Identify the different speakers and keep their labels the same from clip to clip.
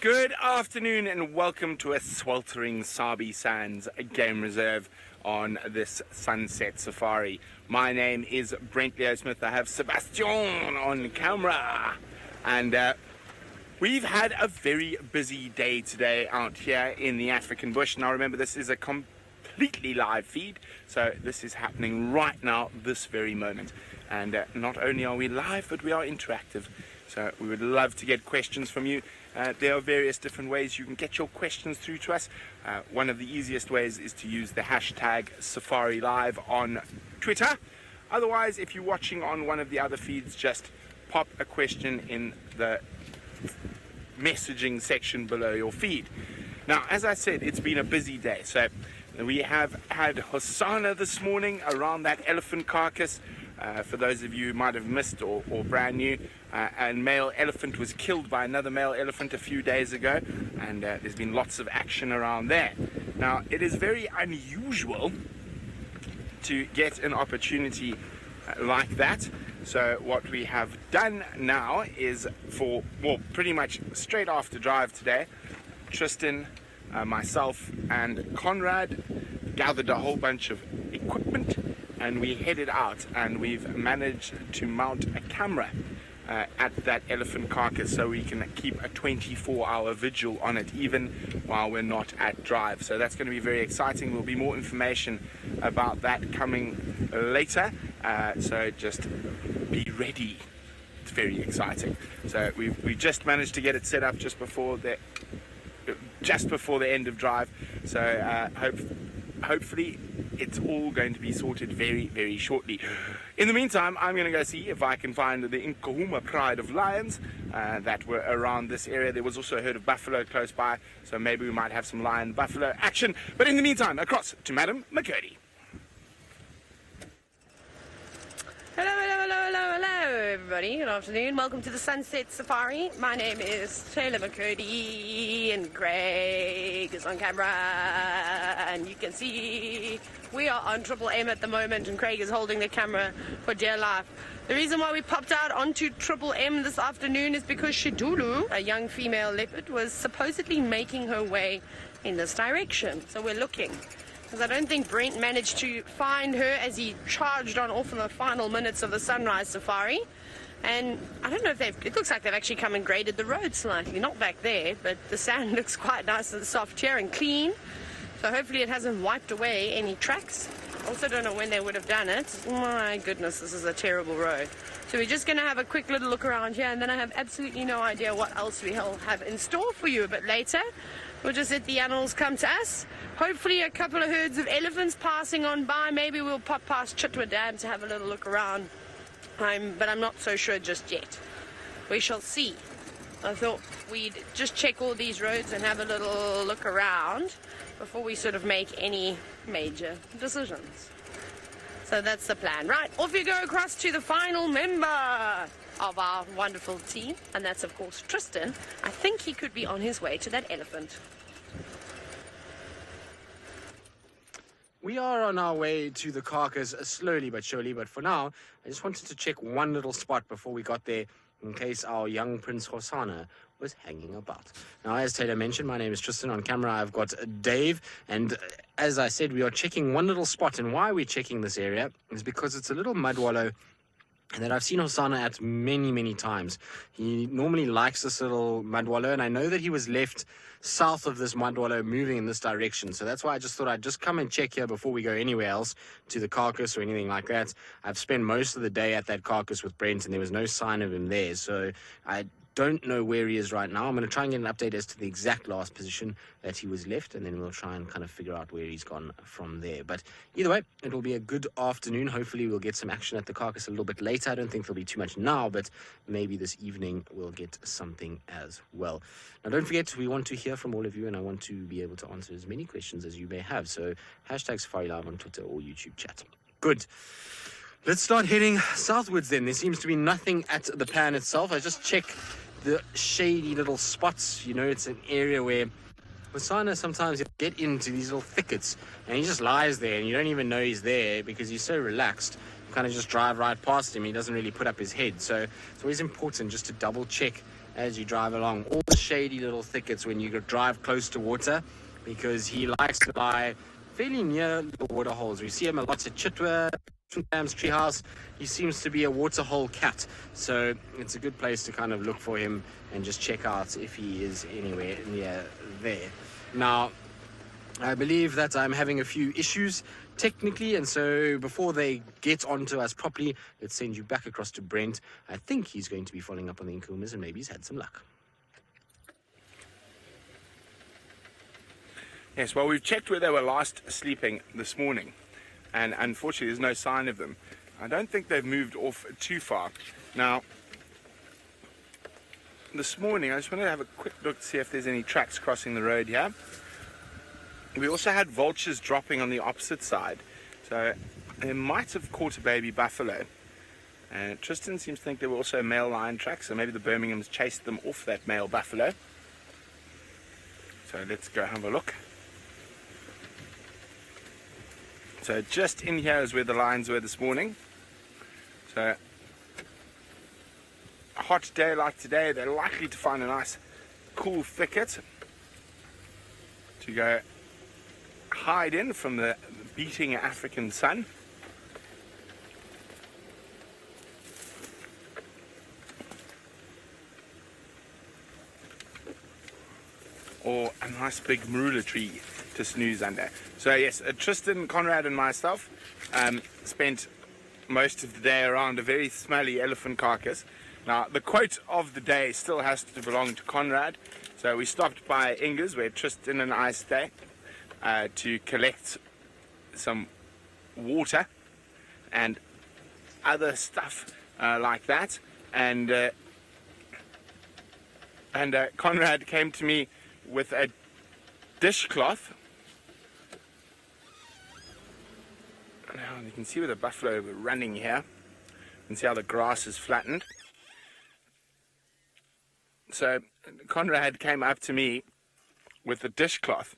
Speaker 1: Good afternoon and welcome to a sweltering Sabi Sands game reserve on this sunset safari. My name is Brent Leo Smith. I have Sebastian on camera and we've had a very busy day today out here in the African bush. Now remember, this is a completely live feed, so this is happening right now, this very moment. And not only are we live, but we are interactive. So we would love to get questions from you. There are various different ways you can get your questions through to us. One of the easiest ways is to use the hashtag Safari Live on Twitter. Otherwise, if you're watching on one of the other feeds, just pop a question in the messaging section below your feed. Now, as I said, it's been a busy day. So we have had Hosanna this morning around that elephant carcass. For those of you who might have missed or brand new, a male elephant was killed by another male elephant a few days ago, and there's been lots of action around there. Now, it is very unusual to get an opportunity like that. So what we have done now is pretty much straight after drive today, Tristan, myself and Conrad gathered a whole bunch of equipment and we headed out, and we've managed to mount a camera at that elephant carcass so we can keep a 24-hour vigil on it even while we're not at drive. So that's going to be very exciting. There'll be more information about that coming later, so just be ready. It's very exciting. So we just managed to get it set up just before the end of drive, so hopefully it's all going to be sorted very, very shortly. In the meantime, I'm going to go see if I can find the Nkahuma pride of lions that were around this area. There was also a herd of buffalo close by, so maybe we might have some lion buffalo action. But in the meantime, across to Madam McCurdy.
Speaker 2: Hello, everybody. Good afternoon. Welcome to the Sunset Safari. My name is Taylor McCurdy, and Craig is on camera. And you can see we are on Triple M at the moment, and Craig is holding the camera for dear life. The reason why we popped out onto Triple M this afternoon is because Shidulu, a young female leopard, was supposedly making her way in this direction. So we're looking, because I don't think Brent managed to find her as he charged on off in the final minutes of the sunrise safari. And I don't know if it looks like they've actually come and graded the road slightly, not back there, but the sand looks quite nice and soft here and clean. So hopefully it hasn't wiped away any tracks. Also don't know when they would have done it. My goodness, this is a terrible road. So we're just going to have a quick little look around here, and then I have absolutely no idea what else we'll have in store for you a bit later. We'll just let the animals come to us. Hopefully a couple of herds of elephants passing on by. Maybe we'll pop past Chitwa Dam to have a little look around. But I'm not so sure just yet. We shall see. I thought we'd just check all these roads and have a little look around before we sort of make any major decisions. So that's the plan. Right, off you go across to the final member of our wonderful team, and that's of course Tristan. I think he could be on his way to that elephant.
Speaker 3: We are on our way to the carcass slowly but surely, but for now I just wanted to check one little spot before we got there in case our young Prince Hosanna was hanging about. Now, as Taylor mentioned, my name is Tristan. On camera I've got Dave, and as I said, we are checking one little spot. And why we're checking this area is because it's a little mud wallow that I've seen Hosanna at many times. He normally likes this little mud wallow, and I know that he was left south of this mud wallow moving in this direction. So that's why I just thought I'd just come and check here before we go anywhere else to the carcass or anything like that. I've spent most of the day at that carcass with Brent, and there was no sign of him there. So I don't know where he is right now. I'm going to try and get an update as to the exact last position that he was left, and then we'll try and kind of figure out where he's gone from there. But either way, it will be a good afternoon. Hopefully we'll get some action at the carcass a little bit later. I don't think there'll be too much now, but maybe this evening we'll get something as well. Now, don't forget, we want to hear from all of you, and I want to be able to answer as many questions as you may have. So hashtag Safari Live on Twitter or YouTube chat. Good. Let's start heading southwards then. There seems to be nothing at the pan itself. I just check the shady little spots. You know, it's an area where Hosanna sometimes get into these little thickets and he just lies there and you don't even know he's there because he's so relaxed kind of just drive right past him. He doesn't really put up his head. So it's always important just to double check as you drive along all the shady little thickets when you drive close to water, because he likes to lie fairly near the water holes. We see him a lot at Chitwa, Dam's treehouse. He seems to be a waterhole cat, so it's a good place to kind of look for him and just check out if he is anywhere near there. Now, I believe that I'm having a few issues technically, and so before they get onto us properly, let's send you back across to Brent. I think he's going to be following up on the Nkuhumas, and maybe he's had some luck.
Speaker 1: Yes, well, we've checked where they were last sleeping this morning, and unfortunately there's no sign of them. I don't think they've moved off too far. Now, this morning I just wanted to have a quick look to see if there's any tracks crossing the road here. We also had vultures dropping on the opposite side, so they might have caught a baby buffalo. And Tristan seems to think there were also male lion tracks, so maybe the Birminghams chased them off that male buffalo. So let's go have a look. So just in here is where the lions were this morning. So a hot day like today, they're likely to find a nice cool thicket to go hide in from the beating African sun. Or a nice big marula tree to snooze under. So yes, Tristan, Conrad and myself spent most of the day around a very smelly elephant carcass. Now the quote of the day still has to belong to Conrad, so we stopped by Inga's where Tristan and I stay to collect some water and other stuff like that, and Conrad came to me with a dishcloth. Now you can see where the buffalo were running here. You can see how the grass is flattened. So Conrad came up to me with a dishcloth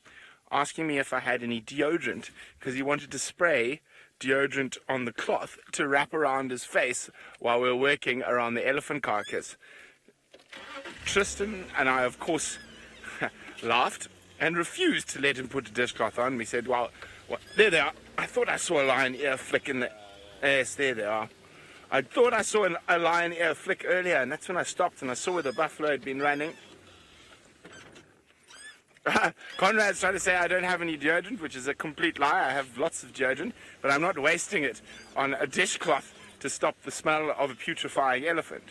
Speaker 1: asking me if I had any deodorant, because he wanted to spray deodorant on the cloth to wrap around his face while we were working around the elephant carcass. Tristan and I, of course, laughed and refused to let him put a dishcloth on. We said, well, there they are. I thought I saw a lion ear flick in the... Yes, there they are. I thought I saw a lion ear flick earlier, and that's when I stopped and I saw where the buffalo had been running. Conrad's trying to say I don't have any deodorant, which is a complete lie. I have lots of deodorant, but I'm not wasting it on a dishcloth to stop the smell of a putrefying elephant.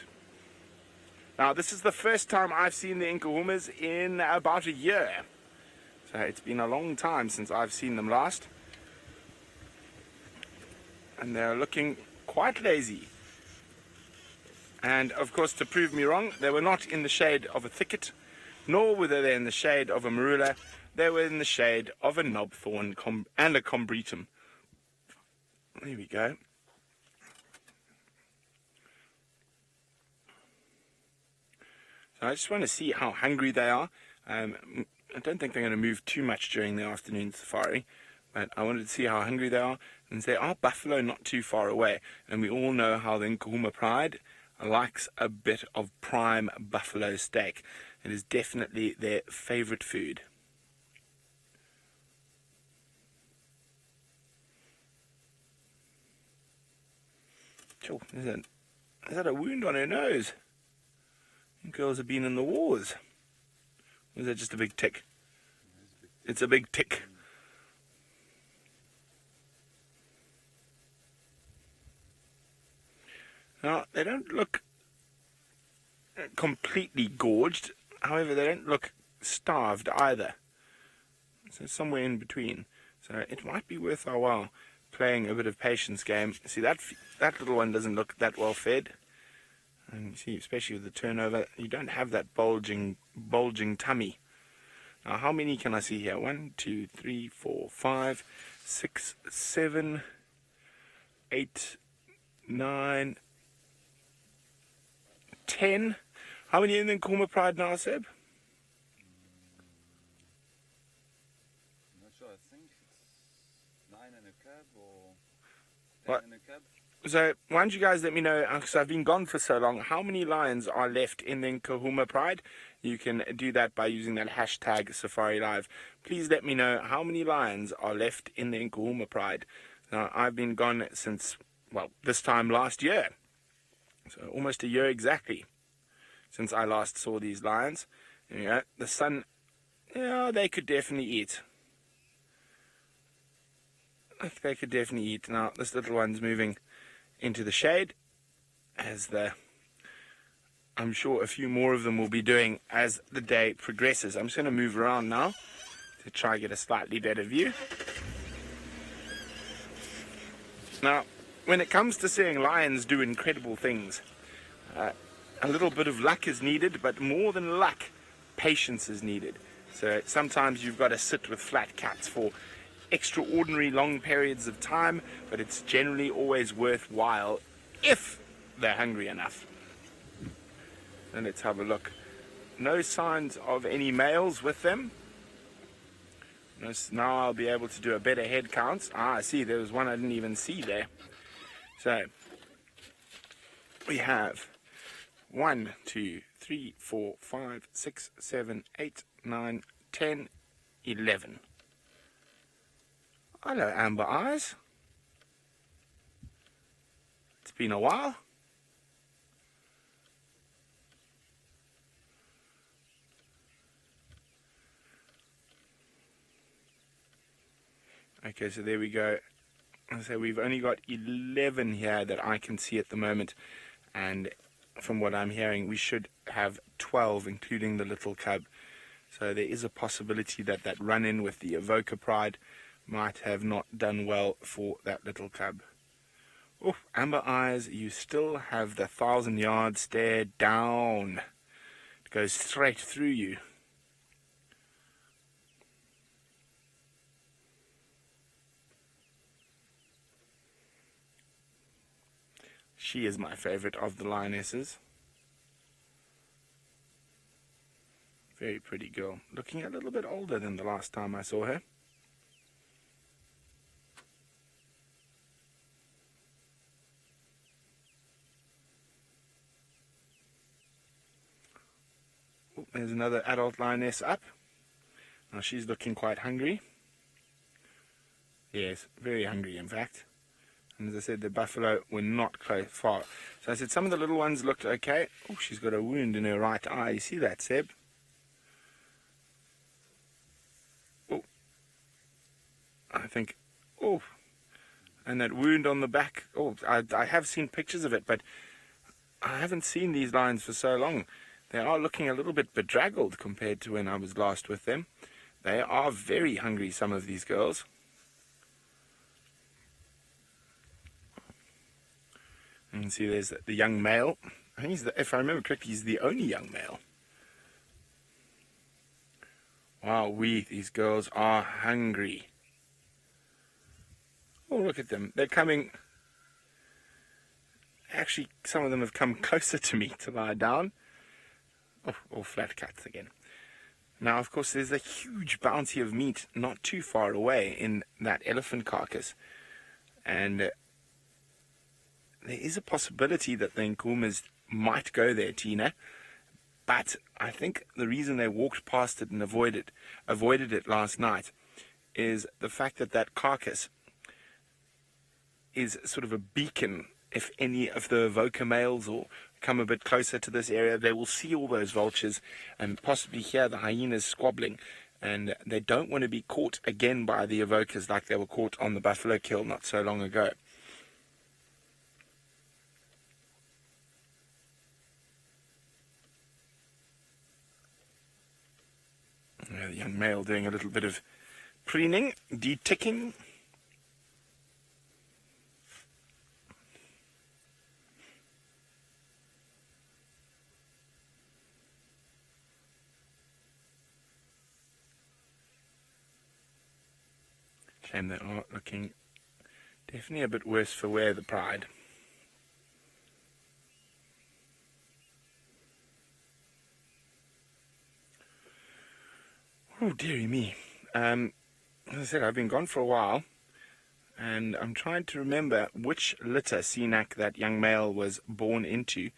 Speaker 1: Now, this is the first time I've seen the Nkuhumas in about a year. So it's been a long time since I've seen them last. And they're looking quite lazy. And of course, to prove me wrong, they were not in the shade of a thicket, nor were they in the shade of a marula. They were in the shade of a knobthorn and a combretum. There we go. So I just want to see how hungry they are. I don't think they're going to move too much during the afternoon safari, but I wanted to see how hungry they are and say, are buffalo not too far away? And we all know how the Nkuhuma pride likes a bit of prime buffalo steak. It is definitely their favorite food. Sure, is that a wound on her nose? Girls have been in the wars. Or is that just a big tick? It's a big tick. Now, they don't look completely gorged. However, they don't look starved either. So somewhere in between. So it might be worth our while playing a bit of patience game. See, that little one doesn't look that well fed. And you see, especially with the turnover, you don't have that bulging tummy. Now, how many can I see here? 1, 2, 3, 4, 5, 6, 7, 8, 9, 10. How many in the Nkuhuma Pride now, Seb?
Speaker 4: I'm not sure. I think it's 9 in a cab or 10
Speaker 1: What?
Speaker 4: in a cab.
Speaker 1: So why don't you guys let me know, because I've been gone for so long, how many lions are left in the Nkuhuma Pride? You can do that by using that hashtag Safari Live. Please let me know how many lions are left in the Nkuhuma Pride. Now, I've been gone since, well, this time last year. So almost a year exactly since I last saw these lions. You know, the sun, yeah, they could definitely eat. They could definitely eat. Now, this little one's moving into the shade, as I'm sure a few more of them will be doing as the day progresses. I'm just going to move around now to try and get a slightly better view. Now, when it comes to seeing lions do incredible things, a little bit of luck is needed, but more than luck, patience is needed. So sometimes you've got to sit with flat cats for extraordinary long periods of time, but it's generally always worthwhile if they're hungry enough. And let's have a look. No signs of any males with them. Now I'll be able to do a better head count. I see, there was one I didn't even see there. So we have 1, 2, 3, 4, 5, 6, 7, 8, 9, 10, 11. Hello, Amber Eyes. It's been a while. Okay, so there we go. So we've only got 11 here that I can see at the moment, and from what I'm hearing, we should have 12, including the little cub. So there is a possibility that that run-in with the Avoca Pride might have not done well for that little cub. Oh, Amber Eyes, you still have the 1,000-yard stare down. It goes straight through you. She is my favorite of the lionesses. Very pretty girl. Looking a little bit older than the last time I saw her. Oh, there's another adult lioness up. Now she's looking quite hungry. Yes, very hungry in fact. And as I said, the buffalo were not close far. So I said some of the little ones looked okay. Oh, she's got a wound in her right eye. You see that, Seb? Oh, I think, oh, and that wound on the back. Oh, I have seen pictures of it, but I haven't seen these lions for so long. They are looking a little bit bedraggled compared to when I was last with them. They are very hungry, some of these girls. You can see there's the young male. I think if I remember correctly, he's the only young male. Wow, these girls are hungry. Oh, look at them. They're coming. Actually, some of them have come closer to me to lie down. Oh, all flat cats again. Now, of course, there's a huge bounty of meat not too far away in that elephant carcass. And there is a possibility that the Nkuhumas might go there, Tina. But I think the reason they walked past it and avoided it last night is the fact that that carcass is sort of a beacon. If any of the Avoca males or come a bit closer to this area, they will see all those vultures and possibly hear the hyenas squabbling. And they don't want to be caught again by the Avocas like they were caught on the buffalo kill not so long ago. The young male doing a little bit of preening, deticking. Shame they are looking definitely a bit worse for wear, the pride. Oh, dearie me. As I said, I've been gone for a while. And I'm trying to remember which litter Cenac that young male was born into.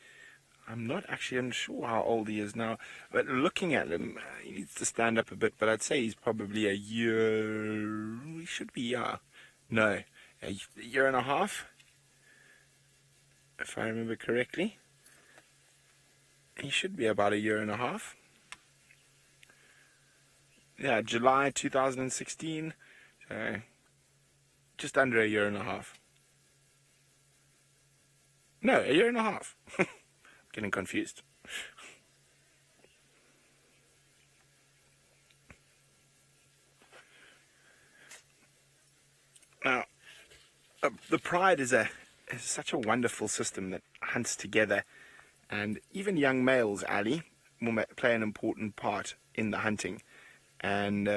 Speaker 1: I'm not actually unsure how old he is now, but looking at him, he needs to stand up a bit, but I'd say he's probably a year, he should be, no, a year and a half, if I remember correctly. He should be about a year and a half. Yeah, July 2016, so just under a year and a half. No, a year and a half. Getting confused. Now, the pride is such a wonderful system that hunts together, and even young males, Ali, will play an important part in the hunting. And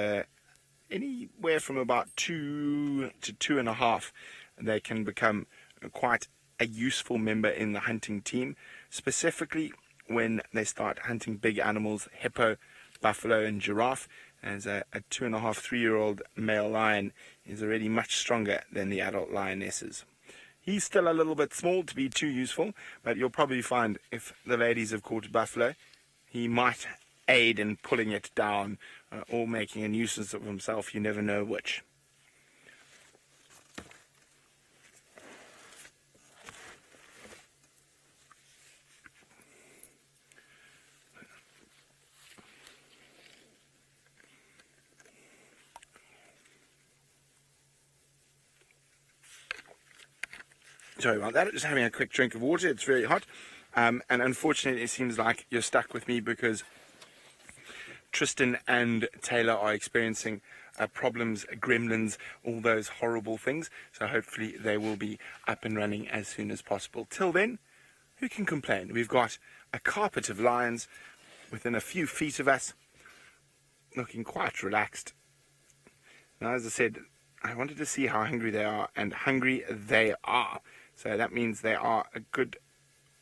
Speaker 1: anywhere from about 2 to 2.5, they can become quite a useful member in the hunting team, specifically when they start hunting big animals, hippo, buffalo and giraffe, as a 2.5, 3-year-old male lion is already much stronger than the adult lionesses. He's still a little bit small to be too useful, but you'll probably find if the ladies have caught a buffalo, he might aid in pulling it down or making a nuisance of himself. You never know which. Sorry about that, just having a quick drink of water. It's very hot. And unfortunately, it seems like you're stuck with me because Tristan and Taylor are experiencing problems, gremlins, all those horrible things. So hopefully they will be up and running as soon as possible. Till then, who can complain? We've got a carpet of lions within a few feet of us, looking quite relaxed. Now, as I said, I wanted to see how hungry they are, and hungry they are. So that means they are a good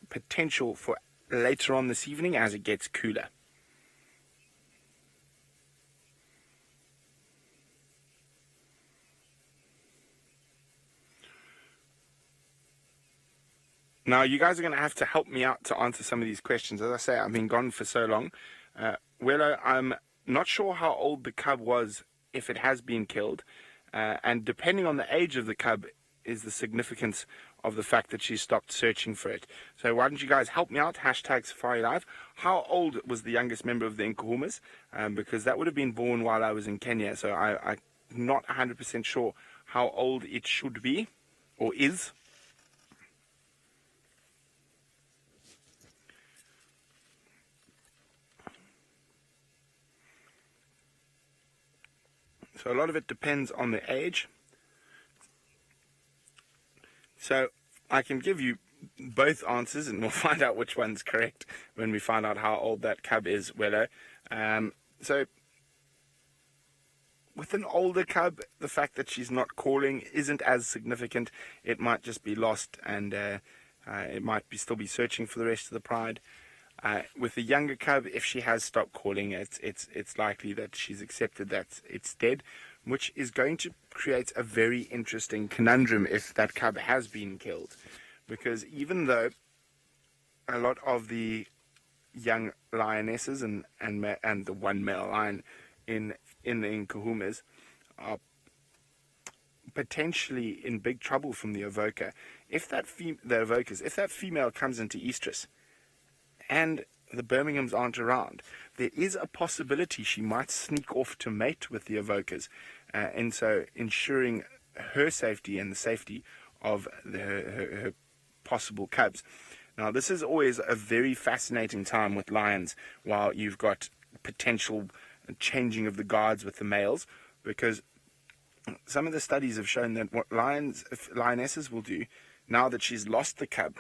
Speaker 1: potential for later on this evening as it gets cooler. Now, you guys are going to have to help me out to answer some of these questions. As I say, I've been gone for so long. Willow, I'm not sure how old the cub was if it has been killed. And depending on the age of the cub is the significance of the fact that she stopped searching for it. So why don't you guys help me out? Hashtag Safari Live. How old was the youngest member of the Nkuhumas? Because that would have been born while I was in Kenya. So I'm not 100% sure how old it should be or is. So a lot of it depends on the age. So I can give you both answers and we'll find out which one's correct when we find out how old that cub is, Willow. So with an older cub, the fact that she's not calling isn't as significant. It might just be lost and it might still be searching for the rest of the pride. With the younger cub, if she has stopped calling, it's likely that she's accepted that it's dead, which is going to create a very interesting conundrum if that cub has been killed. Because even though a lot of the young lionesses and the one male lion in the Nkuhumas are potentially in big trouble from the evoker, if that female comes into estrus and the Birminghams aren't around, there is a possibility she might sneak off to mate with the evokers, and so ensuring her safety and the safety of her possible cubs. Now, this is always a very fascinating time with lions, while you've got potential changing of the guards with the males, because some of the studies have shown that what lionesses will do, now that she's lost the cub,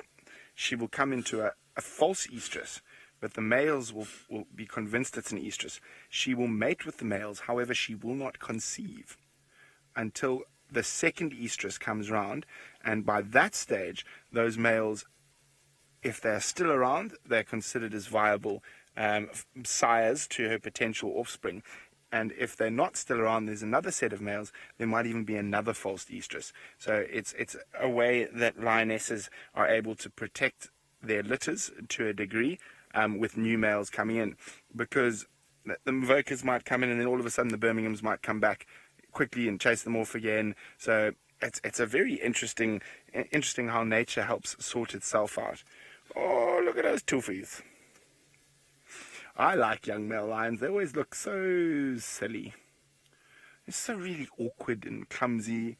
Speaker 1: she will come into a false estrus, but the males will be convinced it's an estrus. She will mate with the males, however, she will not conceive until the second estrus comes round, and by that stage, those males, if they're still around, they're considered as viable sires to her potential offspring. And if they're not still around, there's another set of males. There might even be another false estrus. So it's a way that lionesses are able to protect their litters to a degree, with new males coming in, because the Mavocas might come in and then all of a sudden the Birminghams might come back quickly and chase them off again. So it's a very interesting how nature helps sort itself out. Oh, look at those toofies. I like young male lions. They always look so silly. They're so really awkward and clumsy.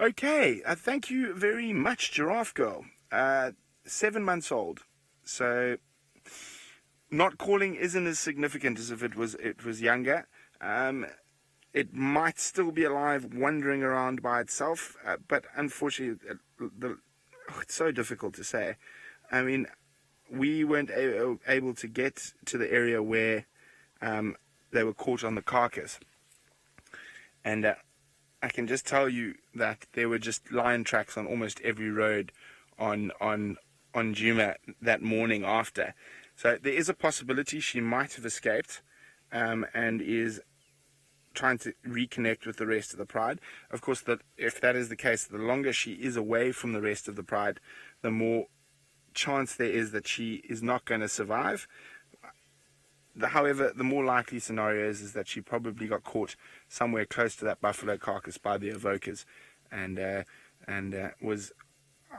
Speaker 1: Okay, thank you very much, Giraffe Girl. 7 months old. So not calling isn't as significant as if it was younger. It might still be alive, wandering around by itself, but unfortunately, it's so difficult to say. I mean, we weren't able to get to the area where they were caught on the carcass. And I can just tell you that there were just lion tracks on almost every road on Juma that morning after. So there is a possibility she might have escaped and is trying to reconnect with the rest of the pride. Of course, that if that is the case, the longer she is away from the rest of the pride, the more chance there is that she is not going to survive. However, the more likely scenario is that she probably got caught somewhere close to that buffalo carcass by the evokers and was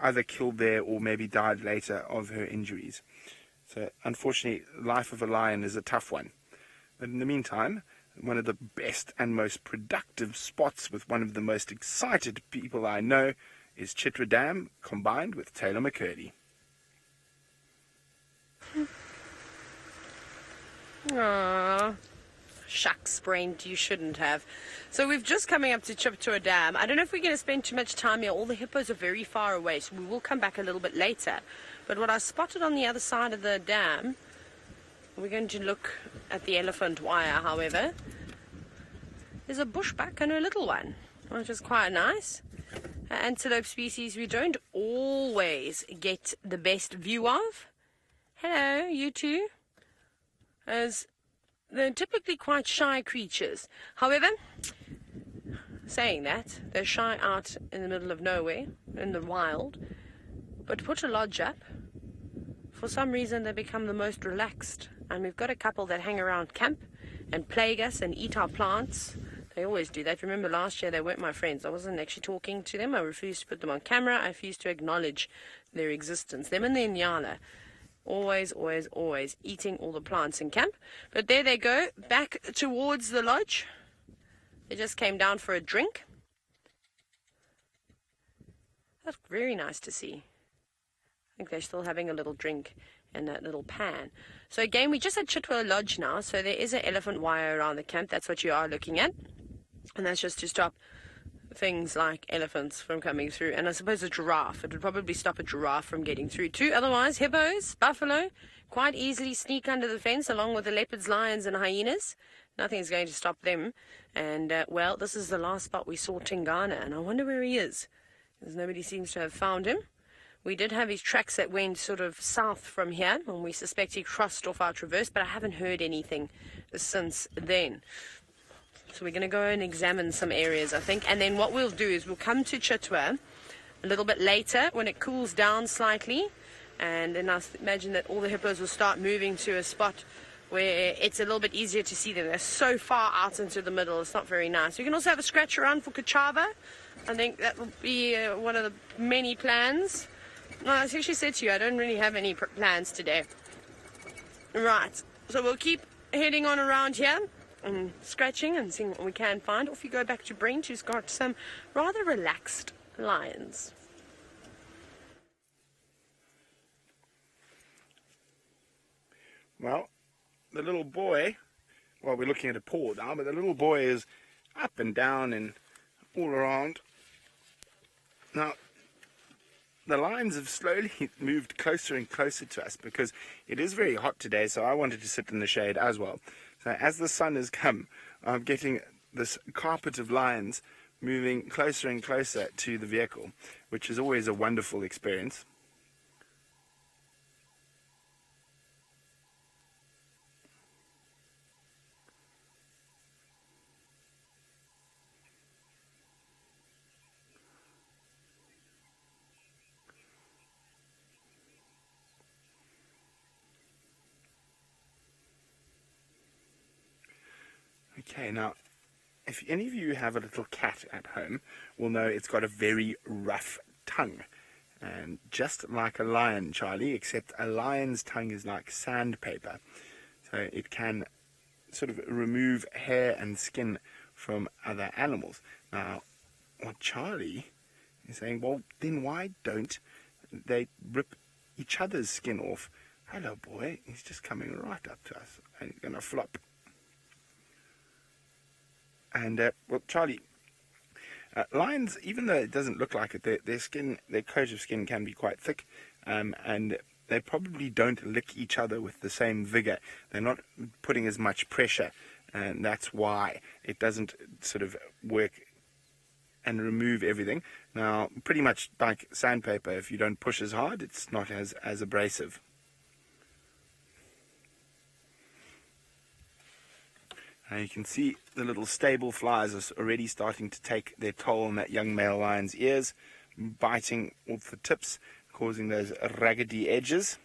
Speaker 1: either killed there or maybe died later of her injuries. So unfortunately, life of a lion is a tough one. But in the meantime, one of the best and most productive spots with one of the most excited people I know is Chitwa Dam combined with Taylor McCurdy.
Speaker 2: Aww. Shucks, Brent, you shouldn't have. So we've just coming up to Chitwa Dam. I don't know if we're going to spend too much time here. All the hippos are very far away, so we will come back a little bit later. But what I spotted on the other side of the dam, we're going to look at the elephant wire, however, there's a bushbuck and a little one, which is quite nice. Antelope species we don't always get the best view of. Hello, you two. As they're typically quite shy creatures. However, saying that, they're shy out in the middle of nowhere, in the wild. But put a lodge up, for some reason they become the most relaxed. And we've got a couple that hang around camp and plague us and eat our plants. They always do that. Remember last year they weren't my friends. I wasn't actually talking to them. I refused to put them on camera. I refused to acknowledge their existence. Them and their nyala. Always eating all the plants in camp. But there they go, back towards the lodge. They just came down for a drink. That's very nice to see. I think they're still having a little drink in that little pan. So again, we just at Chitwa Lodge now. So there is an elephant wire around the camp. That's what you are looking at. And that's just to stop things like elephants from coming through. And I suppose a giraffe. It would probably stop a giraffe from getting through too. Otherwise, hippos, buffalo, quite easily sneak under the fence along with the leopards, lions and hyenas. Nothing's going to stop them. And, well, this is the last spot we saw Tingana. And I wonder where he is. Because nobody seems to have found him. We did have his tracks that went sort of south from here, and we suspect he crossed off our traverse, but I haven't heard anything since then. So we're going to go and examine some areas, I think, and then what we'll do is we'll come to Chitwa a little bit later when it cools down slightly, and then I imagine that all the hippos will start moving to a spot where it's a little bit easier to see them. They're so far out into the middle, it's not very nice. We can also have a scratch around for Kachava. I think that will be one of the many plans. No, I actually said to you, I don't really have any plans today. Right, so we'll keep heading on around here and scratching and seeing what we can find. Off you go back to Brent, who's got some rather relaxed lions.
Speaker 1: Well, the little boy, well, we're looking at a paw now, but the little boy is up and down and all around. Now, the lions have slowly moved closer and closer to us because it is very hot today, so I wanted to sit in the shade as well. So as the sun has come, I'm getting this carpet of lions moving closer and closer to the vehicle, which is always a wonderful experience. Okay, now, if any of you have a little cat at home, will know it's got a very rough tongue. And just like a lion, Charlie, except a lion's tongue is like sandpaper. So it can sort of remove hair and skin from other animals. Now, what Charlie is saying, well, then why don't they rip each other's skin off? Hello, boy. He's just coming right up to us, and he's going to flop. And, well, Charlie, lions, even though it doesn't look like it, their skin, their coat of skin can be quite thick, and they probably don't lick each other with the same vigor. They're not putting as much pressure, and that's why it doesn't sort of work and remove everything. Now, pretty much like sandpaper, if you don't push as hard, it's not as abrasive. Now you can see the little stable flies are already starting to take their toll on that young male lion's ears, biting off the tips, causing those raggedy edges.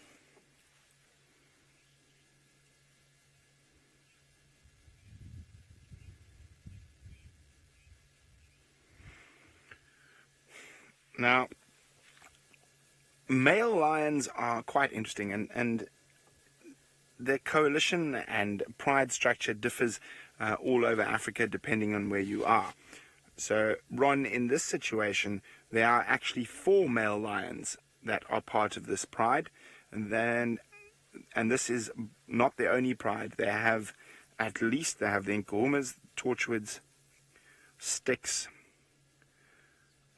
Speaker 1: Now, male lions are quite interesting, and their coalition and pride structure differs all over Africa depending on where you are. So, Ron, in this situation, there are actually 4 male lions that are part of this pride, and this is not their only pride. They have the Nkuhumas, Torchwoods, Sticks.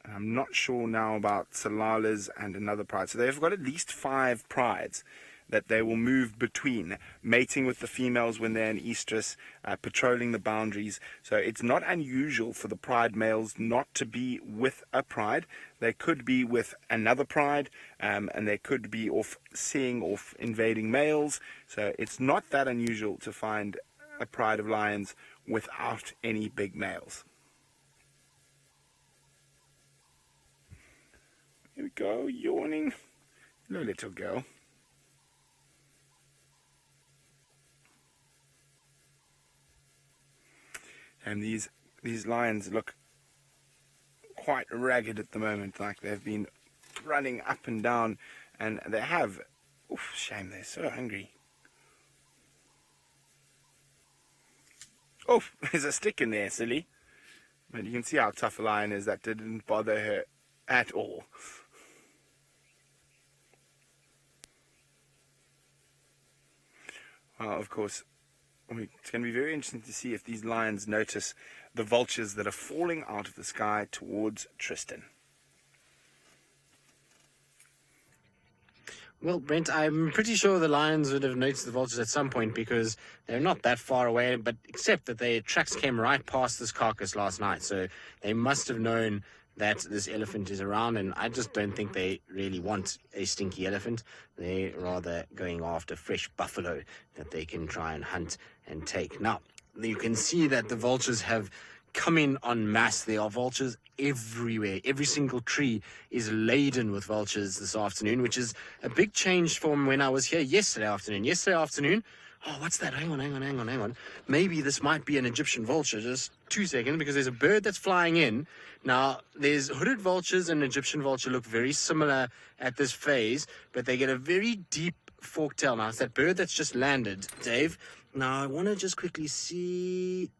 Speaker 1: I'm not sure now about Salalas and another pride. So they've got at least 5 prides that they will move between, mating with the females when they're in estrus, patrolling the boundaries. So it's not unusual for the pride males not to be with a pride. They could be with another pride, and they could be off invading males. So it's not that unusual to find a pride of lions without any big males. Here we go, yawning. Hello, little girl. And these lions look quite ragged at the moment, like they've been running up and down, and they have. Oof, shame, they're so hungry. Oh, there's a stick in there, silly. But you can see how tough a lion is. That didn't bother her at all. Well, of course, it's going to be very interesting to see if these lions notice the vultures that are falling out of the sky towards Tristan.
Speaker 3: Well, Brent, I'm pretty sure the lions would have noticed the vultures at some point because they're not that far away, but except that their tracks came right past this carcass last night, so they must have known that this elephant is around, and I just don't think they really want a stinky elephant. They're rather going after fresh buffalo that they can try and hunt and take. Now, you can see that the vultures have come in en masse. There are vultures everywhere. Every single tree is laden with vultures this afternoon, which is a big change from when I was here yesterday afternoon. Oh, what's that? Hang on. Maybe this might be an Egyptian vulture. Just 2 seconds, because there's a bird that's flying in. Now, there's hooded vultures and Egyptian vulture look very similar at this phase, but they get a very deep forked tail. Now, it's that bird that's just landed, Dave. Now, I want to just quickly see.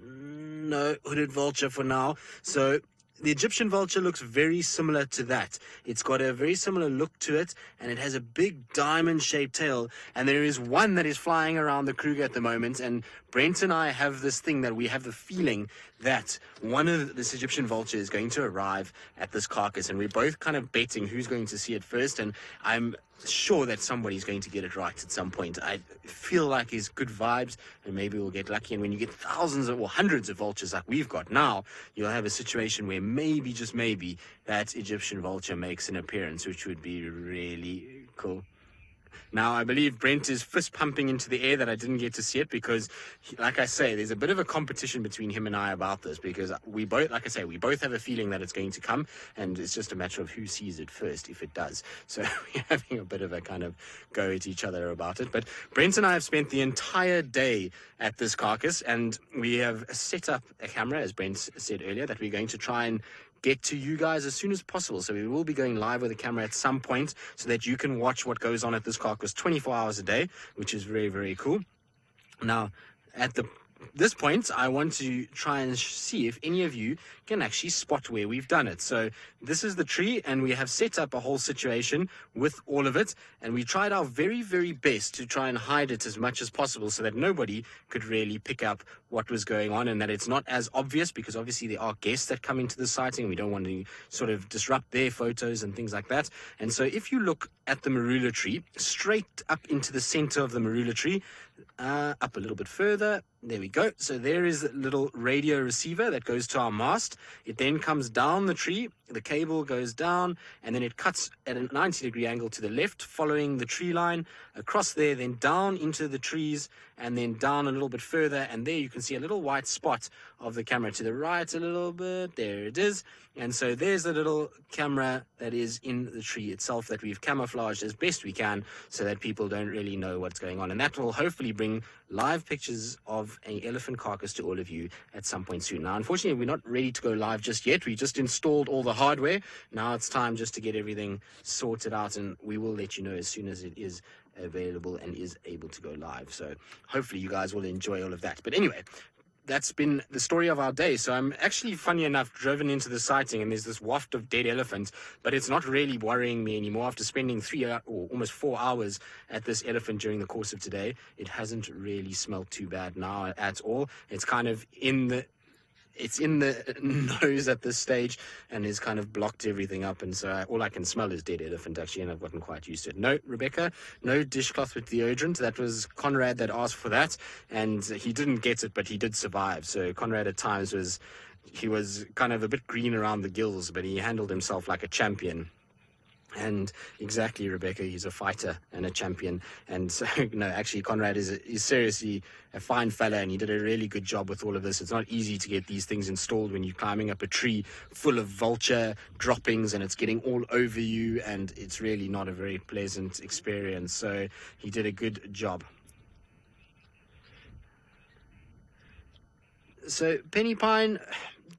Speaker 3: No, hooded vulture for now. So the Egyptian vulture looks very similar to that. It's got a very similar look to it, and it has a big diamond-shaped tail. And there is one that is flying around the Kruger at the moment, and Brent and I have this thing that we have the feeling that one of this Egyptian vulture is going to arrive at this carcass, and we're both kind of betting who's going to see it first, and I'm sure that somebody's going to get it right at some point. I feel like it's good vibes, and maybe we'll get lucky. And when you get thousands or hundreds of vultures like we've got now, you'll have a situation where maybe, just maybe, that Egyptian vulture makes an appearance, which would be really cool. Now, I believe Brent is fist pumping into the air that I didn't get to see it because, like I say, there's a bit of a competition between him and I about this because we both, like I say, we both have a feeling that it's going to come, and it's just a matter of who sees it first, if it does. So we're having a bit of a kind of go at each other about it. But Brent and I have spent the entire day at this carcass, and we have set up a camera, as Brent said earlier, that we're going to try and get to you guys as soon as possible. So we will be going live with a camera at some point so that you can watch what goes on at this carcass 24 hours a day, which is very, very cool. Now, at this point, I want to try and see if any of you can actually spot where we've done it. So this is the tree, and we have set up a whole situation with all of it, and we tried our very, very best to try and hide it as much as possible so that nobody could really pick up what was going on, and that it's not as obvious, because obviously there are guests that come into the sighting. We don't want to sort of disrupt their photos and things like that. And so if you look at the marula tree, straight up into the center of the marula tree, up a little bit further, there we go. So there is a little radio receiver that goes to our mast. It then comes down the tree, the cable goes down, and then it cuts at a 90-degree angle to the left, following the tree line, across there, then down into the trees, and then down a little bit further, and there you can see a little white spot of the camera to the right a little bit. There it is. And so there's the little camera that is in the tree itself that we've camouflaged as best we can so that people don't really know what's going on. And that will hopefully bring live pictures of an elephant carcass to all of you at some point soon. Now, unfortunately, we're not ready to go live just yet. We just installed all the hardware. Now it's time just to get everything sorted out, and we will let you know as soon as it is available and is able to go live. So hopefully you guys will enjoy all of that. But anyway, that's been the story of our day. So I'm actually, funny enough, driven into the sighting, and there's this waft of dead elephant, but it's not really worrying me anymore. After spending 3 or almost 4 hours at this elephant during the course of today, it hasn't really smelled too bad now at all. It's kind of in the nose at this stage and has kind of blocked everything up, and so all I can smell is dead elephant actually, and I've gotten quite used to it. No, Rebecca, no dishcloth with deodorant. That was Conrad that asked for that, and he didn't get it, but he did survive. So Conrad at times was kind of a bit green around the gills, but he handled himself like a champion. And exactly, Rebecca, he's a fighter and a champion. And so, no, actually, Conrad is seriously a fine fella, and he did a really good job with all of this. It's not easy to get these things installed when you're climbing up a tree full of vulture droppings and it's getting all over you, and it's really not a very pleasant experience. So he did a good job. So Penny Pine,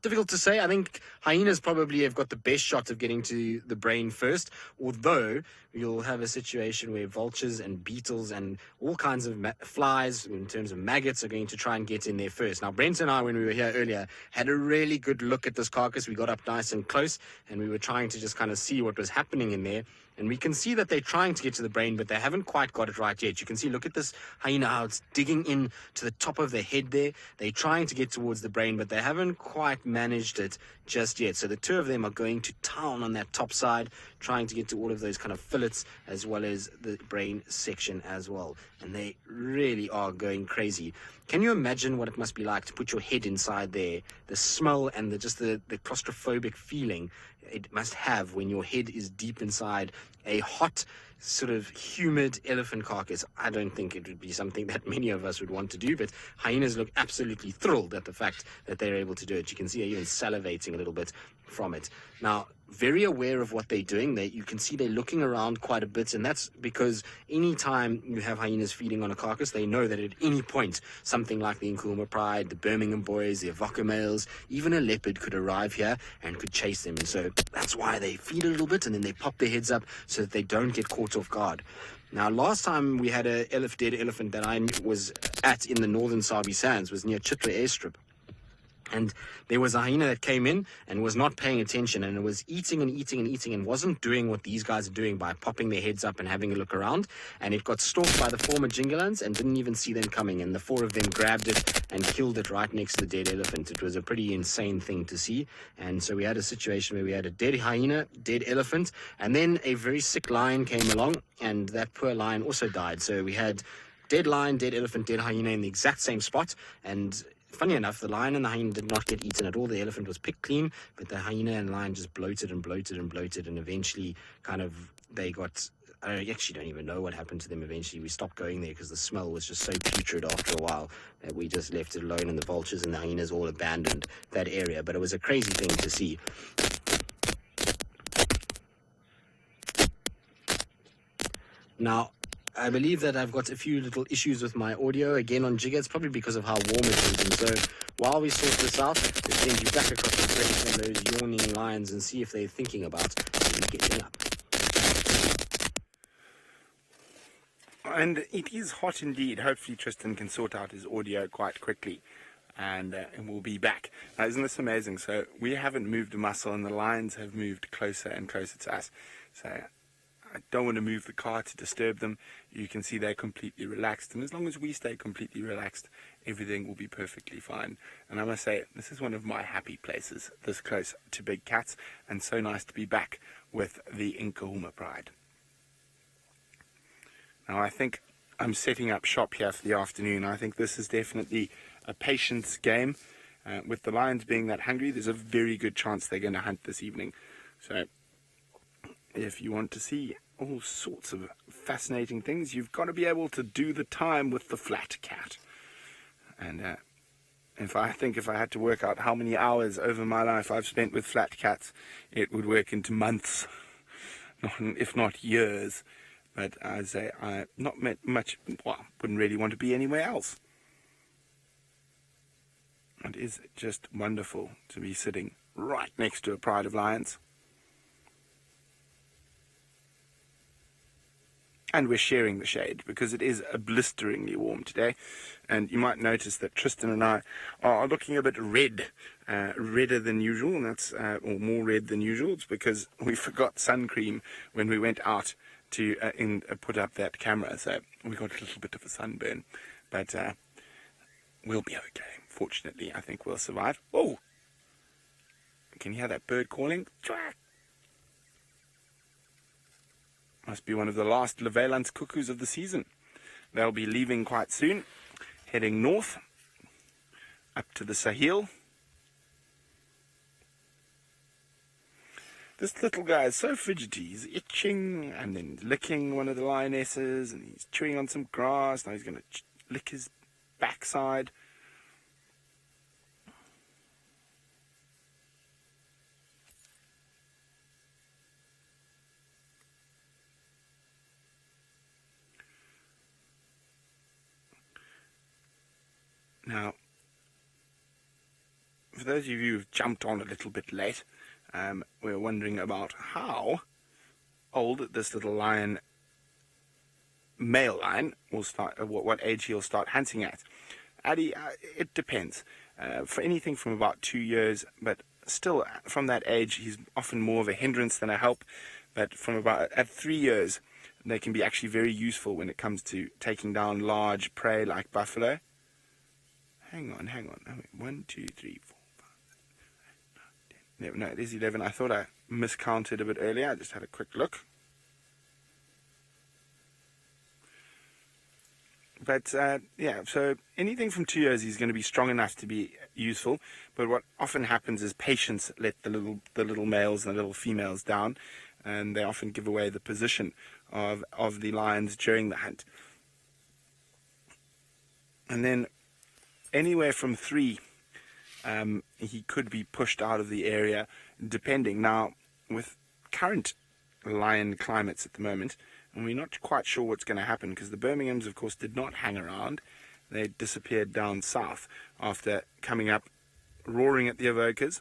Speaker 3: difficult to say. I think hyenas probably have got the best shot of getting to the brain first, although you'll have a situation where vultures and beetles and all kinds of flies, in terms of maggots, are going to try and get in there first. Now, Brent and I, when we were here earlier, had a really good look at this carcass. We got up nice and close, and we were trying to just kind of see what was happening in there. And we can see that they're trying to get to the brain, but they haven't quite got it right yet. You can see, look at this hyena, how it's digging in to the top of the head there. They're trying to get towards the brain, but they haven't quite managed it just yet. So the two of them are going to town on that top side, trying to get to all of those kind of fillets as well as the brain section as well. And they really are going crazy. Can you imagine what it must be like to put your head inside there? The smell and the claustrophobic feeling it must have when your head is deep inside a hot, sort of humid elephant carcass. I don't think it would be something that many of us would want to do, but hyenas look absolutely thrilled at the fact that they're able to do it. You can see they're even salivating a little bit from it. Now, very aware of what they're doing. You can see they're looking around quite a bit, and that's because any time you have hyenas feeding on a carcass, they know that at any point something like the Nkuhuma Pride, the Birmingham Boys, the Avoca males, even a leopard could arrive here and could chase them. And so that's why they feed a little bit and then they pop their heads up so that they don't get caught off guard. Now, last time we had a dead elephant that I was at in the northern Sabi Sands was near Chitwa Airstrip. And there was a hyena that came in and was not paying attention, and it was eating and eating and eating and wasn't doing what these guys are doing by popping their heads up and having a look around. And it got stalked by the former Jingolans and didn't even see them coming. And the four of them grabbed it and killed it right next to the dead elephant. It was a pretty insane thing to see. And so we had a situation where we had a dead hyena, dead elephant, and then a very sick lion came along, and that poor lion also died. So we had dead lion, dead elephant, dead hyena in the exact same spot. And funny enough, the lion and the hyena did not get eaten at all. The elephant was picked clean, but the hyena and lion just bloated and bloated and bloated, and eventually they got I actually don't even know what happened to them eventually. We stopped going there because the smell was just so putrid after a while that we just left it alone, and the vultures and the hyenas all abandoned that area. But it was a crazy thing to see. Now, I believe that I've got a few little issues with my audio again on Jigga. It's probably because of how warm it is. And so while we sort this out, let's send you back across the break from those yawning lions and see if they're thinking about getting up.
Speaker 1: And it is hot indeed. Hopefully Tristan can sort out his audio quite quickly, and we'll be back. Now, isn't this amazing? So we haven't moved a muscle, and the lions have moved closer and closer to us. So I don't want to move the car to disturb them. You can see they're completely relaxed, and as long as we stay completely relaxed, everything will be perfectly fine. And I must say, this is one of my happy places, this close to big cats, and so nice to be back with the Nkahuma Pride. Now, I think I'm setting up shop here for the afternoon. I think this is definitely a patience game. With the lions being that hungry, there's a very good chance they're going to hunt this evening. So if you want to see all sorts of fascinating things, you've got to be able to do the time with the flat cat. And if I had to work out how many hours over my life I've spent with flat cats, it would work into months, if not years. But I say I not met much. Well, wouldn't really want to be anywhere else. It is just wonderful to be sitting right next to a pride of lions. And we're sharing the shade because it is blisteringly warm today. And you might notice that Tristan and I are looking a bit red, redder than usual. And that's or more red than usual. It's because we forgot sun cream when we went out to put up that camera, so we got a little bit of a sunburn, but we'll be okay. Fortunately, I think we'll survive. Oh, can you hear that bird calling? Must be one of the last Leveland's cuckoos of the season. They'll be leaving quite soon, heading north up to the Sahel. This little guy is so fidgety. He's itching and then licking one of the lionesses, and he's chewing on some grass. Now he's going to lick his backside. Now, for those of you who've jumped on a little bit late, we're wondering about how old this little lion, male lion, will start, what age he'll start hunting at. Addy, it depends. For anything from about 2 years, but still from that age, he's often more of a hindrance than a help. But from about at 3 years, they can be actually very useful when it comes to taking down large prey like buffalo. Hang on. 1, 2, 3, 4. No, it is 11. I thought I miscounted a bit earlier. I just had a quick look. But, yeah, so anything from 2 years, he's going to be strong enough to be useful. But what often happens is patients let the little males and the little females down, and they often give away the position of the lions during the hunt. And then anywhere from 3, he could be pushed out of the area, depending. Now, with current lion climates at the moment, and we're not quite sure what's going to happen, because the Birminghams, of course, did not hang around. They disappeared down south after coming up, roaring at the Evokers.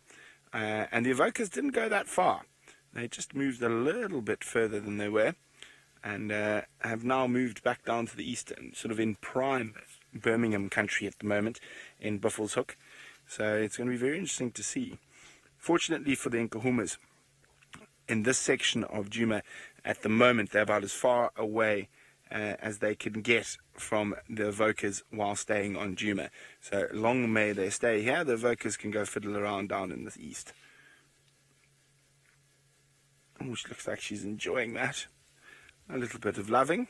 Speaker 1: And the Evokers didn't go that far. They just moved a little bit further than they were, and have now moved back down to the east, sort of in prime Birmingham country at the moment, in Buffelshoek. So it's going to be very interesting to see. Fortunately for the Nkahumas, in this section of Djuma, at the moment, they're about as far away as they can get from the Evokers while staying on Djuma. So long may they stay here, the Evokers can go fiddle around down in the east. Oh, she looks like she's enjoying that. A little bit of loving.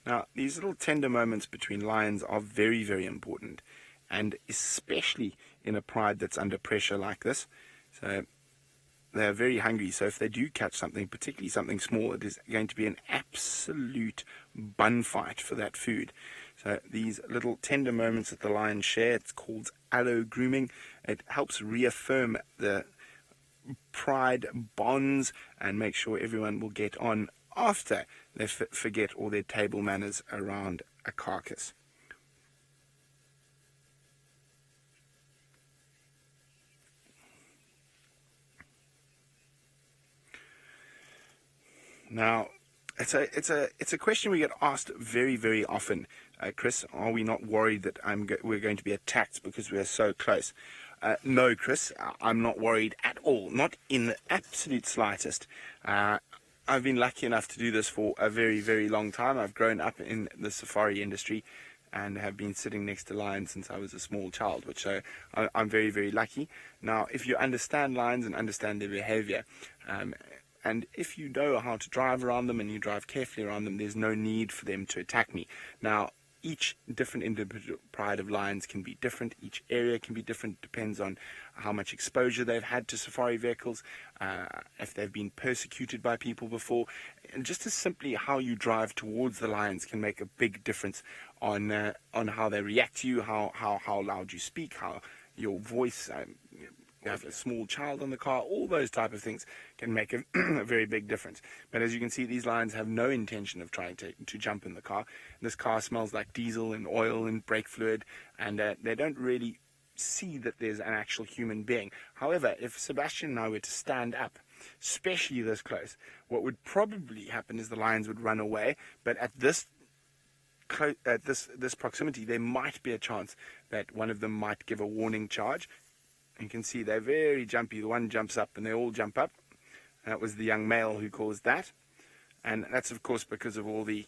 Speaker 1: Now, these little tender moments between lions are very, very important, and especially in a pride that's under pressure like this. So they're very hungry. So if they do catch something, particularly something small, it is going to be an absolute bun fight for that food. So these little tender moments that the lions share, it's called allo grooming. It helps reaffirm the pride bonds and make sure everyone will get on after they forget all their table manners around a carcass. Now, it's a question we get asked very, very often. Chris, are we not worried that we're going to be attacked because we are so close? No, Chris, I'm not worried at all. Not in the absolute slightest. I've been lucky enough to do this for a very, very long time. I've grown up in the safari industry and have been sitting next to lions since I was a small child, which I'm very, very lucky. Now, if you understand lions and understand their behavior, and if you know how to drive around them and you drive carefully around them, there's no need for them to attack me. Now, each different individual pride of lions can be different. Each area can be different. Depends on how much exposure they've had to safari vehicles, if they've been persecuted by people before. And just as simply how you drive towards the lions can make a big difference on how they react to you, how loud you speak, how your voice, you have a small child on the car, all those type of things can make a very big difference. But as you can see, these lions have no intention of trying to jump in the car. This car smells like diesel and oil and brake fluid, and they don't really see that there's an actual human being. However, if Sebastian and I were to stand up, especially this close, what would probably happen is the lions would run away. But at this proximity, there might be a chance that one of them might give a warning charge. You can see they're very jumpy. The one jumps up and they all jump up. That was the young male who caused that. And that's, of course, because of all the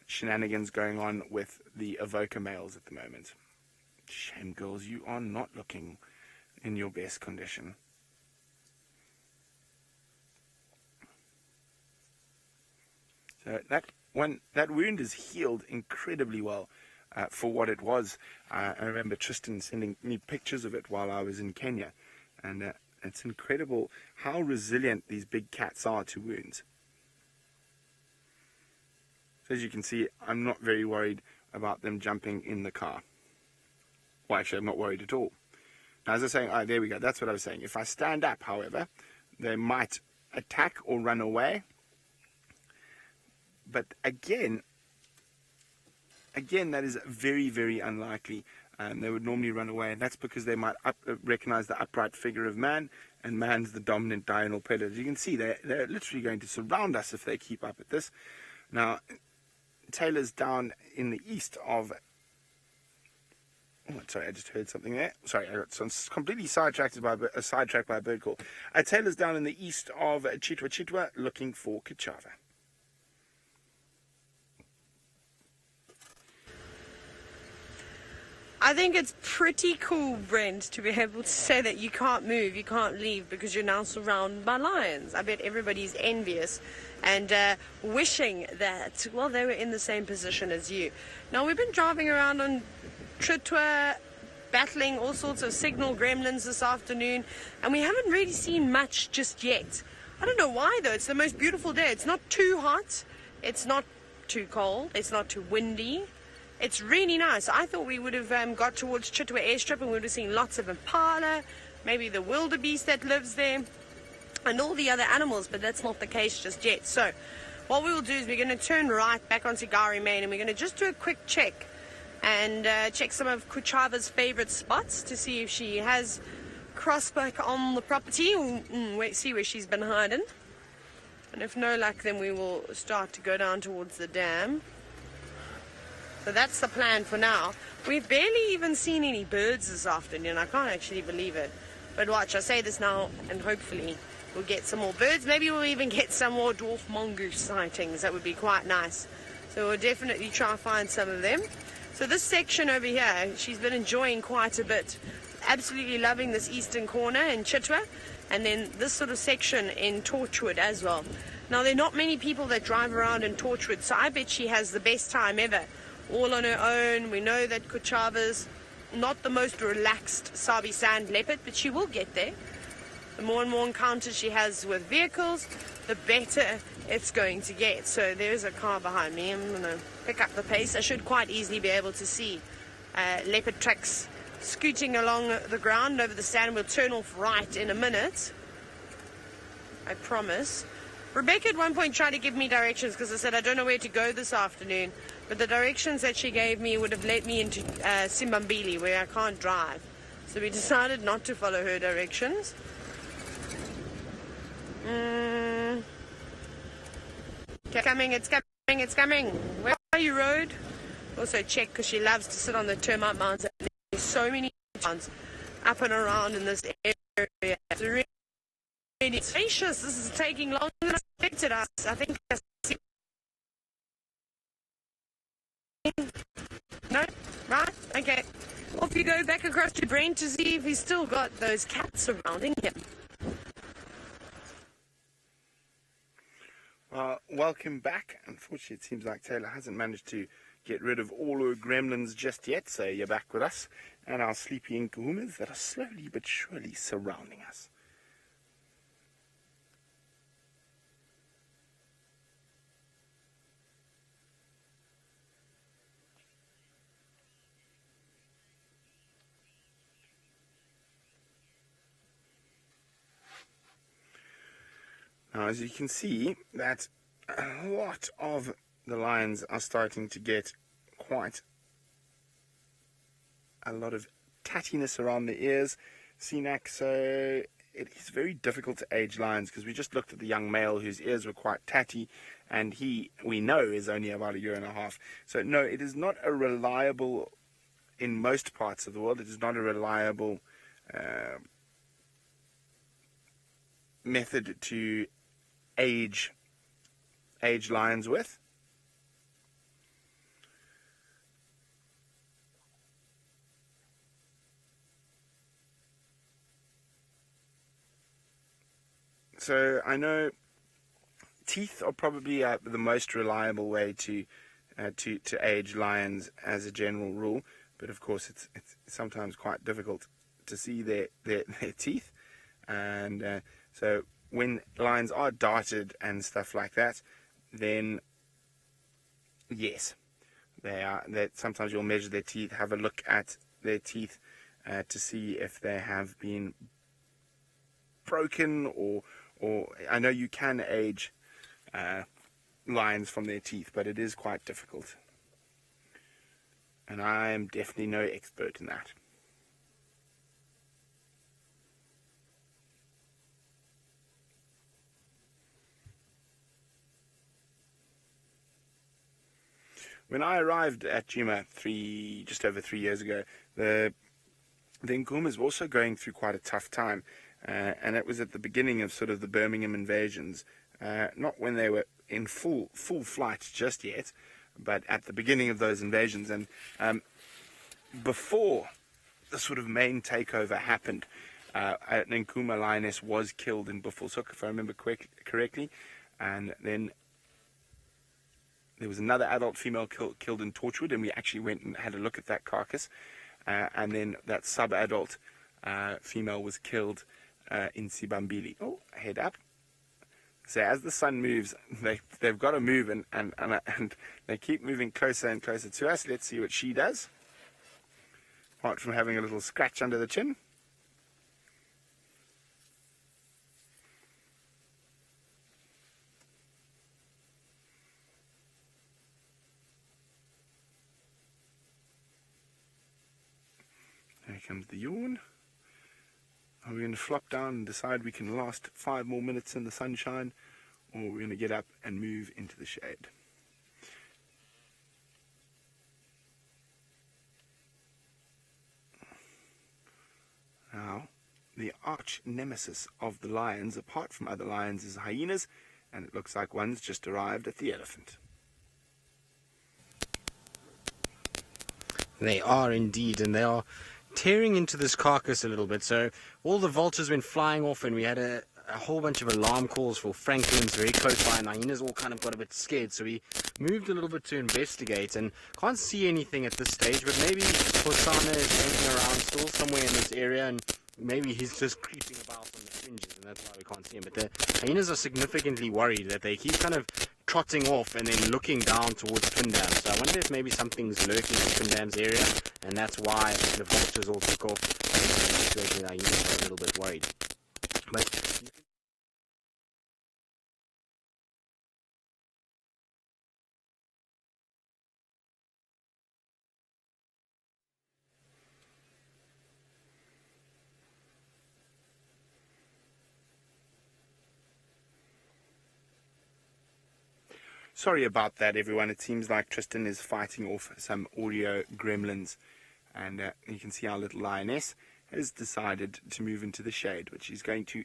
Speaker 1: shenanigans going on with the Avoca males at the moment. Shame, girls, you are not looking in your best condition. So that wound is healed incredibly well. For what it was. I remember Tristan sending me pictures of it while I was in Kenya, and it's incredible how resilient these big cats are to wounds. So as you can see, I'm not very worried about them jumping in the car. Well, actually, I'm not worried at all. Now, as I was saying, there we go, that's what I was saying. If I stand up, however, they might attack or run away. But again, that is very, very unlikely. They would normally run away, and that's because they might recognize the upright figure of man, and man's the dominant diurnal predator. As you can see, they're literally going to surround us if they keep up at this. Now, Taylor's down in the east of... Oh, sorry, I just heard something there. Sorry, I got completely sidetracked by a bird call. Taylor's down in the east of Chitwa looking for Kachava.
Speaker 2: I think it's pretty cool, Brent, to be able to say that you can't move, you can't leave because you're now surrounded by lions. I bet everybody's envious and wishing that, well, they were in the same position as you. Now, we've been driving around on Chitwa, battling all sorts of signal gremlins this afternoon, and we haven't really seen much just yet. I don't know why, though. It's the most beautiful day. It's not too hot, it's not too cold, it's not too windy. It's really nice. I thought we would have got towards Chitwa Airstrip and we would have seen lots of impala, maybe the wildebeest that lives there, and all the other animals, but that's not the case just yet. So what we will do is we're going to turn right back onto Gari Main, and we're going to just do a quick check and check some of Kuchava's favorite spots to see if she has crossed back on the property. Wait, see where she's been hiding. And if no luck, then we will start to go down towards the dam. So that's the plan for now. We've barely even seen any birds this afternoon. I can't actually believe it. But watch, I say this now, and hopefully we'll get some more birds. Maybe we'll even get some more dwarf mongoose sightings. That would be quite nice. So we'll definitely try and find some of them. So this section over here, she's been enjoying quite a bit. Absolutely loving this eastern corner in Chitwa. And then this sort of section in Torchwood as well. Now, there are not many people that drive around in Torchwood, so I bet she has the best time ever. All on her own. We know that Kuchava's not the most relaxed Sabi Sand leopard, but she will get there. the more and more encounters she has with vehicles, the better it's going to get. So there's a car behind me. I'm going to pick up the pace. I should quite easily be able to see leopard tracks scooting along the ground over the sand. We'll turn off right in a minute, I promise. Rebecca at one point tried to give me directions because I said I don't know where to go this afternoon, but the directions that she gave me would have led me into Simbambili, where I can't drive. So we decided not to follow her directions. It's coming, it's coming, it's coming. Where are you, road? Also check, because she loves to sit on the termite mounds. There's so many mounds up and around in this area. It's really spacious. This is taking longer than I expected us. I think I see. No? Right? Okay. Off you go back across to Brent to see if he's still got those cats surrounding him.
Speaker 1: Well, welcome back. Unfortunately, it seems like Taylor hasn't managed to get rid of all her gremlins just yet, so you're back with us and our sleepy Nkuhumas that are slowly but surely surrounding us. Now, as you can see, that a lot of the lions are starting to get quite a lot of tattiness around the ears, CNAC, so it is very difficult to age lions, because we just looked at the young male whose ears were quite tatty, and he, we know, is only about 1.5 years. So no, it is not a reliable, in most parts of the world, it is not a reliable method to age lions with. So I know teeth are probably the most reliable way to age lions as a general rule, but of course it's sometimes quite difficult to see their teeth, and so when lions are darted and stuff like that, then yes, they are. That sometimes you'll measure their teeth, have a look at their teeth to see if they have been broken, or I know you can age lions from their teeth, but it is quite difficult, and I am definitely no expert in that. When I arrived at Juma just over 3 years ago, the Nkuhumas were also going through quite a tough time, and it was at the beginning of sort of the Birmingham invasions, not when they were in full flight just yet, but at the beginning of those invasions, and before the sort of main takeover happened, an Nkuhuma lioness was killed in Buffelshoek, if I remember correctly, and then there was another adult female killed in Torchwood, and we actually went and had a look at that carcass. And then that sub-adult female was killed in Simbambili. Oh, head up. So as the sun moves, they've got to move, and they keep moving closer and closer to us. Let's see what she does. Apart from having a little scratch under the chin. Here comes the yawn. Are we going to flop down and decide we can last 5 more minutes in the sunshine, or we're going to get up and move into the shade? Now, the arch nemesis of the lions, apart from other lions, is hyenas, and it looks like one's just arrived at the elephant.
Speaker 3: They are indeed, and they are tearing into this carcass a little bit. So all the vultures went flying off, and we had a whole bunch of alarm calls for Franklin's very close by, and hyenas all kind of got a bit scared. So we moved a little bit to investigate, and can't see anything at this stage, but maybe Hosanna is hanging around still somewhere in this area, and maybe he's just creeping about on the fringes and that's why we can't see him. But the hyenas are significantly worried that they keep kind of trotting off and then looking down towards Twin Dam. So I wonder if maybe something's lurking in Twin Dam's area, and that's why the vultures all took off. The hyenas are a little bit worried. But
Speaker 1: sorry about that, everyone. It seems like Tristan is fighting off some audio gremlins, and you can see our little lioness has decided to move into the shade, which she's going to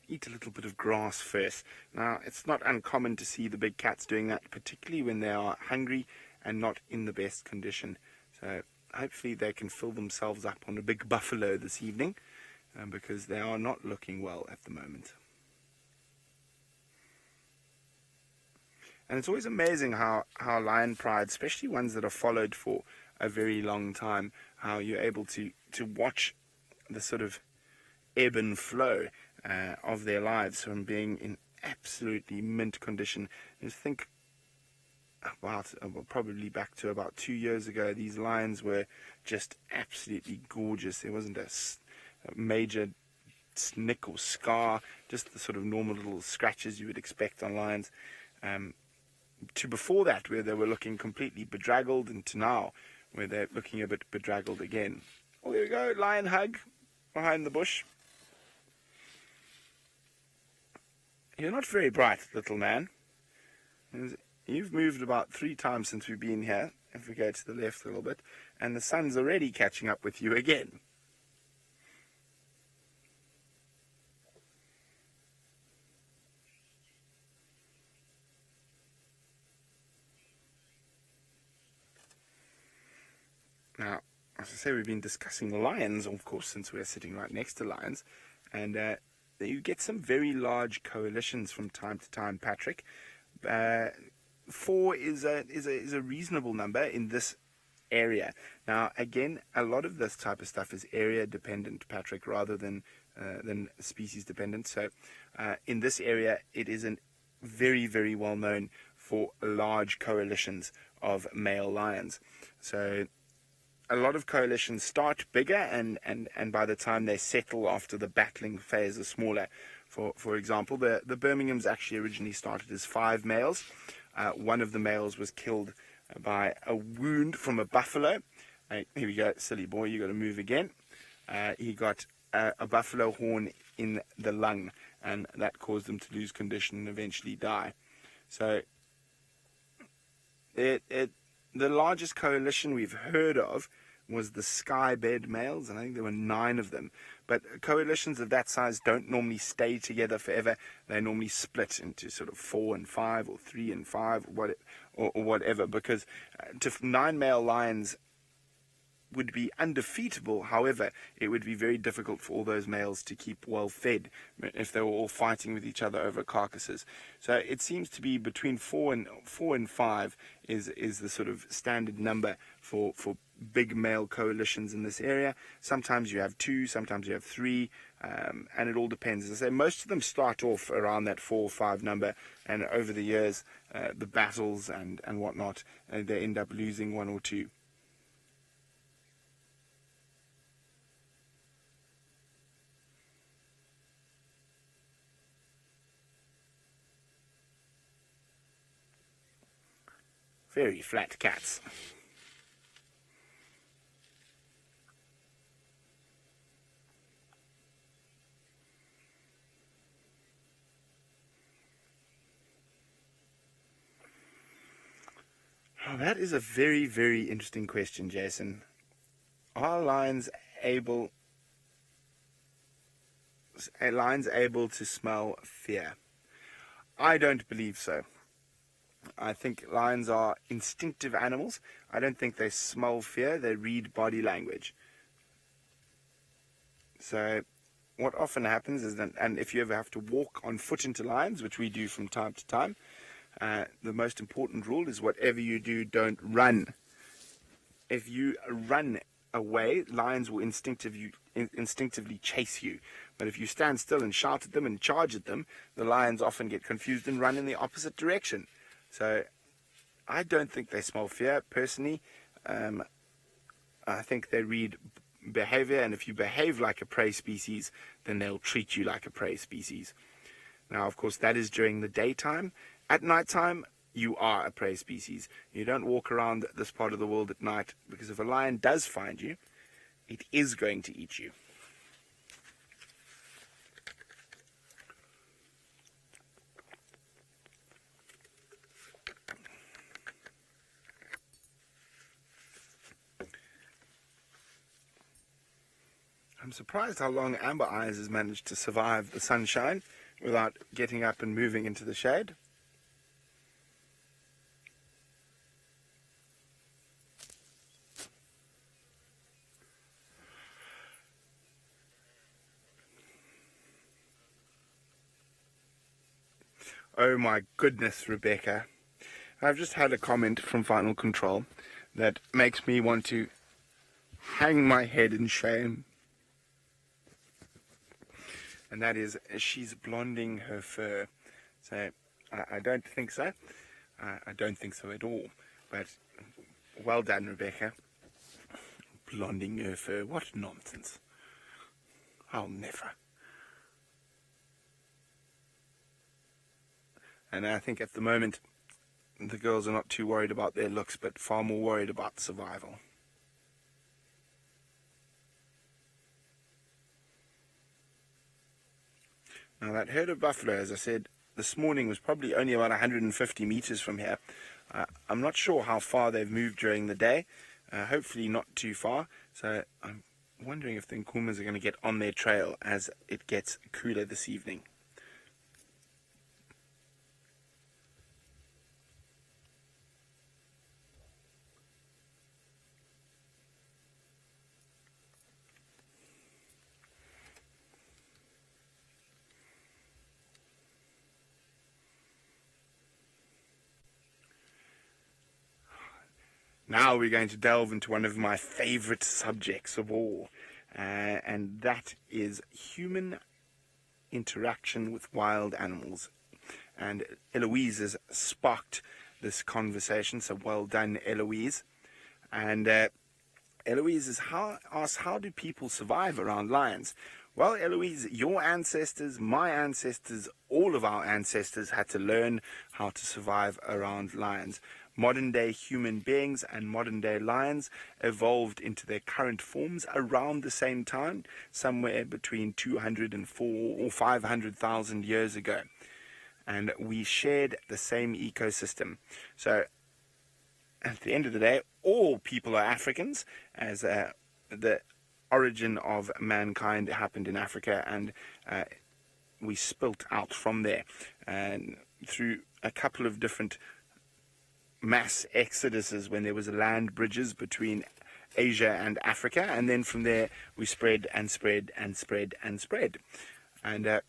Speaker 1: eat a little bit of grass first. Now, it's not uncommon to see the big cats doing that, particularly when they are hungry and not in the best condition. So hopefully they can fill themselves up on a big buffalo this evening, because they are not looking well at the moment. And it's always amazing how lion pride, especially ones that are followed for a very long time, how you're able to watch the sort of ebb and flow of their lives from being in absolutely mint condition. Just think about probably back to about 2 years ago, these lions were just absolutely gorgeous. There wasn't a major nick or scar, just the sort of normal little scratches you would expect on lions. To before that, where they were looking completely bedraggled, and to now, where they're looking a bit bedraggled again. Oh, there we go, lion hug behind the bush. You're not very bright, little man. You've moved about 3 times since we've been here, if we go to the left a little bit, and the sun's already catching up with you again. Now, as I say, we've been discussing lions, of course, since we're sitting right next to lions, and you get some very large coalitions from time to time, Patrick. 4 is a reasonable number in this area. Now, again, a lot of this type of stuff is area dependent, Patrick, rather than species dependent. So, in this area, it isn't very, very well known for large coalitions of male lions. So a lot of coalitions start bigger, and by the time they settle after the battling phase are smaller. For example, the Birminghams actually originally started as 5 males. One of the males was killed by a wound from a buffalo. Here we go, silly boy, you got to move again. He got a buffalo horn in the lung, and that caused him to lose condition and eventually die. So the largest coalition we've heard of was the sky bed males, and I think there were 9 of them. But coalitions of that size don't normally stay together forever. They normally split into sort of 4 and 5, or 3 and 5, or whatever, because 9 male lions would be undefeatable. However, it would be very difficult for all those males to keep well fed if they were all fighting with each other over carcasses. So it seems to be between 4 and 5 is the sort of standard number for big male coalitions in this area. Sometimes you have 2, sometimes you have 3, and it all depends. As I say, most of them start off around that 4 or 5 number, and over the years, the battles and whatnot, they end up losing 1 or 2. Very flat cats. Oh, that is a very, very interesting question, Jason. Are lions able to smell fear? I don't believe so. I think lions are instinctive animals. I don't think they smell fear. They read body language. So what often happens is that, and if you ever have to walk on foot into lions, which we do from time to time, the most important rule is whatever you do, don't run. If you run away, lions will instinctively chase you. But if you stand still and shout at them and charge at them, the lions often get confused and run in the opposite direction. So I don't think they smell fear, personally. I think they read behavior, and if you behave like a prey species, then they'll treat you like a prey species. Now, of course, that is during the daytime. At nighttime, you are a prey species. You don't walk around this part of the world at night, because if a lion does find you, it is going to eat you. I'm surprised how long Amber Eyes has managed to survive the sunshine without getting up and moving into the shade. Oh my goodness, Rebecca. I've just had a comment from Final Control that makes me want to hang my head in shame. And that is, she's blonding her fur. So, I don't think so. I don't think so at all. But, well done, Rebecca. Blonding her fur. What nonsense. I'll never. And I think at the moment, the girls are not too worried about their looks, but far more worried about survival. Now, that herd of buffalo, as I said, this morning was probably only about 150 meters from here. I'm not sure how far they've moved during the day. Hopefully not too far. So I'm wondering if the Nkumas are going to get on their trail as it gets cooler this evening. Now we're going to delve into one of my favorite subjects of all, and that is human interaction with wild animals. And Eloise has sparked this conversation, so well done, Eloise. And Eloise has asked, how do people survive around lions? Well, Eloise, your ancestors, my ancestors, all of our ancestors had to learn how to survive around lions. Modern-day human beings and modern-day lions evolved into their current forms around the same time, somewhere between 200 and 400 or 500,000 years ago. And we shared the same ecosystem. So, at the end of the day, all people are Africans, as the origin of mankind happened in Africa, and we spilt out from there. And through a couple of different mass exoduses, when there was land bridges between Asia and Africa, and then from there we spread and spread and spread and spread. And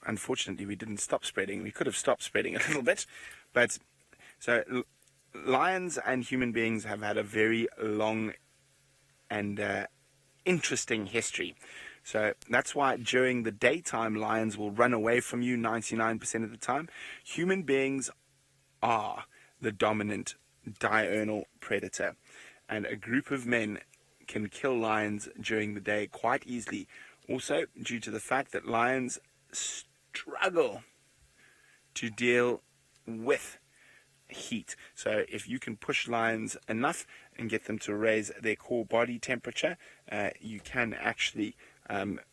Speaker 1: unfortunately we didn't stop spreading. We could have stopped spreading a little bit, but so lions and human beings have had a very long and interesting history. So that's why during the daytime lions will run away from you 99% of the time. Human beings are the dominant diurnal predator, and a group of men can kill lions during the day quite easily, also due to the fact that lions struggle to deal with heat. So if you can push lions enough and get them to raise their core body temperature, you can actually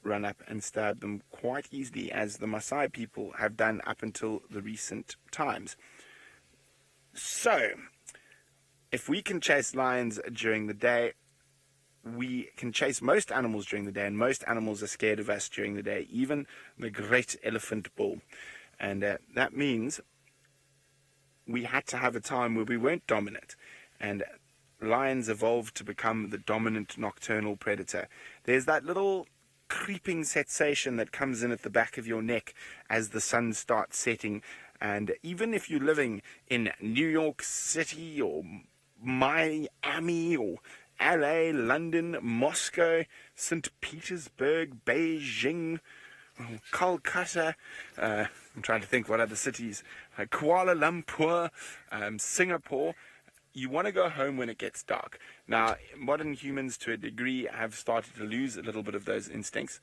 Speaker 1: run up and stab them quite easily, as the Maasai people have done up until the recent times. So, if we can chase lions during the day, we can chase most animals during the day, and most animals are scared of us during the day, even the great elephant bull. And that means we had to have a time where we weren't dominant, and lions evolved to become the dominant nocturnal predator. There's that little creeping sensation that comes in at the back of your neck as the sun starts setting. And even if you're living in New York City or Miami or LA, London, Moscow, St. Petersburg, Beijing, Kolkata, I'm trying to think what other cities, Kuala Lumpur, Singapore. You want to go home when it gets dark. Now, modern humans, to a degree, have started to lose a little bit of those instincts.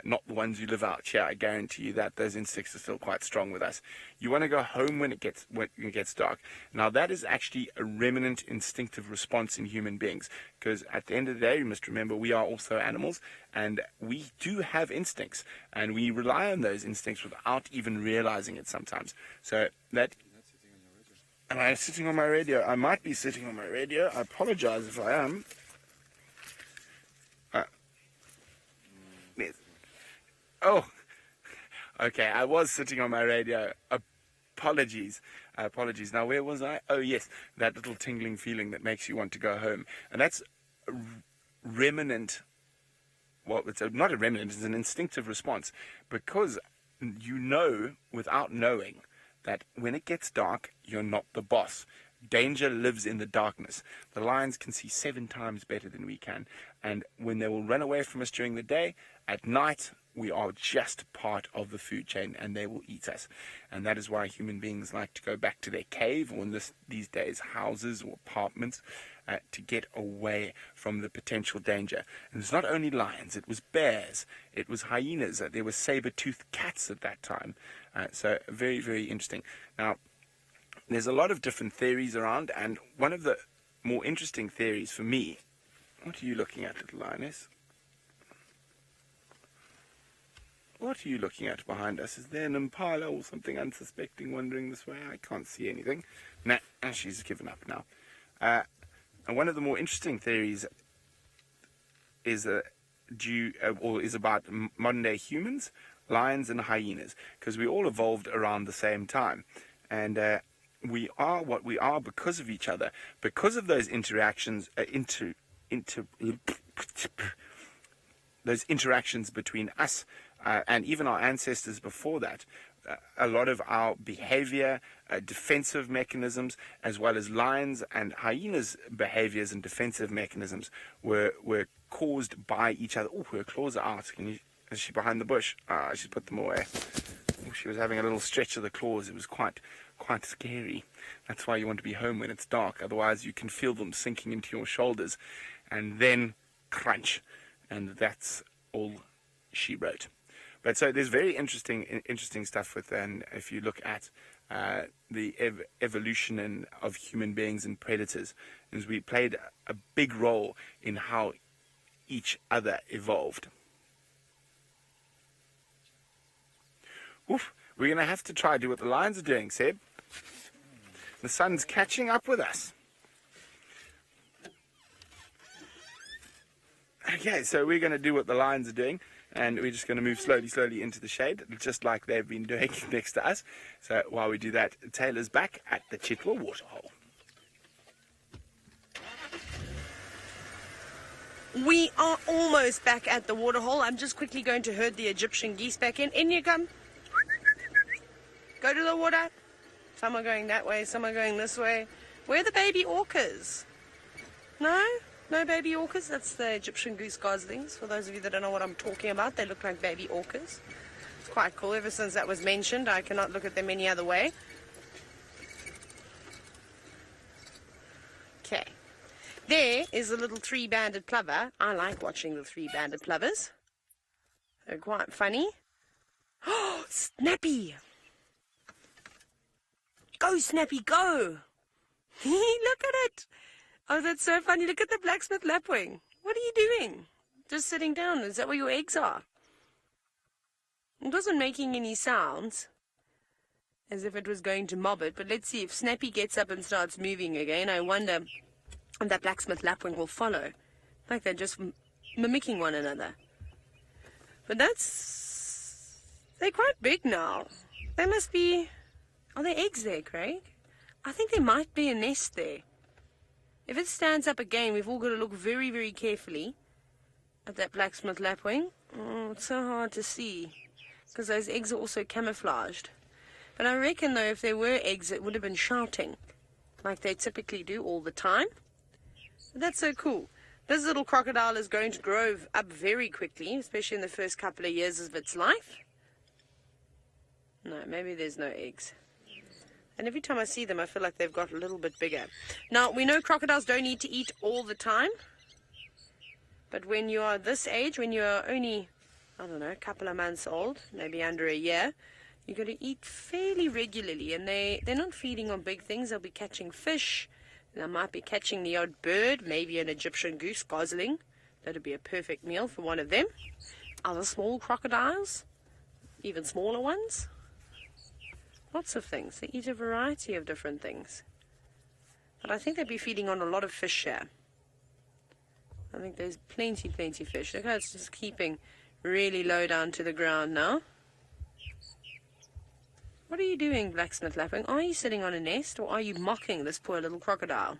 Speaker 1: Not the ones who live out here. I guarantee you that those instincts are still quite strong with us. You want to go home when it gets dark. Now, that is actually a remnant instinctive response in human beings. Because at the end of the day, you must remember, we are also animals, and we do have instincts, and we rely on those instincts without even realizing it sometimes. So that. Am I sitting on my radio? I might be sitting on my radio. I apologize if I am. Yes. Oh, okay. I was sitting on my radio. Apologies. Apologies. Now, where was I? Oh, yes. That little tingling feeling that makes you want to go home. And that's a remnant. Well, it's not a remnant. It's an instinctive response. Because you know, without knowing, that when it gets dark, you're not the boss. Danger lives in the darkness. The lions can see 7 times better than we can. And when they will run away from us during the day, at night, we are just part of the food chain and they will eat us. And that is why human beings like to go back to their cave, or in these days, houses or apartments, to get away from the potential danger. And it's not only lions, it was bears, it was hyenas, there were saber-toothed cats at that time. So very, very interesting. Now, there's a lot of different theories around, and one of the more interesting theories for me, what are you looking at, little lioness? What are you looking at behind us? Is there an impala or something unsuspecting wandering this way? I can't see anything. Nah, she's given up now. And one of the more interesting theories is about modern day humans, lions and hyenas, because we all evolved around the same time, and we are what we are because of each other, because of those interactions, those interactions between us and even our ancestors before that. A lot of our behavior, defensive mechanisms, as well as lions and hyenas' behaviors and defensive mechanisms were caused by each other. Oh, her claws are out. Is she behind the bush? She's put them away. Oh, she was having a little stretch of the claws. It was quite scary. That's why you want to be home when it's dark. Otherwise, you can feel them sinking into your shoulders, and then crunch. And that's all she wrote. But so there's very interesting stuff with, and if you look at the evolution of human beings and predators, as we played a big role in how each other evolved. Oof, we're going to have to try to do what the lions are doing, Seb. The sun's catching up with us. Okay, so we're going to do what the lions are doing. And we're just going to move slowly into the shade, just like they've been doing next to us. So while we do that, Taylor's back at the Chitwell waterhole.
Speaker 2: We are almost back at the waterhole. I'm just quickly going to herd the Egyptian geese back in. In you come. Go to the water. Some are going that way, some are going this way. Where are the baby orcas? No? No baby orcas? That's the Egyptian goose goslings. For those of you that don't know what I'm talking about, they look like baby orcas. It's quite cool. Ever since that was mentioned, I cannot look at them any other way. Okay. There is a little 3-banded plover. I like watching the 3-banded plovers. They're quite funny. Oh, Snappy! Go, Snappy, go! Look at it! Oh, that's so funny. Look at the blacksmith lapwing. What are you doing? Just sitting down. Is that where your eggs are? It wasn't making any sounds, as if it was going to mob it. But let's see if Snappy gets up and starts moving again. I wonder if that blacksmith lapwing will follow. Like they're just mimicking one another. But they're quite big now. They must be... Are there eggs there, Craig? I think there might be a nest there. If it stands up again, we've all got to look very, very carefully at that blacksmith lapwing. Oh, it's so hard to see, because those eggs are also camouflaged. But I reckon, though, if there were eggs, it would have been shouting, like they typically do all the time. But that's so cool. This little crocodile is going to grow up very quickly, especially in the first couple of years of its life. No, maybe there's no eggs. And every time I see them, I feel like they've got a little bit bigger. Now, we know crocodiles don't need to eat all the time. But when you are this age, when you're only, I don't know, a couple of months old, maybe under a year, you're going to eat fairly regularly. And they're not feeding on big things. They'll be catching fish. They might be catching the odd bird, maybe an Egyptian goose, gosling. That'd be a perfect meal for one of them. Other small crocodiles, even smaller ones. Lots of things. They eat a variety of different things. But I think they'd be feeding on a lot of fish here. I think there's plenty fish. Look how it's just keeping really low down to the ground now. What are you doing, blacksmith lapwing? Are you sitting on a nest, or are you mocking this poor little crocodile?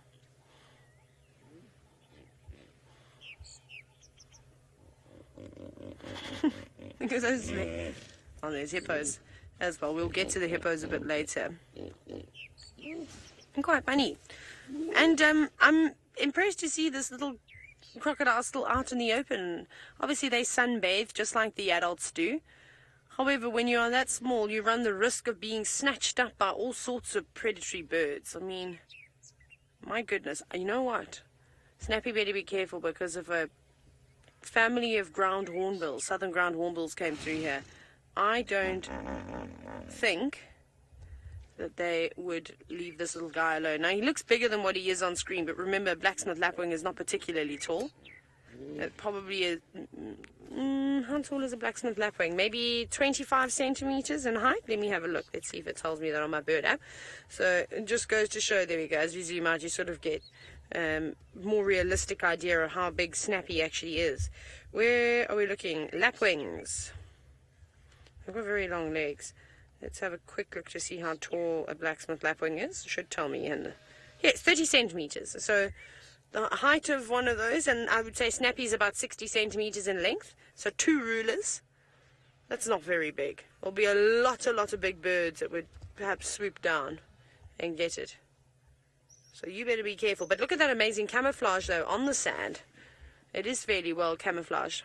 Speaker 2: Because oh, there's hippos as well. We'll get to the hippos a bit later. And quite funny. And I'm impressed to see this little crocodile still out in the open. Obviously, they sunbathe just like the adults do. However, when you are that small, you run the risk of being snatched up by all sorts of predatory birds. I mean, my goodness. You know what? Snappy better be careful, because if a family of ground hornbills, southern ground hornbills, came through here, I don't think that they would leave this little guy alone. Now, he looks bigger than what he is on screen, but remember, blacksmith lapwing is not particularly tall. It probably is... how tall is a blacksmith lapwing? Maybe 25 centimeters in height. Let me have a look. Let's see if it tells me that on my bird app. So it just goes to show, there we go, as you zoom out, you sort of get more realistic idea of how big Snappy actually is. Where are we looking? Lapwings. They've got very long legs. Let's have a quick look to see how tall a blacksmith lapwing is. It should tell me. And yes, 30 centimeters. So the height of one of those, and I would say Snappy is about 60 centimeters in length. So 2 rulers. That's not very big. There'll be a lot of big birds that would perhaps swoop down and get it. So you better be careful. But look at that amazing camouflage, though, on the sand. It is fairly well camouflaged.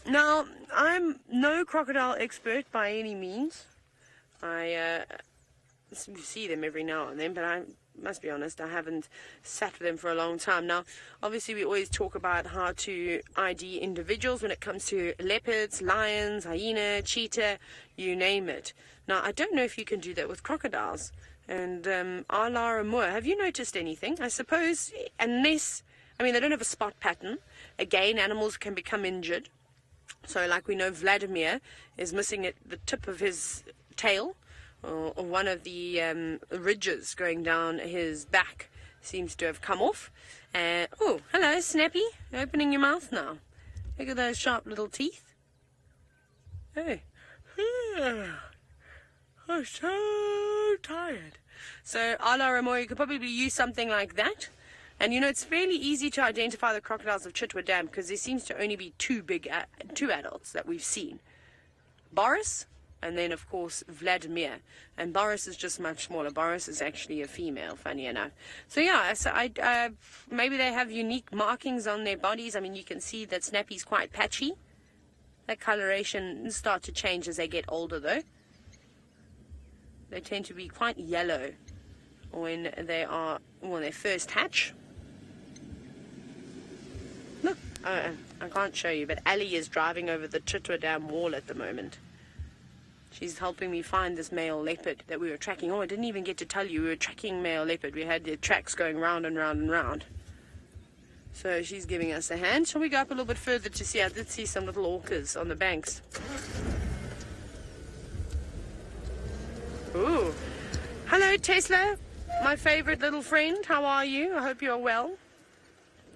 Speaker 2: Now, I'm no crocodile expert by any means. I see them every now and then, but I must be honest, I haven't sat with them for a long time. Now, obviously, we always talk about how to ID individuals when it comes to leopards, lions, hyena, cheetah, you name it. Now, I don't know if you can do that with crocodiles. And Alara Moore, have you noticed anything? I suppose, unless, I mean, they don't have a spot pattern. Again, animals can become injured. So, like we know, Vladimir is missing at the tip of his tail, or one of the ridges going down his back seems to have come off. Oh, hello, Snappy. You're opening your mouth now. Look at those sharp little teeth. Hey. I'm so tired. So, a la Ramor, you could probably use something like that. And you know, it's fairly easy to identify the crocodiles of Chitwa Dam because there seems to only be two adults that we've seen. Boris, and then of course Vladimir. And Boris is just much smaller. Boris is actually a female, funny enough. So yeah, so maybe they have unique markings on their bodies. I mean, you can see that Snappy's quite patchy. That coloration starts to change as they get older, though. They tend to be quite yellow when they first hatch. Look, I can't show you, but Ali is driving over the Chitwa Dam wall at the moment. She's helping me find this male leopard that we were tracking. Oh, I didn't even get to tell you, we were tracking male leopard. We had the tracks going round and round and round. So she's giving us a hand. Shall we go up a little bit further to see? I did see some little orcas on the banks. Ooh. Hello, Tesla, my favorite little friend. How are you? I hope you're well.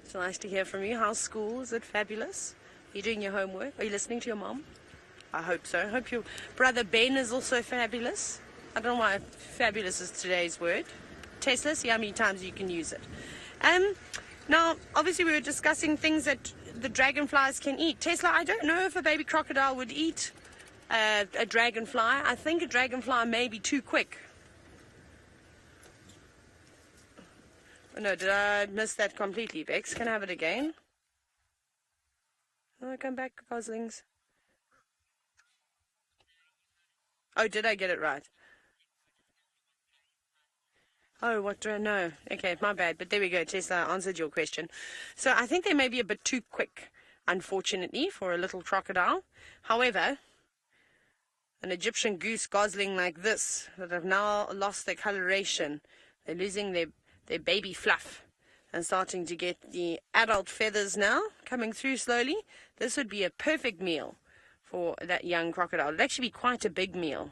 Speaker 2: It's nice to hear from you. How's school? Is it fabulous? Are you doing your homework? Are you listening to your mom? I hope so. I hope your brother Ben is also fabulous. I don't know why fabulous is today's word. Tesla, see how many times you can use it. Now, obviously we were discussing things that the dragonflies can eat. Tesla, I don't know if a baby crocodile would eat a dragonfly. I think a dragonfly may be too quick. No, did I miss that completely, Bex? Can I have it again? Oh, come back, goslings. Oh, did I get it right? Oh, what do I know? Okay, my bad. But there we go. Tesla answered your question. So I think they may be a bit too quick, unfortunately, for a little crocodile. However, an Egyptian goose gosling like this that have now lost their coloration, they're losing their baby fluff and starting to get the adult feathers now coming through slowly. This would be a perfect meal for that young crocodile. It'd actually be quite a big meal.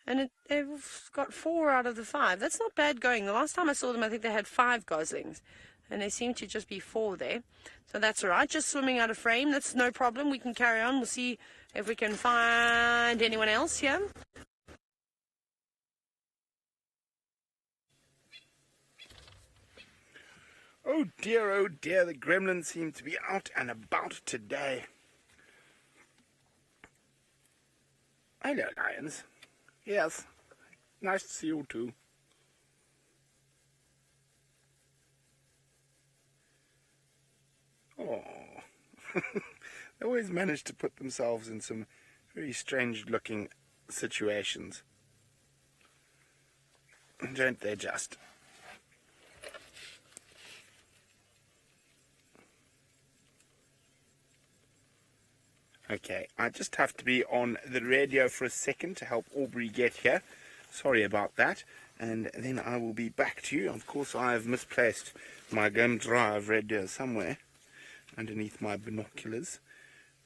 Speaker 2: And they've got 4 out of the 5. That's not bad going. The last time I saw them, I think they had 5 goslings. And they seem to just be 4 there. So that's all right. Just swimming out of frame. That's no problem. We can carry on. We'll see if we can find anyone else here.
Speaker 1: Oh dear, the gremlins seem to be out and about today. Hello, lions. Yes, nice to see you too. Oh, they always manage to put themselves in some very strange looking situations. Don't they just? Okay, I just have to be on the radio for a second to help Aubrey get here. Sorry about that. And then I will be back to you. Of course, I have misplaced my gum drive radio somewhere underneath my binoculars.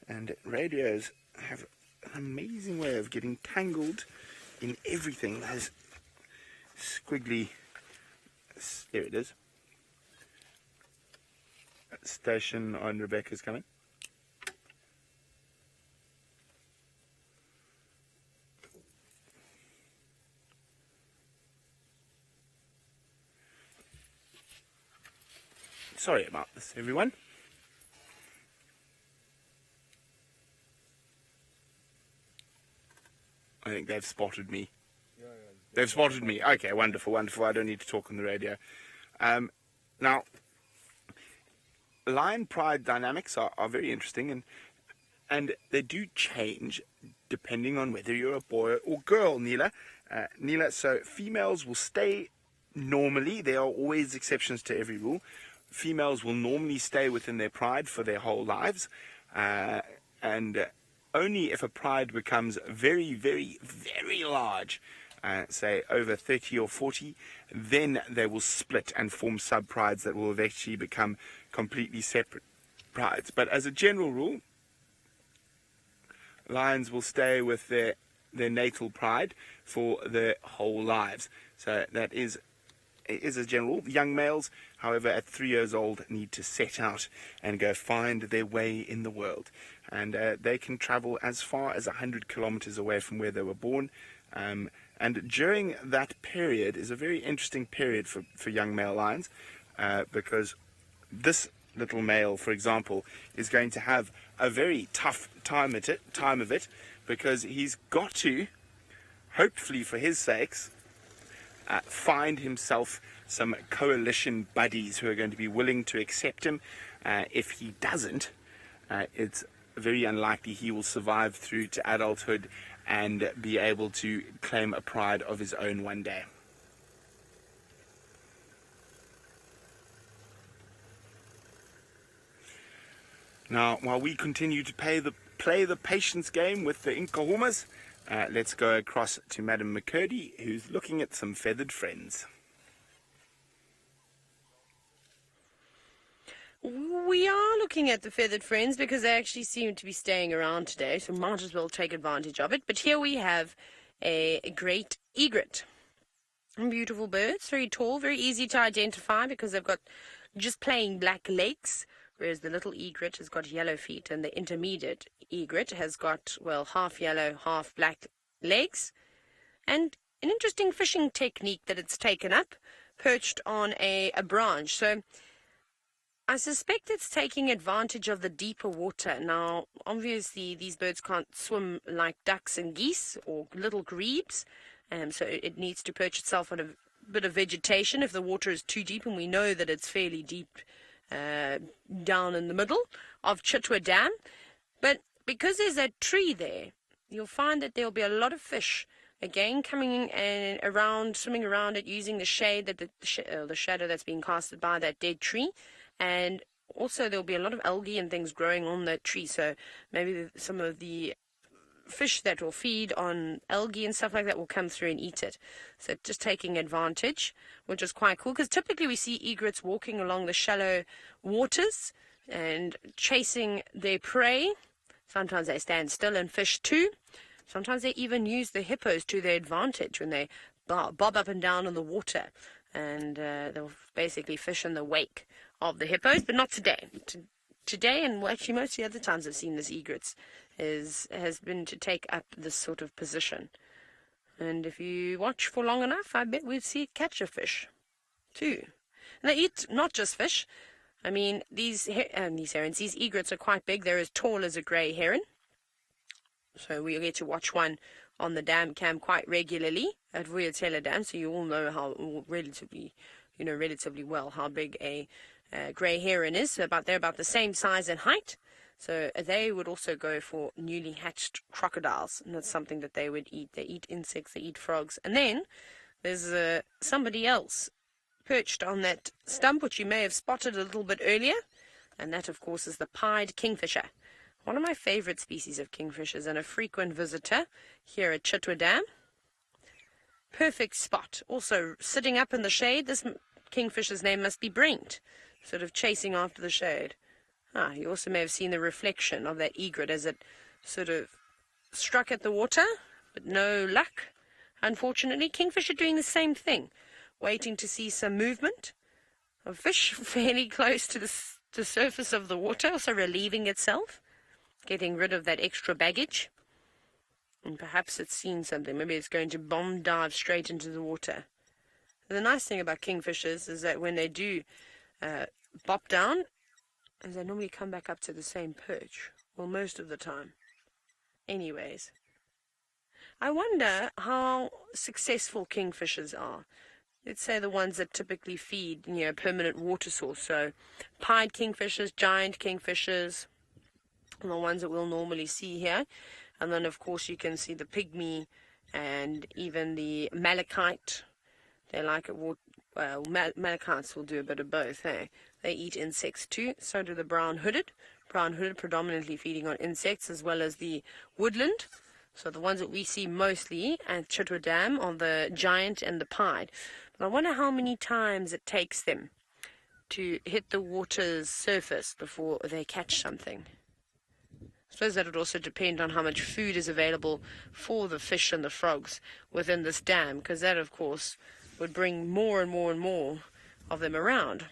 Speaker 1: And radios have an amazing way of getting tangled in everything. Those squiggly... There it is. Station on Rebecca's coming. Sorry about this, everyone. I think they've spotted me. They've spotted me. Okay, wonderful, wonderful. I don't need to talk on the radio. Now, lion pride dynamics are very interesting, and they do change depending on whether you're a boy or girl, Neela. So females will stay normally. There are always exceptions to every rule. Females will normally stay within their pride for their whole lives, and only if a pride becomes very, very, very large, say over 30 or 40, then they will split and form sub-prides that will eventually become completely separate prides. But as a general rule, lions will stay with their natal pride for their whole lives. So that is a general rule. Young males, however, at 3 years old, need to set out and go find their way in the world. And they can travel as far as 100 kilometers away from where they were born. And during that period is a very interesting period for young male lions, because this little male, for example, is going to have a very tough time of it, because he's got to, hopefully for his sakes, find himself some coalition buddies who are going to be willing to accept him. If he doesn't, it's very unlikely he will survive through to adulthood and be able to claim a pride of his own one day. Now, while we continue to play the patience game with the Inkahumas, let's go across to Madam McCurdy, who's looking at some feathered friends.
Speaker 2: We are looking at the feathered friends because they actually seem to be staying around today, so might as well take advantage of it. But here we have a great egret. Beautiful birds, very tall, very easy to identify because they've got just plain black legs, whereas the little egret has got yellow feet, and the intermediate egret has got, well, half yellow, half black legs. And an interesting fishing technique that it's taken up, perched on a branch. So I suspect it's taking advantage of the deeper water. Now, obviously, these birds can't swim like ducks and geese or little grebes, so it needs to perch itself on a bit of vegetation if the water is too deep, and we know that it's fairly deep down in the middle of Chitwa Dam. But because there's that tree there, you'll find that there'll be a lot of fish, again, coming and around, swimming around it, using the shade, that the shadow that's being casted by that dead tree. And also there'll be a lot of algae and things growing on that tree, so maybe some of the fish that will feed on algae and stuff like that will come through and eat it. So just taking advantage, which is quite cool, because typically we see egrets walking along the shallow waters and chasing their prey. Sometimes they stand still and fish too. Sometimes they even use the hippos to their advantage when they bob up and down in the water, and they'll basically fish in the wake of the hippos, but not today. Today, and actually most of the other times I've seen this egrets, has been to take up this sort of position. And if you watch for long enough, I bet we'd see it catch a fish too. And they eat not just fish. I mean, these herons, these egrets are quite big. They're as tall as a grey heron. So we get to watch one on the dam cam quite regularly at Vuyatela Dam, so you all know how relatively well how big a grey heron is. So they're about the same size and height. So they would also go for newly hatched crocodiles, and that's something that they would eat. They eat insects, they eat frogs. And then there's somebody else perched on that stump, which you may have spotted a little bit earlier, and that, of course, is the pied kingfisher. One of my favorite species of kingfishers and a frequent visitor here at Chitwa Dam. Perfect spot. Also, sitting up in the shade, this kingfisher's name must be Brent, sort of chasing after the shade. You also may have seen the reflection of that egret as it sort of struck at the water, but no luck. Unfortunately, kingfisher doing the same thing, waiting to see some movement of fish fairly close to the surface of the water, also relieving itself, getting rid of that extra baggage. And perhaps it's seen something. Maybe it's going to bomb dive straight into the water. The nice thing about kingfishers is that when they do bop down, is they normally come back up to the same perch. Well, most of the time. Anyways, I wonder how successful kingfishers are. Let's say the ones that typically feed, permanent water source. So pied kingfishers, giant kingfishers, and the ones that we'll normally see here. And then, of course, you can see the pygmy and even the malachite. They like it. Well, malachites will do a bit of both, hey? They eat insects too. So do the brown-hooded. Brown-hooded predominantly feeding on insects, as well as the woodland. So the ones that we see mostly at Chitwa Dam are the giant and the pied. But I wonder how many times it takes them to hit the water's surface before they catch something. I suppose that would also depend on how much food is available for the fish and the frogs within this dam, because that, of course, would bring more and more and more of them around.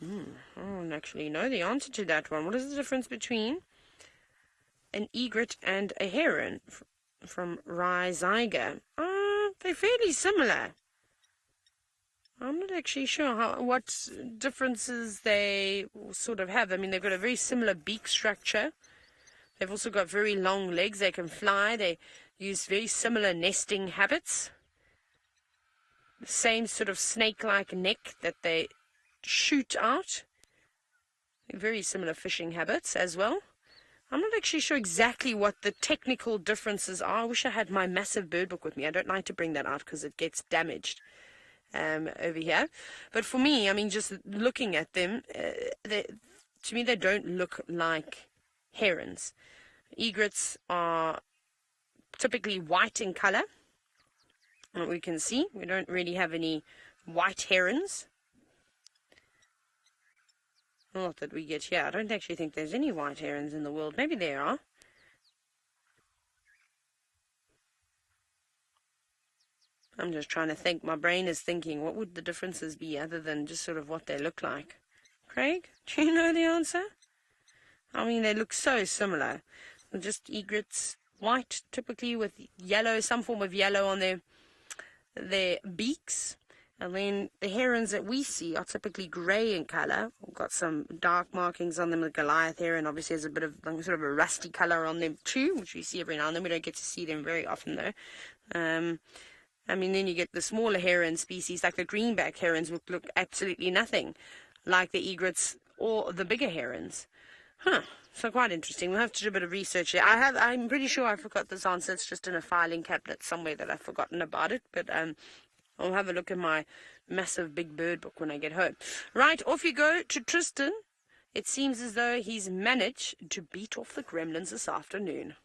Speaker 2: I don't actually know the answer to that one. What is the difference between an egret and a heron? From Rhizaiga. They're fairly similar. I'm not actually sure what differences they sort of have. I mean, they've got a very similar beak structure. They've also got very long legs. They can fly. They use very similar nesting habits. The same sort of snake-like neck that they shoot out. Very similar fishing habits as well. I'm not actually sure exactly what the technical differences are. I wish I had my massive bird book with me. I don't like to bring that out because it gets damaged over here. But for me, I mean, just looking at them, to me they don't look like herons. Egrets are typically white in color. And we can see, we don't really have any white herons. Not that we get here. I don't actually think there's any white herons in the world. Maybe there are. I'm just trying to think. My brain is thinking, what would the differences be other than just sort of what they look like? Craig, do you know the answer? I mean, they look so similar. They're just egrets, white, typically with yellow, some form of yellow on their beaks. And then the herons that we see are typically grey in colour. We've got some dark markings on them. The Goliath heron obviously has a bit of sort of a rusty colour on them too, which we see every now and then. We don't get to see them very often though. Then you get the smaller heron species, like the greenback herons, which look absolutely nothing like the egrets or the bigger herons. So quite interesting. We'll have to do a bit of research here. I'm pretty sure I forgot this answer. It's just in a filing cabinet somewhere that I've forgotten about it. But I'll have a look in my massive big bird book when I get home. Right, off you go to Tristan. It seems as though he's managed to beat off the gremlins this afternoon.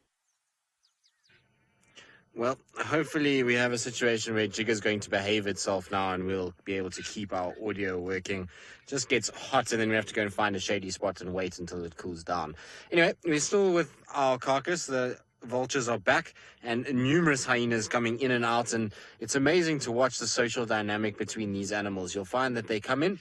Speaker 3: Well, hopefully we have a situation where Jigger's going to behave itself now and we'll be able to keep our audio working. Just gets hot and then we have to go and find a shady spot and wait until it cools down. Anyway, we're still with our carcass. The vultures are back and numerous hyenas coming in and out, and it's amazing to watch the social dynamic between these animals. You'll find that they come in.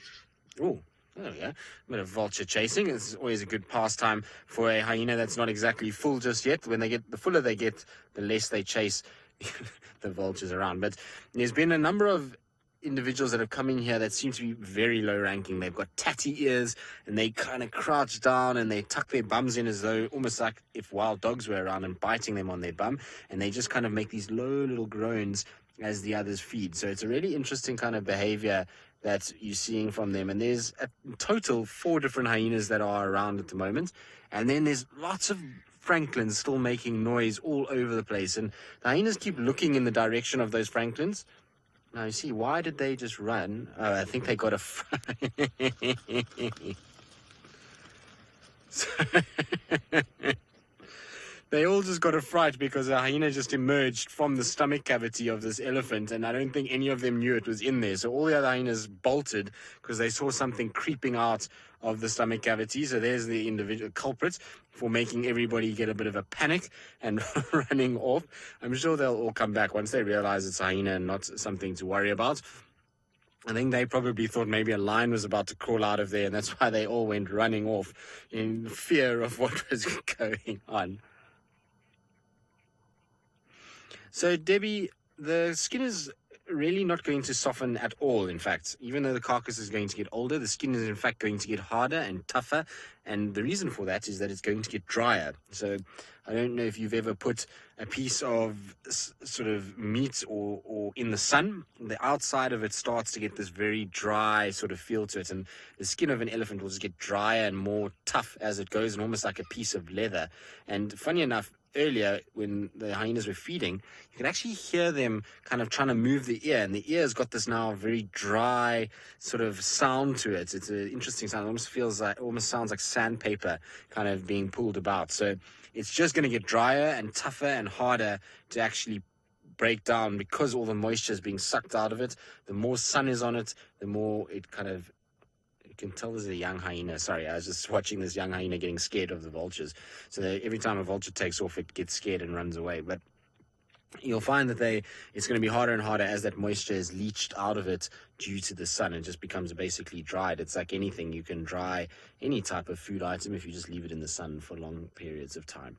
Speaker 3: Oh, there we go. A bit of vulture chasing. It's always a good pastime for a hyena that's not exactly full just yet. When the fuller they get, the less they chase the vultures around. But there's been a number of individuals that have come in here that seem to be very low ranking. They've got tatty ears and they kind of crouch down and they tuck their bums in as though almost like if wild dogs were around and biting them on their bum, and they just kind of make these low little groans as the others feed. So it's a really interesting kind of behavior that you're seeing from them. And there's a total 4 different hyenas that are around at the moment, and then there's lots of francolins still making noise all over the place, and the hyenas keep looking in the direction of those francolins. Now you see, why did they just run? Oh, I think they got a they all just got a fright because a hyena just emerged from the stomach cavity of this elephant, and I don't think any of them knew it was in there. So all the other hyenas bolted because they saw something creeping out of the stomach cavity. So there's the individual culprit for making everybody get a bit of a panic and running off. I'm sure they'll all come back once they realize it's a hyena and not something to worry about. I think they probably thought maybe a lion was about to crawl out of there, and that's why they all went running off in fear of what was going on. So, Debbie, the skin is really not going to soften at all. In fact, even though the carcass is going to get older, the skin is in fact going to get harder and tougher. And the reason for that is that it's going to get drier. So I don't know if you've ever put a piece of sort of meat or in the sun. The outside of it starts to get this very dry sort of feel to it. And the skin of an elephant will just get drier and more tough as it goes, and almost like a piece of leather. And funny enough, earlier when the hyenas were feeding, you could actually hear them kind of trying to move the ear, and the ear's got this now very dry sort of sound to it. It's an interesting sound. It almost sounds like sandpaper kind of being pulled about. So it's just going to get drier and tougher and harder to actually break down because all the moisture is being sucked out of it. The more sun is on it, the more it kind of, you can tell there's a young hyena. Sorry, I was just watching this young hyena getting scared of the vultures. So every time a vulture takes off, it gets scared and runs away. But you'll find that it's going to be harder and harder as that moisture is leached out of it due to the sun. It just becomes basically dried. It's like anything. You can dry any type of food item if you just leave it in the sun for long periods of time.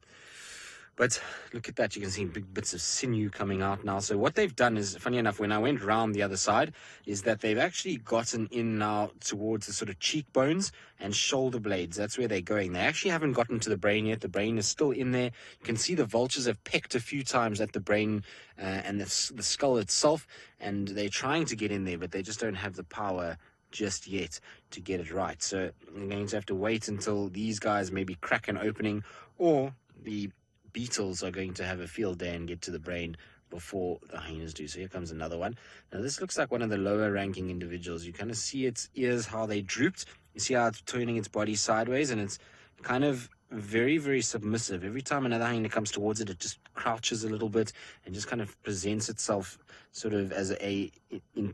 Speaker 3: But look at that, you can see big bits of sinew coming out now. So what they've done is, funny enough, when I went round the other side, is that they've actually gotten in now towards the sort of cheekbones and shoulder blades. That's where they're going. They actually haven't gotten to the brain yet. The brain is still in there. You can see the vultures have pecked a few times at the brain and the skull itself, and they're trying to get in there, but they just don't have the power just yet to get it right. So we're going to have to wait until these guys maybe crack an opening, or the beetles are going to have a field day and get to the brain before the hyenas do. So here comes another one. Now this looks like one of the lower ranking individuals. You kind of see its ears, how they drooped. You see how it's turning its body sideways, and it's kind of very, very submissive. Every time another hyena comes towards it, it just crouches a little bit and just kind of presents itself sort of as in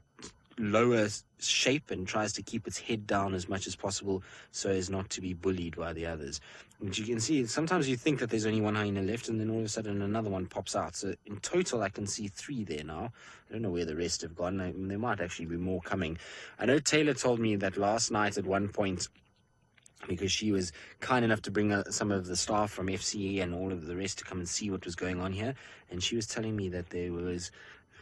Speaker 3: lower shape and tries to keep its head down as much as possible so as not to be bullied by the others. And you can see, sometimes you think that there's only one hyena left, and then all of a sudden another one pops out. So in total, I can see 3 there now. I don't know where the rest have gone. There might actually be more coming. I know Taylor told me that last night at one point, because she was kind enough to bring some of the staff from FCE and all of the rest to come and see what was going on here, and she was telling me that there was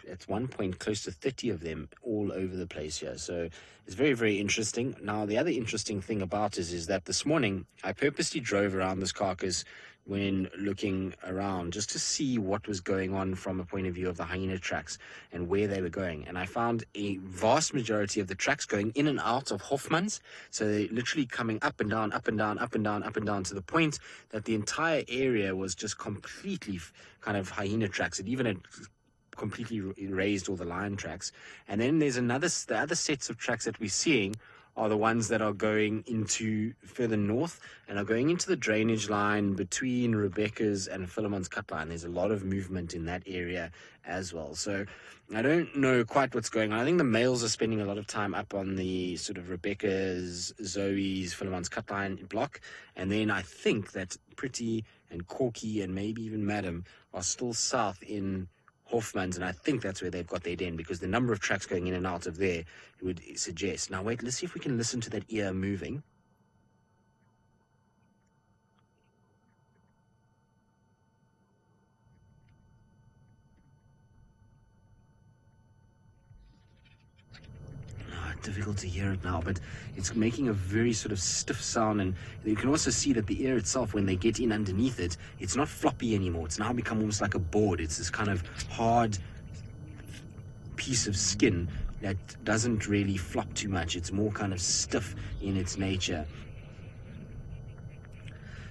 Speaker 3: at one point close to 30 of them all over the place here. So it's very, very interesting. Now, the other interesting thing about it is that this morning I purposely drove around this carcass when looking around just to see what was going on from a point of view of the hyena tracks and where they were going. And I found a vast majority of the tracks going in and out of Hofmans. So they're literally coming up and down, up and down, up and down, up and down, to the point that the entire area was just completely kind of hyena tracks. It even had completely erased all the lion tracks. And then there's the other sets of tracks that we're seeing are the ones that are going into further north and are going into the drainage line between Rebecca's and Philemon's cut line. There's a lot of movement in that area as well. So I don't know quite what's going on. I think the males are spending a lot of time up on the sort of Rebecca's, Zoe's, Philemon's cut line block. And then I think that Pretty and Corky and maybe even Madam are still south in Hofmans, and I think that's where they've got their den, because the number of tracks going in and out of there would suggest. Now wait, let's see if we can listen to that ear moving. Difficult to hear it now, but it's making a very sort of stiff sound, and you can also see that the ear itself, when they get in underneath it, it's not floppy anymore. It's now become almost like a board. It's this kind of hard piece of skin that doesn't really flop too much. It's more kind of stiff in its nature.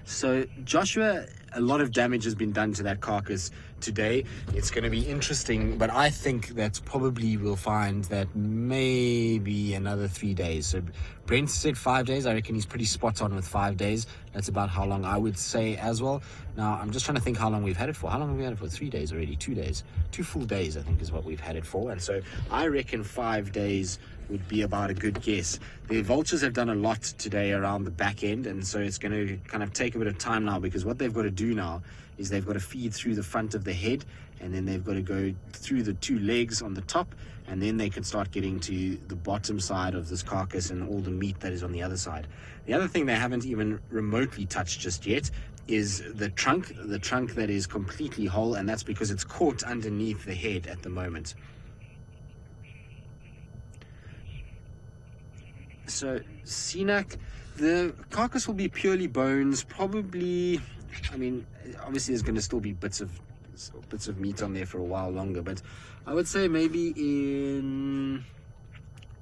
Speaker 3: So Joshua, a lot of damage has been done to that carcass today. It's going to be interesting, but I think that probably we'll find that maybe another 3 days. So Brent said 5 days. I reckon he's pretty spot on with 5 days. That's about how long I would say as well. Now, I'm just trying to think how long we've had it for. How long have we had it for? 3 days already. 2 days. 2 full days, I think, is what we've had it for. And so I reckon 5 days would be about a good guess. The vultures have done a lot today around the back end, and so it's going to kind of take a bit of time now, because what they've got to do now is they've got to feed through the front of the head, and then they've got to go through the 2 legs on the top, and then they can start getting to the bottom side of this carcass and all the meat that is on the other side. The other thing they haven't even remotely touched just yet is the trunk that is completely whole, and that's because it's caught underneath the head at the moment. So Sinak, the carcass will be purely bones, probably. I mean, obviously there's going to still be bits of meat on there for a while longer, but I would say maybe in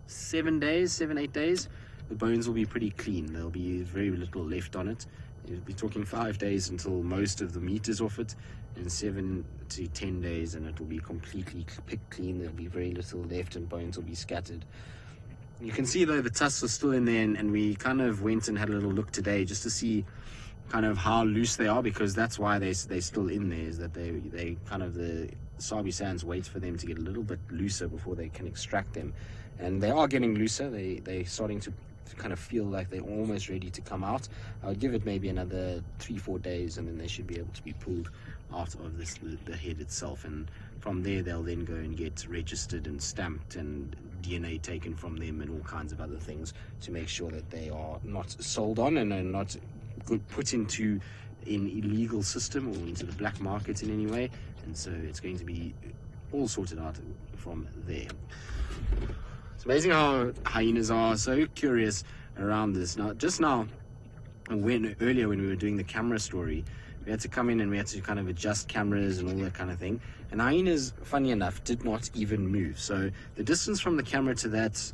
Speaker 3: 7 days, 8 days, the bones will be pretty clean. There'll be very little left on it. You'll be talking 5 days until most of the meat is off it, and 7 to 10 days, and it will be completely picked clean. There'll be very little left, and bones will be scattered. You can see though the tusks are still in there, and we kind of went and had a little look today just to see kind of how loose they are, because that's why they're still in there, is that they kind of, the Sabi Sands wait for them to get a little bit looser before they can extract them, and they are getting looser. They're starting to kind of feel like they're almost ready to come out. I would give it maybe another 3-4 days, and then they should be able to be pulled out of the head itself, and from there they'll then go and get registered and stamped and DNA taken from them and all kinds of other things to make sure that they are not sold on and are not put into an illegal system or into the black market in any way. And so it's going to be all sorted out from there. It's amazing how hyenas are so curious around this. Now, just now, earlier when we were doing the camera story, we had to come in and we had to kind of adjust cameras and all that kind of thing. And hyenas, funny enough, did not even move. So the distance from the camera to that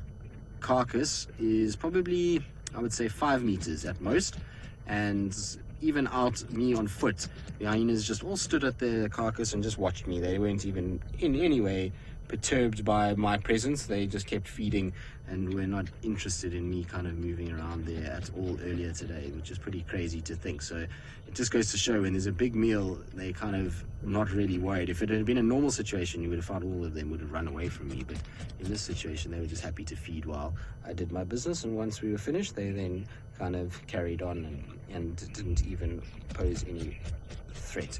Speaker 3: carcass is probably, I would say, 5 meters at most. And even out me on foot, the hyenas just all stood at the carcass and just watched me. They weren't even in any way perturbed by my presence. They just kept feeding and were not interested in me kind of moving around there at all earlier today, which is pretty crazy to think. So it just goes to show, when there's a big meal, they kind of not really worried. If it had been a normal situation, you would have found all of them would have run away from me, but in this situation they were just happy to feed while I did my business, and once we were finished they then kind of carried on and didn't even pose any threat.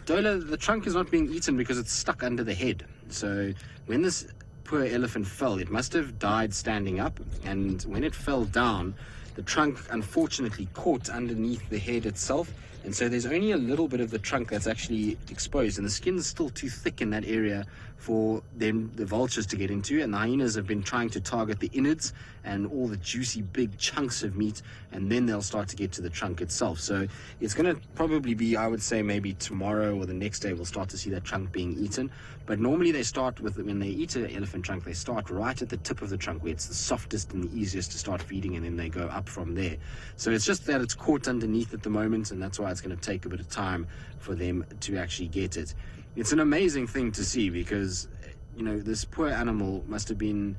Speaker 3: Dola, the trunk is not being eaten because it's stuck under the head. So when this poor elephant fell, it must have died standing up, and when it fell down, the trunk unfortunately caught underneath the head itself, and so there's only a little bit of the trunk that's actually exposed, and the skin's still too thick in that area for them, the vultures, to get into. And the hyenas have been trying to target the innards and all the juicy big chunks of meat, and then they'll start to get to the trunk itself. So it's going to probably be, I would say, maybe tomorrow or the next day we'll start to see that trunk being eaten. But normally they start with, when they eat an elephant trunk, they start right at the tip of the trunk where it's the softest and the easiest to start feeding, and then they go up from there. So it's just that it's caught underneath at the moment, and that's why it's going to take a bit of time for them to actually get it. It's an amazing thing to see, because, you know, this poor animal must have been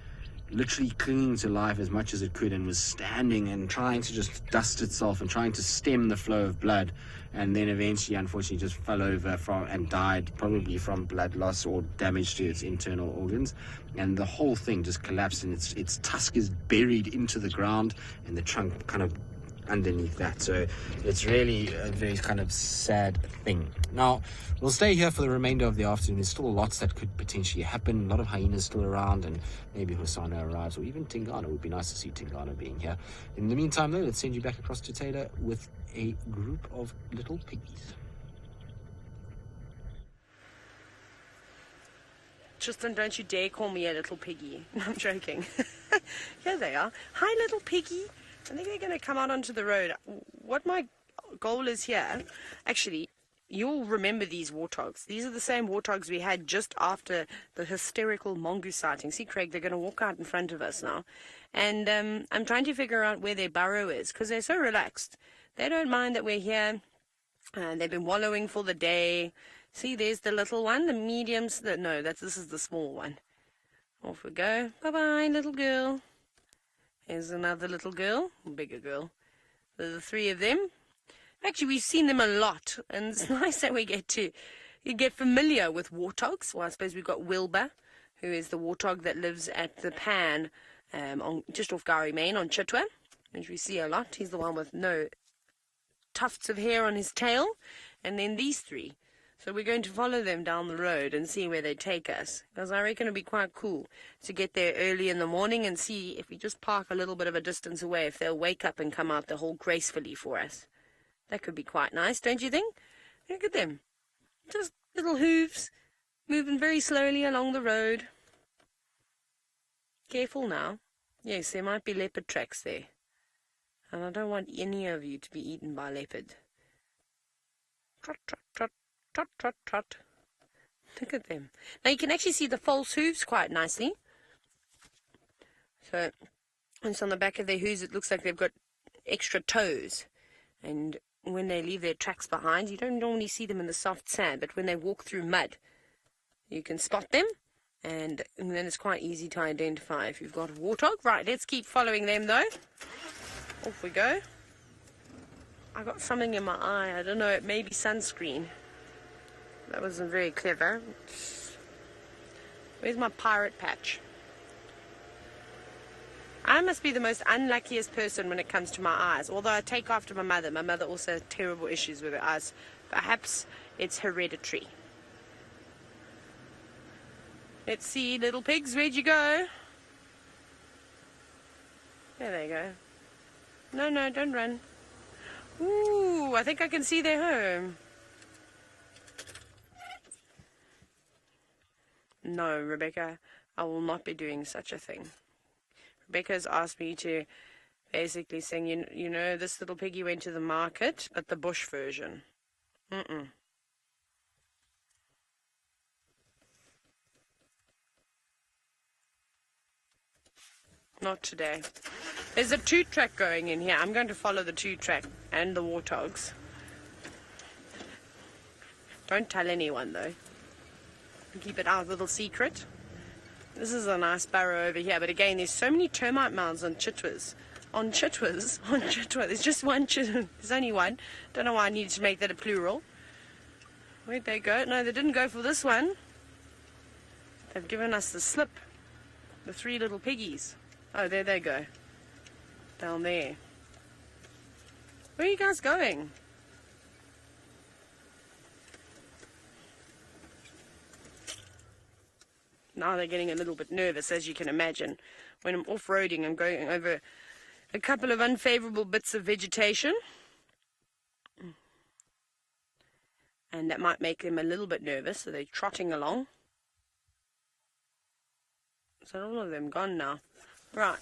Speaker 3: literally clinging to life as much as it could, and was standing and trying to just dust itself and trying to stem the flow of blood, and then eventually unfortunately just fell over and died, probably from blood loss or damage to its internal organs, and the whole thing just collapsed, and its tusk is buried into the ground and the trunk kind of underneath that. So it's really a very kind of sad thing. Now we'll stay here for the remainder of the afternoon. There's still lots that could potentially happen. A lot of hyenas still around, and maybe Hosanna arrives, or even Tingana. It would be nice to see Tingana being here. In the meantime though, let's send you back across to Taylor with a group of little piggies.
Speaker 2: Tristan, don't you dare call me a little piggy. I'm joking. Here they are. Hi, little piggy. I think they're going to come out onto the road. What my goal is here, actually, you'll remember these warthogs. These are the same warthogs we had just after the hysterical mongoose sighting. See, Craig, they're going to walk out in front of us now. And I'm trying to figure out where their burrow is, because they're so relaxed. They don't mind that we're here. They've been wallowing for the day. See, there's the little one, the mediums. No, this is the small one. Off we go. Bye-bye, little girl. Here's another little girl, bigger girl. There's the three of them. Actually, we've seen them a lot, and it's nice that we get familiar with warthogs. Well, I suppose we've got Wilbur, who is the warthog that lives at the Pan, just off Gowrie Main on Chitwa, which we see a lot. He's the one with no tufts of hair on his tail, and then these three. So we're going to follow them down the road and see where they take us, because I reckon it'll be quite cool to get there early in the morning and see if we just park a little bit of a distance away, if they'll wake up and come out the hole gracefully for us. That could be quite nice, don't you think? Look at them. Just little hooves, moving very slowly along the road. Careful now. Yes, there might be leopard tracks there. And I don't want any of you to be eaten by leopard. Trot, trot, trot. Trot, trot, trot. Look at them. Now you can actually see the false hooves quite nicely. So, it's on the back of their hooves, it looks like they've got extra toes. And when they leave their tracks behind, you don't normally see them in the soft sand, but when they walk through mud, you can spot them. And then it's quite easy to identify if you've got a warthog. Right, let's keep following them though. Off we go. I got something in my eye. I don't know, it may be sunscreen. That wasn't very clever. Where's my pirate patch? I must be the most unluckiest person when it comes to my eyes. Although I take after my mother. My mother also has terrible issues with her eyes. Perhaps it's hereditary. Let's see, little pigs, where'd you go? There they go. No, don't run. Ooh, I think I can see their home. No, Rebecca, I will not be doing such a thing. Rebecca's asked me to basically sing, you know, this little piggy went to the market, but the bush version. Not today. There's a 2-track going in here. I'm going to follow the 2-track and the warthogs. Don't tell anyone, though. Keep it our little secret. This is a nice burrow over here, but again, there's so many termite mounds on Chitwas. On Chitwa. There's just one Chitwa. There's only one. Don't know why I needed to make that a plural. Where'd they go? No, they didn't go for this one. They've given us the slip. The 3 little piggies. Oh, there they go. Down there. Where are you guys going? Now they're getting a little bit nervous, as you can imagine. When I'm off-roading, I'm going over a couple of unfavorable bits of vegetation. And that might make them a little bit nervous, so they're trotting along. So all of them gone now. Right.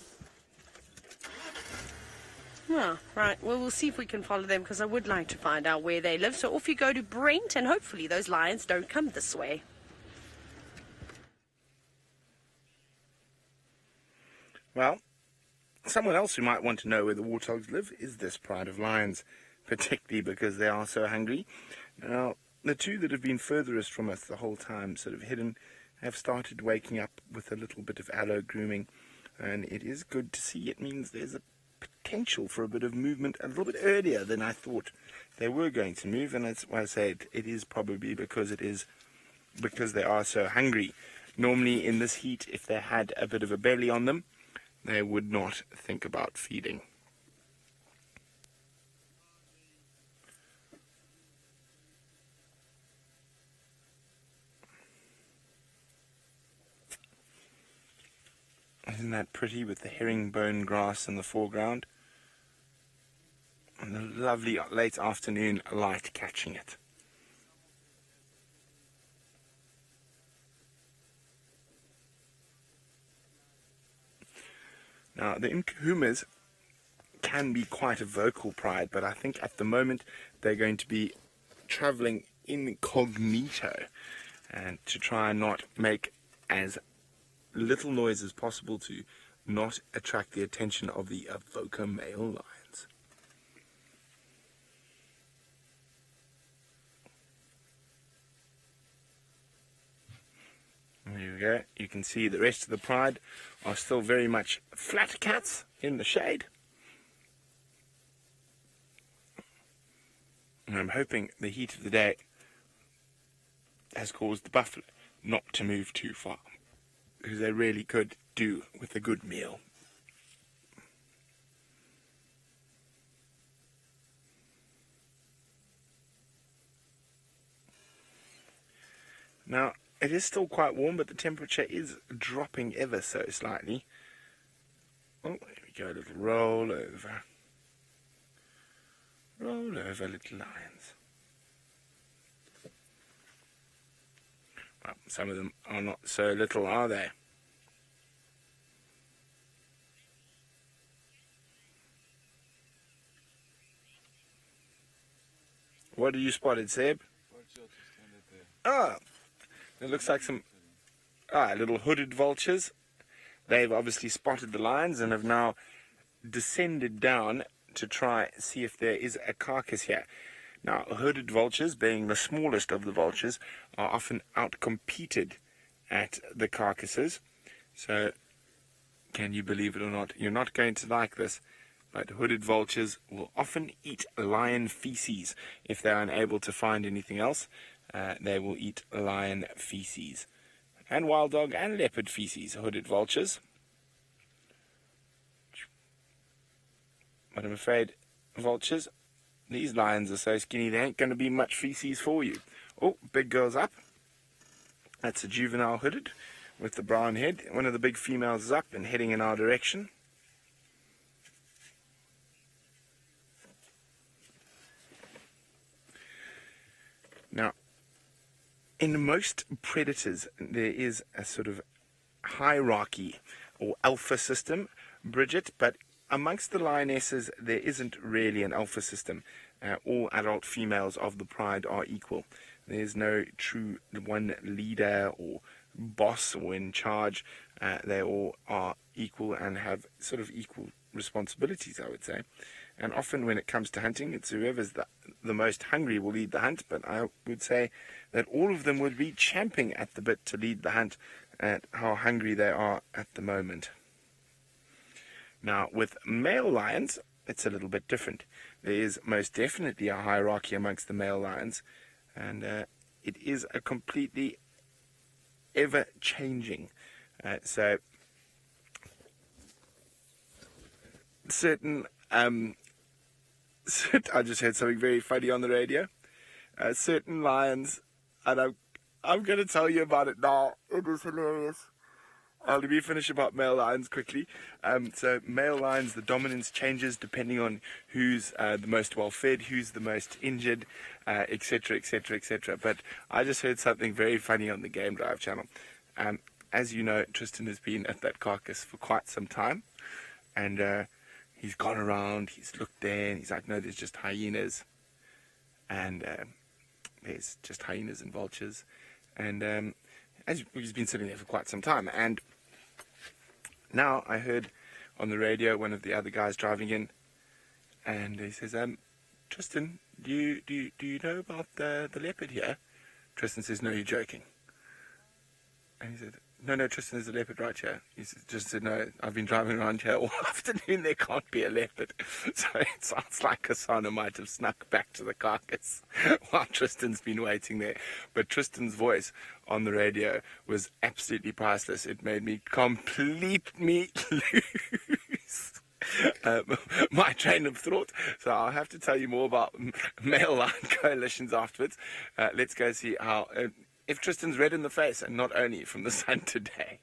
Speaker 2: Yeah, right. Well, we'll see if we can follow them, because I would like to find out where they live. So off you go to Brent, and hopefully those lions don't come this way.
Speaker 1: Well, someone else who might want to know where the warthogs live is this pride of lions, particularly because they are so hungry. Now, the two that have been furthest from us the whole time, sort of hidden, have started waking up with a little bit of allo grooming, and it is good to see. It means there's a potential for a bit of movement a little bit earlier than I thought they were going to move, and that's why I say it is probably because they are so hungry. Normally in this heat, if they had a bit of a belly on them, they would not think about feeding. Isn't that pretty, with the herringbone grass in the foreground and the lovely late afternoon light catching it? Now, the Nkuhumas can be quite a vocal pride, but I think at the moment they're going to be travelling incognito, and to try and not make as little noise as possible to not attract the attention of the Avoca male lions. There you go. You can see the rest of the pride are still very much flat cats in the shade. And I'm hoping the heat of the day has caused the buffalo not to move too far, because they really could do with a good meal. Now, it is still quite warm, but the temperature is dropping ever so slightly. Oh, there we go, a little roll over. Roll over, little lions. Well, some of them are not so little, are they? What have you spotted, Seb? Ah, it looks like some little hooded vultures. They've obviously spotted the lions and have now descended down to try see if there is a carcass here. Now, hooded vultures, being the smallest of the vultures, are often outcompeted at the carcasses. So, can you believe it or not, you're not going to like this, but hooded vultures will often eat lion feces. If they're unable to find anything else, they will eat lion feces. And wild dog and leopard feces, hooded vultures. But I'm afraid, vultures, these lions are so skinny they ain't going to be much feces for you. Oh, big girl's up. That's a juvenile hooded with the brown head. One of the big females is up and heading in our direction. Now, in most predators, there is a sort of hierarchy or alpha system, Bridget, but amongst the lionesses, there isn't really an alpha system. All adult females of the pride are equal. There's no true one leader or boss or in charge. They all are equal and have sort of equal responsibilities, I would say. And often when it comes to hunting, it's whoever's the most hungry will lead the hunt, but I would say that all of them would be champing at the bit to lead the hunt at how hungry they are at the moment. Now, with male lions, it's a little bit different. There is most definitely a hierarchy amongst the male lions, and it is a completely ever-changing. So, certain... I just heard something very funny on the radio. Certain lions, and I'm going to tell you about it now. It is hilarious. let me finish about male lions quickly. So male lions, the dominance changes depending on who's the most well-fed, who's the most injured, etc., etc., etc. But I just heard something very funny on the Game Drive channel. As you know, Tristan has been at that carcass for quite some time, and he's gone around, he's looked there, and he's like, no, there's just hyenas, and there's just hyenas and vultures, and as he's been sitting there for quite some time, and now I heard on the radio one of the other guys driving in, and he says, Tristan, do you know about the leopard here? Tristan says, no, you're joking. And he said, no, Tristan, there's a leopard right here. He just said, no, I've been driving around here all afternoon, there can't be a leopard. So it sounds like Hasana might have snuck back to the carcass while Tristan's been waiting there. But Tristan's voice on the radio was absolutely priceless. It made me completely lose my train of thought. So I'll have to tell you more about male lion coalitions afterwards. Let's go see how... if Tristan's red in the face, and not only from the sun today.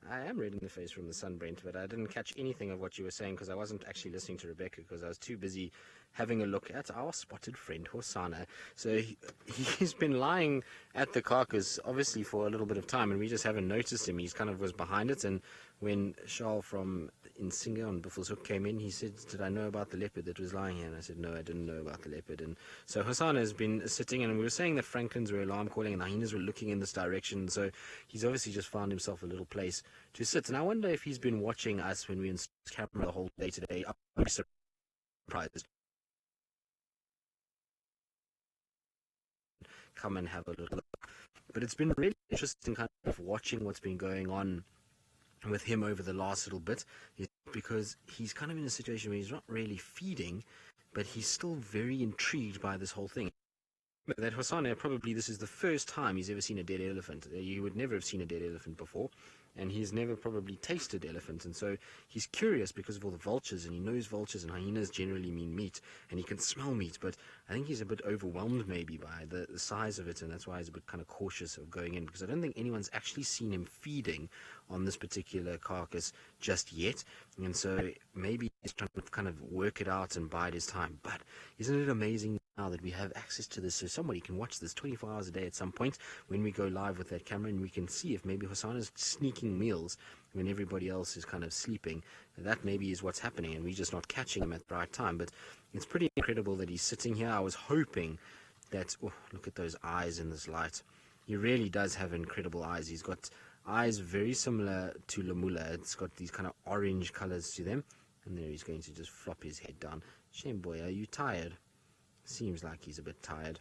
Speaker 3: I am red in the face from the sun, Brent, but I didn't catch anything of what you were saying because I wasn't actually listening to Rebecca because I was too busy having a look at our spotted friend Hosanna. So he's been lying at the carcass obviously for a little bit of time, and we just haven't noticed him. He's kind of was behind it, and when Charles from Insinga on Buffelshoek came in, he said, did I know about the leopard that was lying here? And I said, no, I didn't know about the leopard. And so Hosanna has been sitting, and we were saying that Franklins were alarm calling and the hyenas were looking in this direction, so he's obviously just found himself a little place to sit. And I wonder if he's been watching us when we installed his camera the whole day today. I'm surprised. Come and have a little look. But it's been really interesting kind of watching what's been going on with him over the last little bit, because he's kind of in a situation where he's not really feeding, but he's still very intrigued by this whole thing. That Hosanna, probably this is the first time he's ever seen a dead elephant. You would never have seen a dead elephant before, and he's never probably tasted elephant, and so he's curious because of all the vultures, and he knows vultures and hyenas generally mean meat, and he can smell meat, but I think he's a bit overwhelmed maybe by the size of it, and that's why he's a bit kind of cautious of going in, because I don't think anyone's actually seen him feeding on this particular carcass just yet, and so maybe he's trying to kind of work it out and bide his time. But isn't it amazing now that we have access to this, so somebody can watch this 24 hours a day at some point when we go live with that camera, and we can see if maybe Hosanna's sneaking meals when everybody else is kind of sleeping. That maybe is what's happening, and we're just not catching him at the right time. But it's pretty incredible that he's sitting here. I was hoping that, oh, look at those eyes in this light. He really does have incredible eyes. He's got eyes very similar to Lamula. It's got these kind of orange colors to them, and there he's going to just flop his head down. Shame boy, are you tired? Seems like he's a bit tired,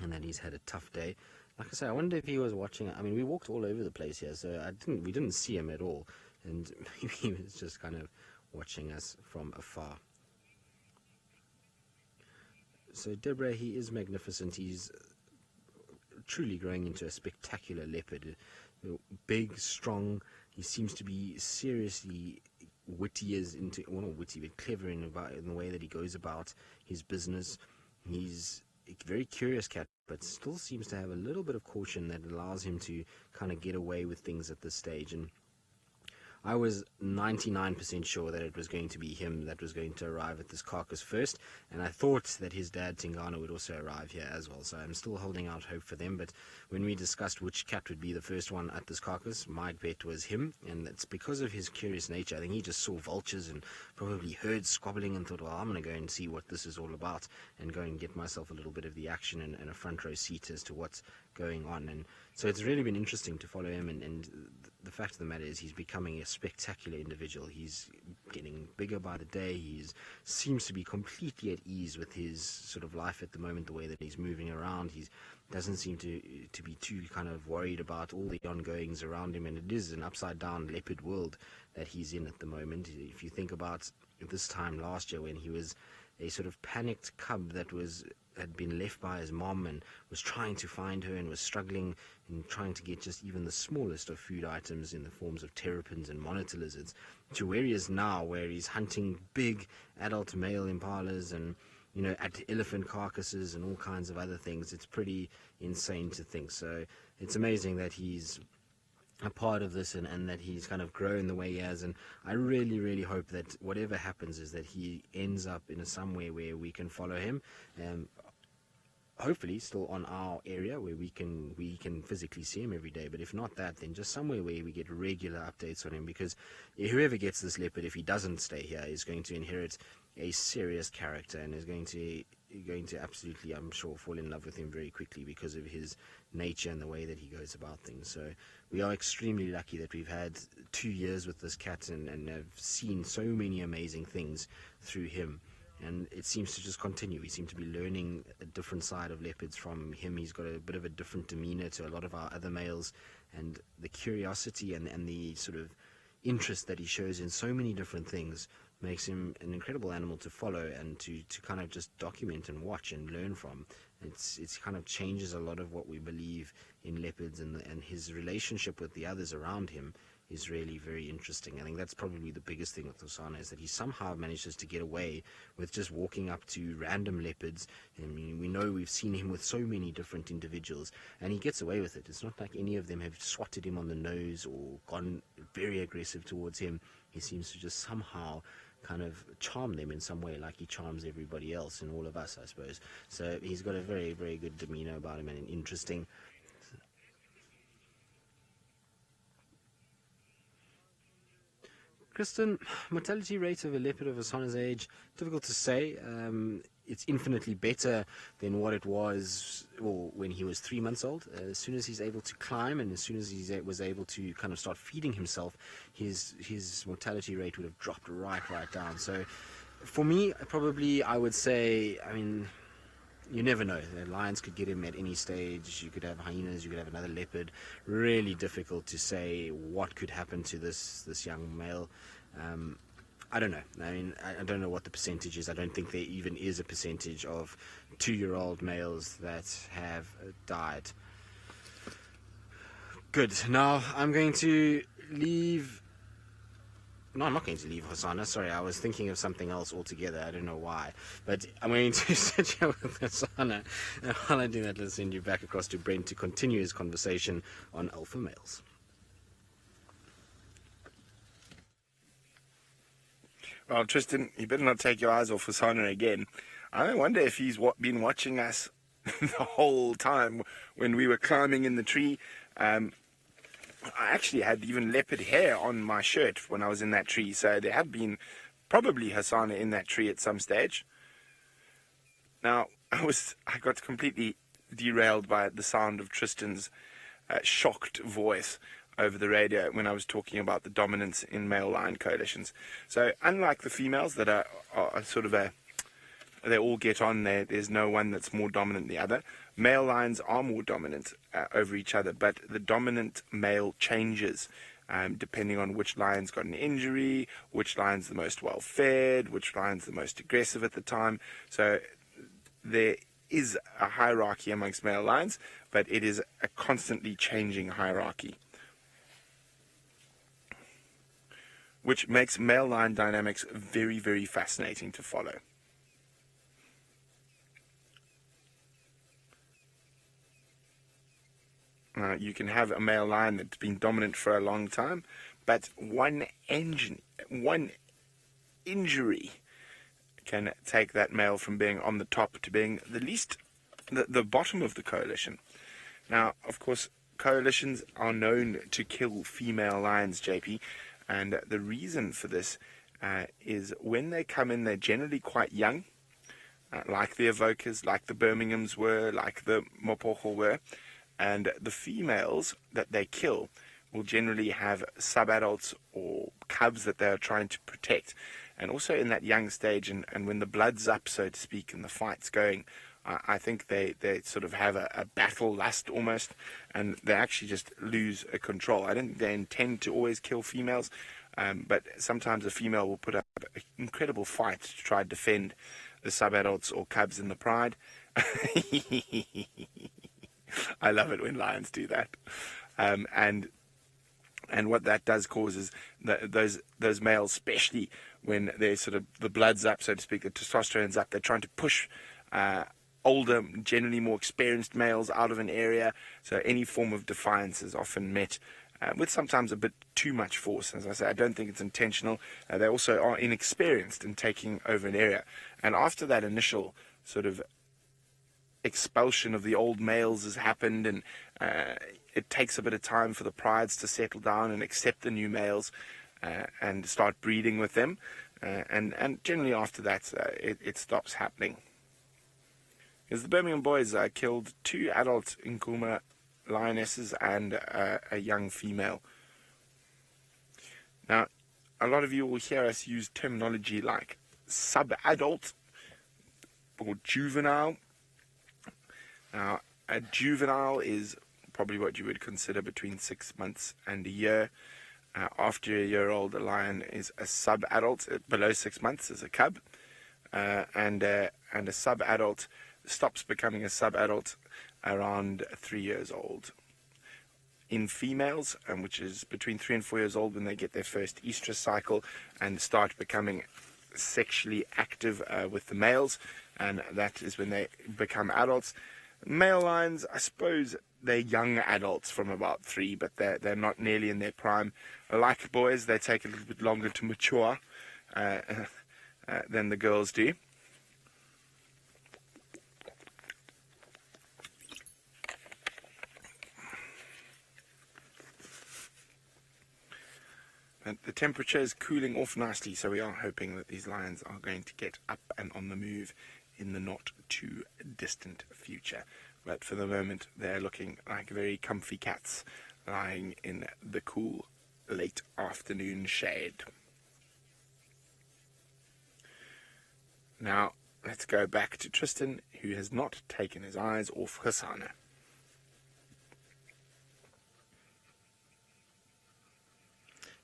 Speaker 3: and that he's had a tough day. Like I say, I wonder if he was watching. I mean, we walked all over the place here, so we didn't see him at all, and maybe he was just kind of watching us from afar. So Deborah, he is magnificent. He's truly growing into a spectacular leopard. Big, strong. He seems to be seriously witty, well, not witty, but clever in the way that he goes about his business. He's a very curious cat, but still seems to have a little bit of caution that allows him to kind of get away with things at this stage. And I was 99% sure that it was going to be him that was going to arrive at this carcass first, and I thought that his dad Tingana would also arrive here as well, so I'm still holding out hope for them. But when we discussed which cat would be the first one at this carcass, my bet was him, and it's because of his curious nature. I think he just saw vultures and probably heard squabbling and thought, well, I'm going to go and see what this is all about and go and get myself a little bit of the action and a front row seat as to what's going on. And so it's really been interesting to follow him, and the fact of the matter is he's becoming a spectacular individual. He's getting bigger by the day. He seems to be completely at ease with his sort of life at the moment, the way that he's moving around. He doesn't seem to be too kind of worried about all the ongoings around him, and it is an upside down leopard world that he's in at the moment. If you think about this time last year when he was a sort of panicked cub that had been left by his mom and was trying to find her and was struggling and trying to get just even the smallest of food items in the forms of terrapins and monitor lizards, to where he is now, where he's hunting big adult male impalas and at elephant carcasses and all kinds of other things. It's pretty insane to think. So it's amazing that he's a part of this and that he's kind of grown the way he has. And I really, really hope that whatever happens is that he ends up in somewhere where we can follow him. Hopefully still on our area where we can physically see him every day, but if not that, then just somewhere where we get regular updates on him, because whoever gets this leopard, if he doesn't stay here, is going to inherit a serious character and is going to absolutely, I'm sure, fall in love with him very quickly because of his nature and the way that he goes about things. So we are extremely lucky that we've had 2 years with this cat and have seen so many amazing things through him. And it seems to just continue. We seem to be learning a different side of leopards from him. He's got a bit of a different demeanor to a lot of our other males. And the curiosity and the sort of interest that he shows in so many different things makes him an incredible animal to follow and to kind of just document and watch and learn from. It's kind of changes a lot of what we believe in leopards, and his relationship with the others around him is really very interesting. I think that's probably the biggest thing with Hosana, is that he somehow manages to get away with just walking up to random leopards. I mean, we know we've seen him with so many different individuals, and he gets away with it. It's not like any of them have swatted him on the nose or gone very aggressive towards him. He seems to just somehow kind of charm them in some way, like he charms everybody else and all of us, I suppose. So he's got a very, very good demeanor about him and an interesting. Kristen, mortality rate of a leopard of Hosana's age, difficult to say. It's infinitely better than what it was when he was 3 months old. As soon as he's able to climb and as soon as he was able to kind of start feeding himself, his mortality rate would have dropped right down. So for me, probably I would say, I mean, you never know. The lions could get him at any stage. You could have hyenas, you could have another leopard. Really difficult to say what could happen to this young male. I don't know. I mean, I don't know what the percentage is. I don't think there even is a percentage of 2-year-old males that have died. Good. Now I'm going to leave. No, I'm not going to leave Hosana. Sorry, I was thinking of something else altogether. I don't know why. But I'm going to sit here with Hosana. And while I do that, let's send you back across to Brent to continue his conversation on alpha males.
Speaker 1: Well, Tristan, you better not take your eyes off Hosana again. I wonder if he's been watching us the whole time when we were climbing in the tree. I actually had even leopard hair on my shirt when I was in that tree, so there had been probably Hosana in that tree at some stage. Now, I got completely derailed by the sound of Tristan's shocked voice over the radio when I was talking about the dominance in male lion coalitions. So, unlike the females that are sort of they all get on there, there's no one that's more dominant than the other. Male lions are more dominant over each other, but the dominant male changes depending on which lion's got an injury, which lion's the most well-fed, which lion's the most aggressive at the time. So there is a hierarchy amongst male lions, but it is a constantly changing hierarchy, which makes male lion dynamics very, very fascinating to follow. You can have a male lion that's been dominant for a long time, but one injury can take that male from being on the top to being the bottom of the coalition. Now, of course, coalitions are known to kill female lions, JP, and the reason for this is when they come in, they're generally quite young, like the Evokers, like the Birminghams were, like the Mopocho were. And the females that they kill will generally have sub-adults or cubs that they are trying to protect. And also in that young stage, and when the blood's up, so to speak, and the fight's going, I think they sort of have a battle lust almost, and they actually just lose control. I don't think they intend to always kill females, but sometimes a female will put up an incredible fight to try to defend the sub-adults or cubs in the pride. I love it when lions do that. And And what that does cause is those males, especially when they're sort of the blood's up, so to speak, the testosterone's up, they're trying to push older, generally more experienced males out of an area. So any form of defiance is often met with sometimes a bit too much force. As I say, I don't think it's intentional. They also are inexperienced in taking over an area. And after that initial sort of expulsion of the old males has happened, and it takes a bit of time for the prides to settle down and accept the new males and start breeding with them, and generally after that it stops happening. Because the Birmingham boys killed 2 adult Nkuma lionesses and a young female. Now, a lot of you will hear us use terminology like sub-adult or juvenile. Now, a juvenile is probably what you would consider between 6 months and a year. After a year old, a lion is a sub-adult. Below 6 months is a cub. And a sub-adult stops becoming a sub-adult around 3 years old. In females, which is between 3 and 4 years old when they get their first estrus cycle and start becoming sexually active with the males, and that is when they become adults. Male lions, I suppose they're young adults from about 3, but they're not nearly in their prime. Like boys, they take a little bit longer to mature than the girls do. And the temperature is cooling off nicely, so we are hoping that these lions are going to get up and on the move in the not too distant future. But for the moment, they're looking like very comfy cats lying in the cool late afternoon shade. Now, let's go back to Tristan, who has not taken his eyes off Hosana.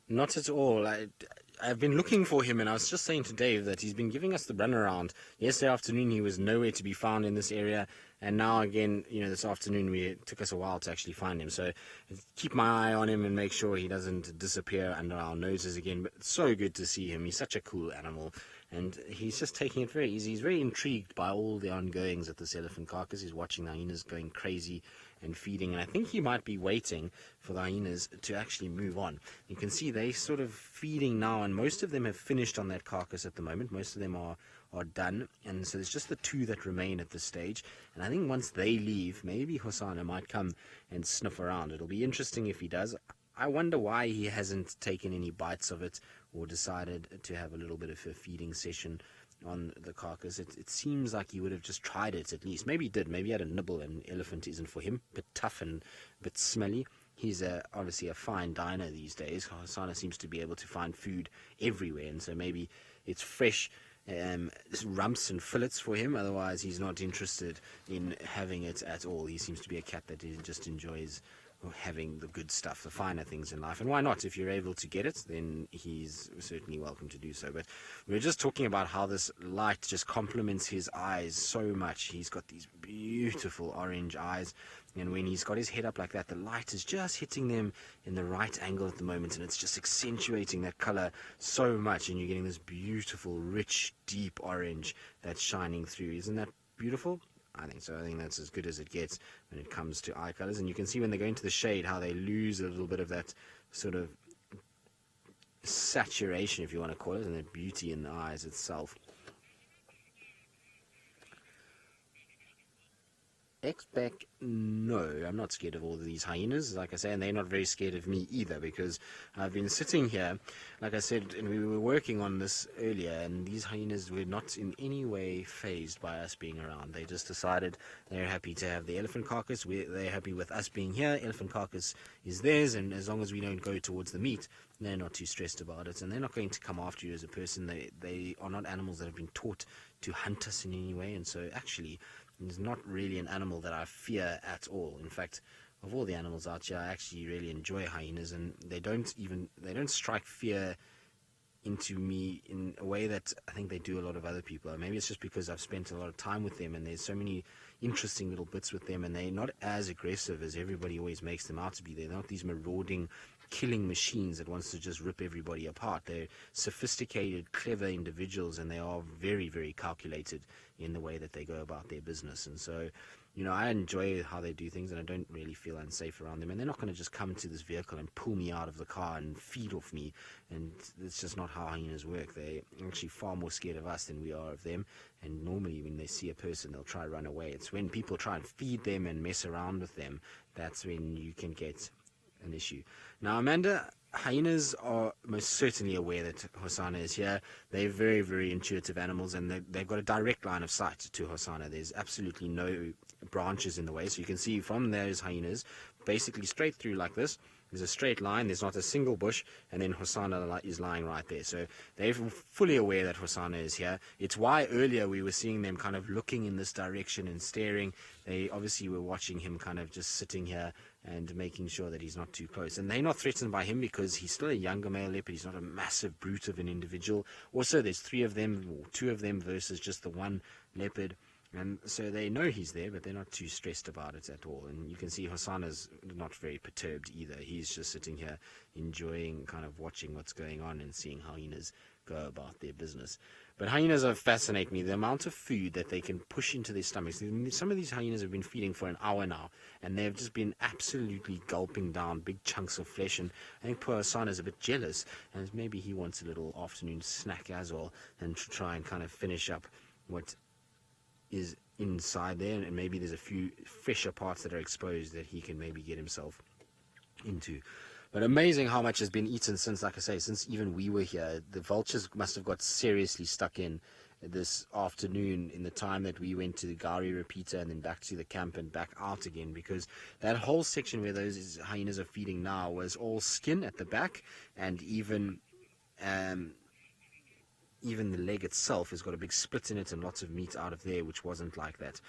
Speaker 3: Not at all. I've been looking for him, and I was just saying to Dave that he's been giving us the runaround. Yesterday afternoon, he was nowhere to be found in this area, and now again, this afternoon, it took us a while to actually find him. So keep my eye on him and make sure he doesn't disappear under our noses again. But it's so good to see him. He's such a cool animal, and he's just taking it very easy. He's very intrigued by all the ongoings at this elephant carcass. He's watching the hyenas going crazy and feeding, and I think he might be waiting for the hyenas to actually move on. You can see they sort of feeding now, and most of them have finished on that carcass at the moment. Most of them are done, and so there's just the 2 that remain at this stage. And I think once they leave, maybe Hosana might come and sniff around. It'll be interesting if he does. I wonder why he hasn't taken any bites of it or decided to have a little bit of a feeding session on the carcass. It seems like he would have just tried it at least. Maybe he did. Maybe he had a nibble, and elephant isn't for him. A bit tough and a bit smelly. He's obviously a fine diner these days. Hosana seems to be able to find food everywhere, and so maybe it's fresh rumps and fillets for him. Otherwise, he's not interested in having it at all. He seems to be a cat that just enjoys having the good stuff, the finer things in life. And why not? If you're able to get it, then he's certainly welcome to do so. But we're just talking about how this light just complements his eyes so much. He's got these beautiful orange eyes, and when he's got his head up like that, the light is just hitting them in the right angle at the moment, and it's just accentuating that color so much, and you're getting this beautiful, rich, deep orange that's shining through. Isn't that beautiful? I think so. I think that's as good as it gets when it comes to eye colors. And you can see when they go into the shade how they lose a little bit of that sort of saturation, if you want to call it, and that beauty in the eyes itself. X-Back, no, I'm not scared of all of these hyenas, like I say, and they're not very scared of me either, because I've been sitting here, like I said, and we were working on this earlier, and these hyenas were not in any way fazed by us being around. They just decided they're happy to have the elephant carcass. They're happy with us being here. Elephant carcass is theirs, and as long as we don't go towards the meat, they're not too stressed about it, and they're not going to come after you as a person. They are not animals that have been taught to hunt us in any way, and so actually it's not really an animal that I fear at all. In fact, of all the animals out here, I actually really enjoy hyenas, and they don't strike fear into me in a way that I think they do a lot of other people. Maybe it's just because I've spent a lot of time with them, and there's so many interesting little bits with them, and they're not as aggressive as everybody always makes them out to be. They're not these marauding killing machines that wants to just rip everybody apart. They're sophisticated, clever individuals, and they are very, very calculated in the way that they go about their business. And so, I enjoy how they do things, and I don't really feel unsafe around them. And they're not going to just come to this vehicle and pull me out of the car and feed off me. And it's just not how hyenas work. They're actually far more scared of us than we are of them. And normally when they see a person, they'll try to run away. It's when people try and feed them and mess around with them, that's when you can get an issue. Now, Amanda, hyenas are most certainly aware that Hosanna is here. They're very, very intuitive animals, and they've got a direct line of sight to Hosanna. There's absolutely no branches in the way, so you can see from those hyenas, basically straight through like this. There's a straight line, there's not a single bush, and then Hosanna is lying right there. So they're fully aware that Hosanna is here. It's why earlier we were seeing them kind of looking in this direction and staring. They obviously were watching him kind of just sitting here and making sure that he's not too close. And they're not threatened by him because he's still a younger male leopard. He's not a massive brute of an individual. Also, there's 3 of them, or 2 of them versus just the one leopard. And so they know he's there, but they're not too stressed about it at all. And you can see Hosanna's not very perturbed either. He's just sitting here enjoying kind of watching what's going on and seeing hyenas go about their business. But hyenas fascinate me. The amount of food that they can push into their stomachs. Some of these hyenas have been feeding for an hour now, and they've just been absolutely gulping down big chunks of flesh. And I think poor Hosanna's a bit jealous, and maybe he wants a little afternoon snack as well, and to try and kind of finish up what is inside there, and maybe there's a few fresher parts that are exposed that he can maybe get himself into. But amazing how much has been eaten since, like I say, since even we were here. The vultures must have got seriously stuck in this afternoon in the time that we went to the Gari repeater and then back to the camp and back out again, because that whole section where those hyenas are feeding now was all skin at the back, and even the leg itself has got a big split in it and lots of meat out of there, which wasn't like that.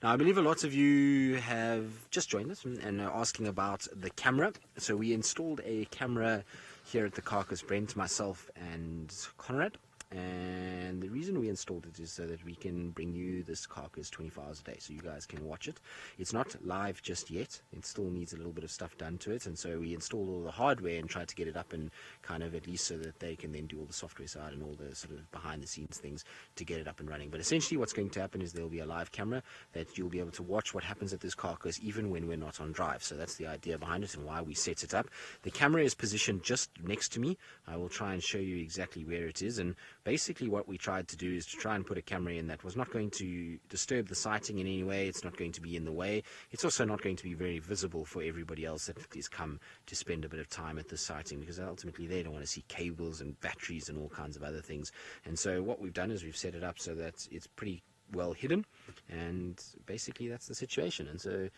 Speaker 3: Now, I believe a lot of you have just joined us and are asking about the camera. So we installed a camera here at the carcass, Brent, myself, and Conrad. And the reason we installed it is so that we can bring you this carcass 24 hours a day, so you guys can watch it. It's not live just yet. It still needs a little bit of stuff done to it, and so we installed all the hardware and tried to get it up and kind of at least so that they can then do all the software side and all the sort of behind the scenes things to get it up and running. But essentially what's going to happen is there'll be a live camera that you'll be able to watch what happens at this carcass even when we're not on drive. So that's the idea behind it and why we set it up. The camera is positioned just next to me. I will try and show you exactly where it is, and basically what we tried to do is to try and put a camera in that was not going to disturb the sighting in any way. It's not going to be in the way. It's also not going to be very visible for everybody else that has come to spend a bit of time at the sighting, because ultimately they don't want to see cables and batteries and all kinds of other things. And so what we've done is we've set it up so that it's pretty well hidden, and basically that's the situation. And so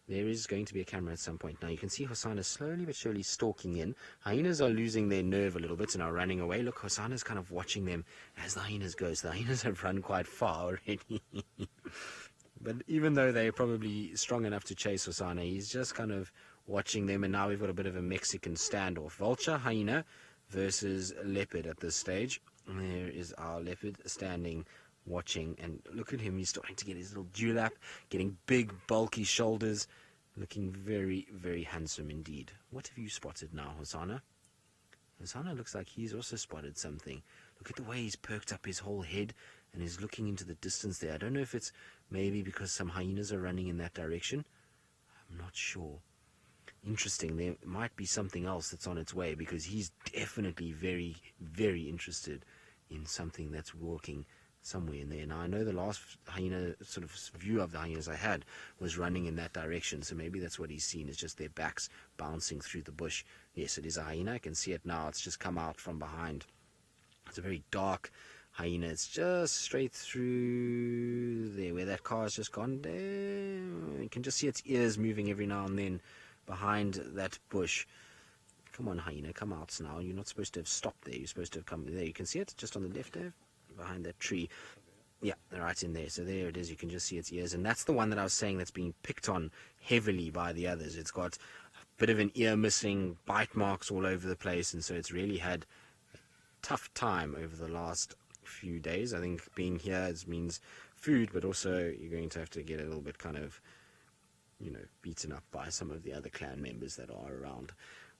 Speaker 3: there is going to be a camera at some point. Now you can see Hosanna slowly but surely stalking in. Hyenas are losing their nerve a little bit and are running away. Look, Hosanna's kind of watching them as the hyenas go. So the hyenas have run quite far already. But even though they're probably strong enough to chase Hosanna, he's just kind of watching them. And now we've got a bit of a Mexican standoff. Vulture, hyena versus leopard at this stage. And there is our leopard standing watching, and look at him, he's starting to get his little dewlap, getting big bulky shoulders, looking very, very handsome indeed. What have you spotted now, Hosanna? Hosanna looks like he's also spotted something. Look at the way he's perked up his whole head and is looking into the distance there. I don't know if it's maybe because some hyenas are running in that direction. I'm not sure. Interesting, there might be something else that's on its way, because he's definitely very, very interested in something that's walking somewhere in there. Now, I know the last hyena sort of view of the hyenas I had was running in that direction, so maybe that's what he's seen, is just their backs bouncing through the bush. Yes, it is a hyena. I can see it now. It's just come out from behind. It's a very dark hyena. It's just straight through there where that car has just gone there. You can just see its ears moving every now and then behind that bush. Come on, hyena, come out now. You're not supposed to have stopped there. You're supposed to have come there. You can see it just on the left there, behind that tree. Yeah, right in there. So there it is. You can just see its ears. And that's the one that I was saying that's being picked on heavily by the others. It's got a bit of an ear missing, bite marks all over the place. And so it's really had a tough time over the last few days. I think being here means food, but also you're going to have to get a little bit kind of, beaten up by some of the other clan members that are around.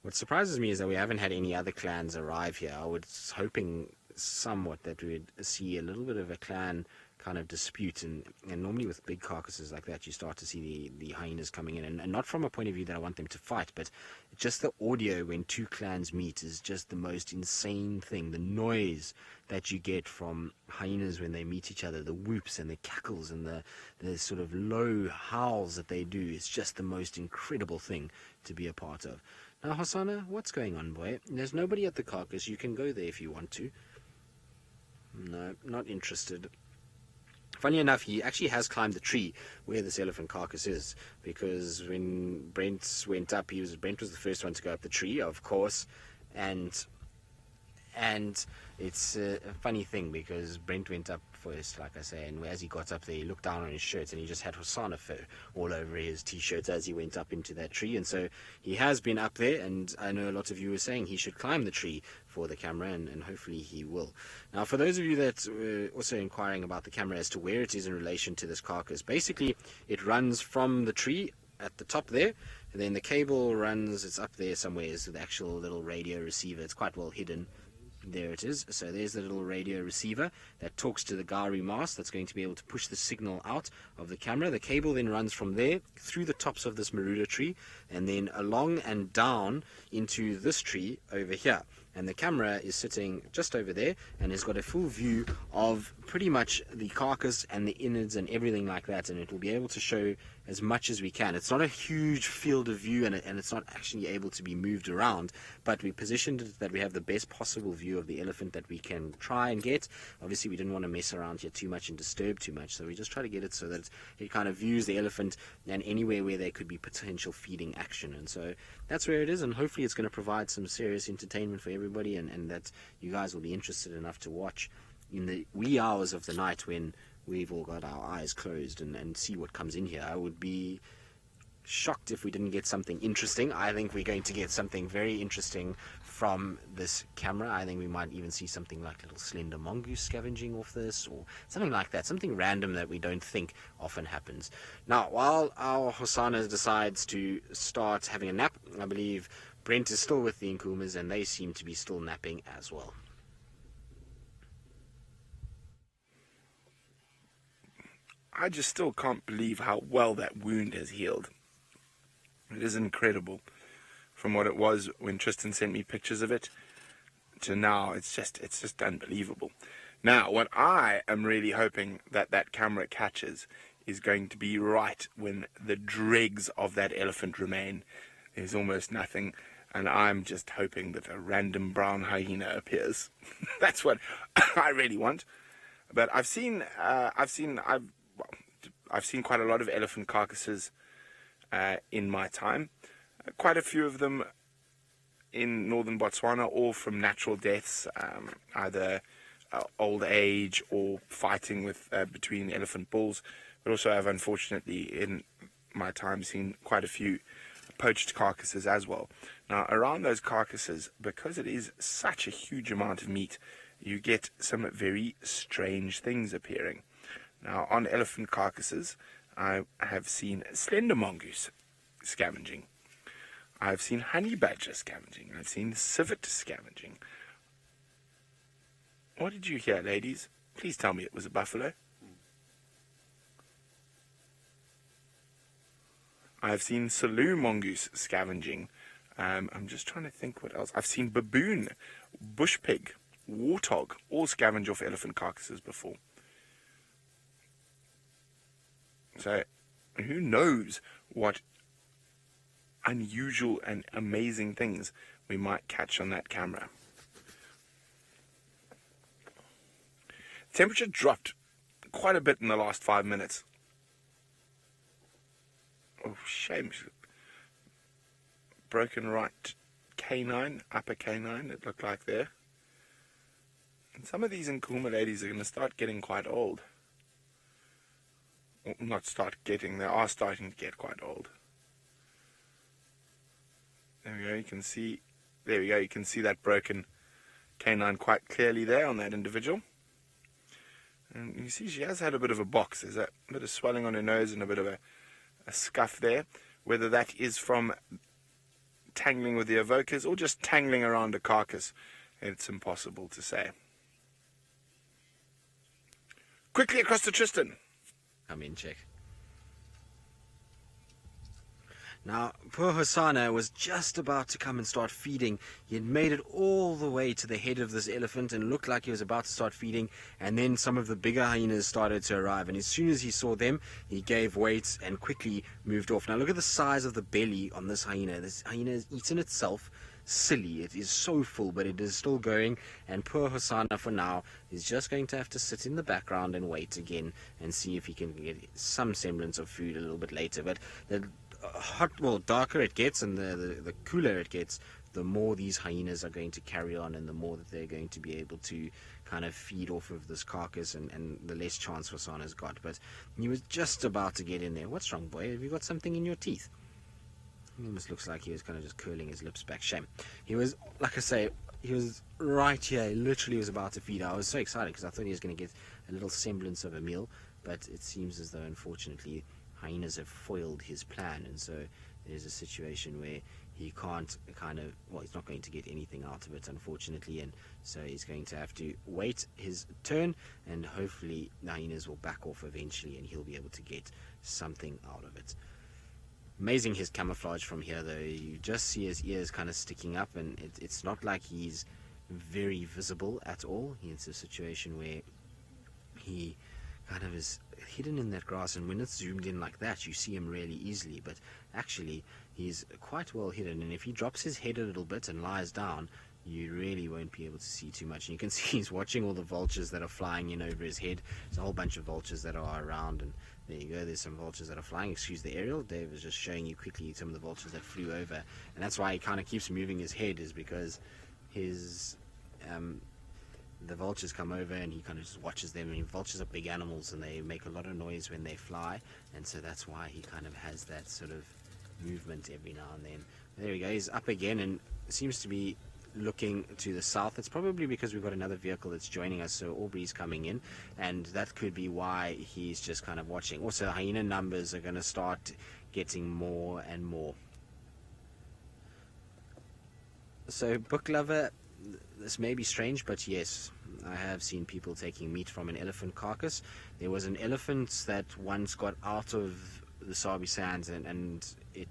Speaker 3: What surprises me is that we haven't had any other clans arrive here. I was hoping somewhat that we would see a little bit of a clan kind of dispute, and normally with big carcasses like that you start to see the hyenas coming in, and not from a point of view that I want them to fight, but just the audio when two clans meet is just the most insane thing. The noise that you get from hyenas when they meet each other, the whoops and the cackles and the sort of low howls that they do, is just the most incredible thing to be a part of. Now, Hosanna, what's going on, boy? There's nobody at the carcass. You can go there if you want to. No, not interested. Funny enough, he actually has climbed the tree where this elephant carcass is, because when Brent went up, Brent was the first one to go up the tree, of course, and it's a funny thing because Brent went up first, like I say, and as he got up there, he looked down on his shirt and he just had Hosanna fur all over his t-shirt as he went up into that tree. And so he has been up there, and I know a lot of you were saying he should climb the tree for the camera, and hopefully he will. Now, for those of you that were also inquiring about the camera as to where it is in relation to this carcass, basically it runs from the tree at the top there, and then the cable runs, it's up there somewhere, is the actual little radio receiver. It's quite well hidden. There it is. So there's the little radio receiver that talks to the Gari mast that's going to be able to push the signal out of the camera. The cable then runs from there through the tops of this Maruda tree and then along and down into this tree over here. And the camera is sitting just over there and has got a full view of pretty much the carcass and the innards and everything like that, and it will be able to show as much as we can. It's not a huge field of view, and it's not actually able to be moved around, but we positioned it that we have the best possible view of the elephant that we can try and get. Obviously we didn't want to mess around here too much and disturb too much, so we just try to get it so that it kind of views the elephant and anywhere where there could be potential feeding action. And so that's where it is, and hopefully it's going to provide some serious entertainment for everybody, and that you guys will be interested enough to watch in the wee hours of the night when we've all got our eyes closed and see what comes in here. I would be shocked if we didn't get something interesting. I think we're going to get something very interesting from this camera. I think we might even see something like little slender mongoose scavenging off this, or something like that, something random that we don't think often happens. Now, while our Hosanna decides to start having a nap, I believe Brent is still with the Nkumas, and they seem to be still napping as well.
Speaker 1: I just still can't believe how well that wound has healed. It is incredible. From what it was when Tristan sent me pictures of it to now, it's just unbelievable. Now, what I am really hoping that camera catches is going to be right when the dregs of that elephant remain. There's almost nothing, and I'm just hoping that a random brown hyena appears. That's what I really want. But I've seen quite a lot of elephant carcasses in my time. Quite a few of them in northern Botswana, all from natural deaths, either old age or fighting with between elephant bulls. But also I've unfortunately in my time seen quite a few poached carcasses as well. Now, around those carcasses, because it is such a huge amount of meat, you get some very strange things appearing. Now, on elephant carcasses, I have seen slender mongoose scavenging. I've seen honey badger scavenging. I've seen civet scavenging. What did you hear, ladies? Please tell me it was a buffalo. I've seen Selous mongoose scavenging. I'm just trying to think what else. I've seen baboon, bush pig, warthog, all scavenge off elephant carcasses before. So, who knows what unusual and amazing things we might catch on that camera. Temperature dropped quite a bit in the last 5 minutes. Oh, shame. Broken right canine, upper canine, it looked like there. And some of these Nkuma ladies are going to start getting quite old. Well, not start getting, they are starting to get quite old. There we go, you can see, there we go, you can see that broken canine quite clearly there on that individual. And you see she has had a bit of a box. There's a bit of swelling on her nose and a bit of a scuff there. Whether that is from tangling with the evokers or just tangling around a carcass. It's impossible to say. Quickly across to Tristan.
Speaker 3: Come in, check. Now, poor Hosanna was just about to come and start feeding. He had made it all the way to the head of this elephant and looked like he was about to start feeding, and then some of the bigger hyenas started to arrive, and as soon as he saw them, he gave weight and quickly moved off. Now look at the size of the belly on this hyena. This hyena has eaten itself silly. It is so full, but it is still going, and poor Hosanna for now is just going to have to sit in the background and wait again and see if he can get some semblance of food a little bit later. But the darker it gets and the cooler it gets, the more these hyenas are going to carry on, and the more that they're going to be able to kind of feed off of this carcass, and the less chance Hosanna's got. But he was just about to get in there. What's wrong, boy? Have you got something in your teeth? It almost looks like he was kind of just curling his lips back. Shame. He was, like I say, he was right here. He literally was about to feed. I was so excited because I thought he was going to get a little semblance of a meal, but it seems as though, unfortunately, hyenas have foiled his plan, and so there's a situation where he can't he's not going to get anything out of it, unfortunately, and so he's going to have to wait his turn, and hopefully the hyenas will back off eventually and he'll be able to get something out of it. Amazing his camouflage from here, though. You just see his ears kind of sticking up, and it's not like he's very visible at all. It's a situation where he kind of is hidden in that grass, and when it's zoomed in like that, you see him really easily, but actually he's quite well hidden, and if he drops his head a little bit and lies down, you really won't be able to see too much. And you can see he's watching all the vultures that are flying in over his head. There's a whole bunch of vultures that are around, and there you go, there's some vultures that are flying. Excuse the aerial, Dave was just showing you quickly some of the vultures that flew over, and that's why he kind of keeps moving his head, is because his the vultures come over and he kind of just watches them. I mean, vultures are big animals and they make a lot of noise when they fly, and so that's why he kind of has that sort of movement every now and then. There we go, he's up again and seems to be looking to the south. It's probably because we've got another vehicle that's joining us, so Aubrey's coming in, and that could be why he's just kind of watching. Also, hyena numbers are going to start getting more and more. So, book lover, this may be strange, but yes, I have seen people taking meat from an elephant carcass. There was an elephant that once got out of the Sabi Sands and it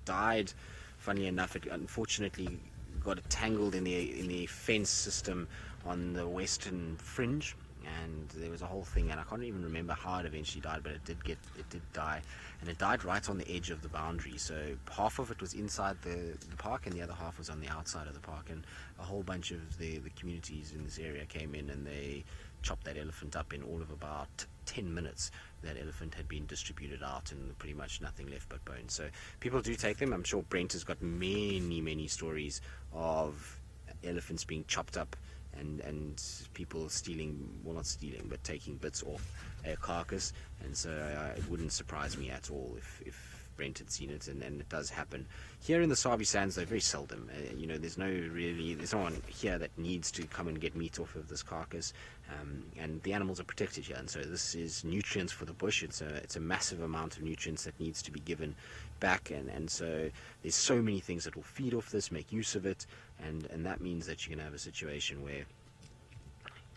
Speaker 3: died. Funnily enough, it unfortunately got tangled in the fence system on the western fringe, and there was a whole thing, and I can't even remember how it eventually died, but it did die, and it died right on the edge of the boundary. So half of it was inside the park and the other half was on the outside of the park, and a whole bunch of the communities in this area came in and they chopped that elephant up in all of about 10 minutes. That elephant had been distributed out and pretty much nothing left but bones. So people do take them. I'm sure Brent has got many stories of elephants being chopped up and people stealing, well, not stealing, but taking bits off a carcass, and so it wouldn't surprise me at all if Brent had seen it, and it does happen. Here in the Sabi Sands, though, very seldom. There's no one here that needs to come and get meat off of this carcass, and the animals are protected here, and so this is nutrients for the bush. It's a massive amount of nutrients that needs to be given back, and so there's so many things that will feed off this, make use of it, and that means that you're going to have a situation where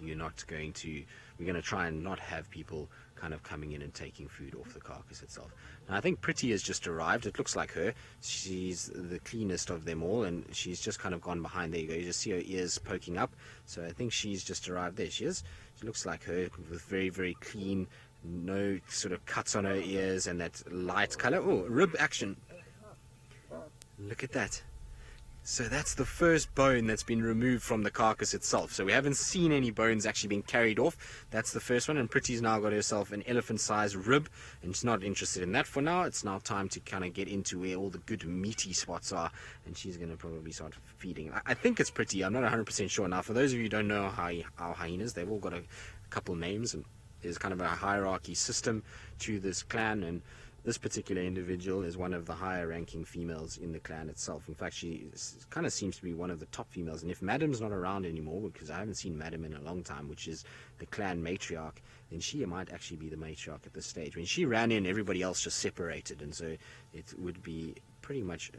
Speaker 3: we're going to try and not have people kind of coming in and taking food off the carcass itself. Now, I think Pretty has just arrived. It looks like her. She's the cleanest of them all, and she's just kind of gone behind. There you go. You just see her ears poking up. So I think she's just arrived. There she is. She looks like her, with very, very clean, no sort of cuts on her ears, and that light color. Oh, rib action. Look at that. So that's the first bone that's been removed from the carcass itself. So we haven't seen any bones actually being carried off. That's the first one, and Pretty's now got herself an elephant-sized rib, and she's not interested in that for now. It's now time to kind of get into where all the good meaty spots are, and she's going to probably start feeding. I think it's Pretty. I'm not 100% sure. Now, for those of you who don't know our hyenas, they've all got a couple names, and there's kind of a hierarchy system to this clan, and this particular individual is one of the higher ranking females in the clan itself. In fact, she kind of seems to be one of the top females, and if Madam's not around anymore, because I haven't seen Madam in a long time, which is the clan matriarch, then she might actually be the matriarch at this stage. When she ran in, everybody else just separated, and so it would be pretty much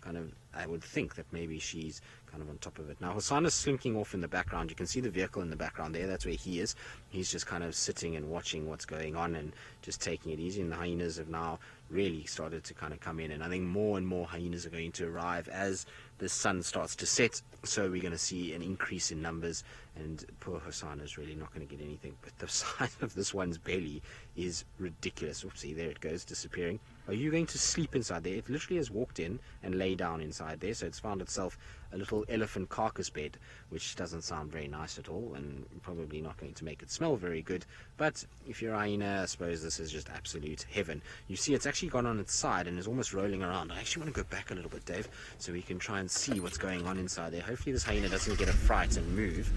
Speaker 3: kind of I would think that maybe she's kind of on top of it. Now, Hosana's slinking off in the background. You can see the vehicle in the background there. That's where he is. He's just kind of sitting and watching what's going on and just taking it easy. And the hyenas have now really started to kind of come in. And I think more and more hyenas are going to arrive as the sun starts to set. So we're going to see an increase in numbers. And poor Hosana is really not going to get anything. But the size of this one's belly is ridiculous. Oopsie, there it goes, disappearing. Are you going to sleep inside there? It literally has walked in and lay down inside there. So it's found itself a little elephant carcass bed, which doesn't sound very nice at all and probably not going to make it smell very good. But if you're a hyena, I suppose this is just absolute heaven. You see it's actually gone on its side and is almost rolling around. I actually want to go back a little bit, Dave, so we can try and see what's going on inside there. Hopefully this hyena doesn't get a fright and move.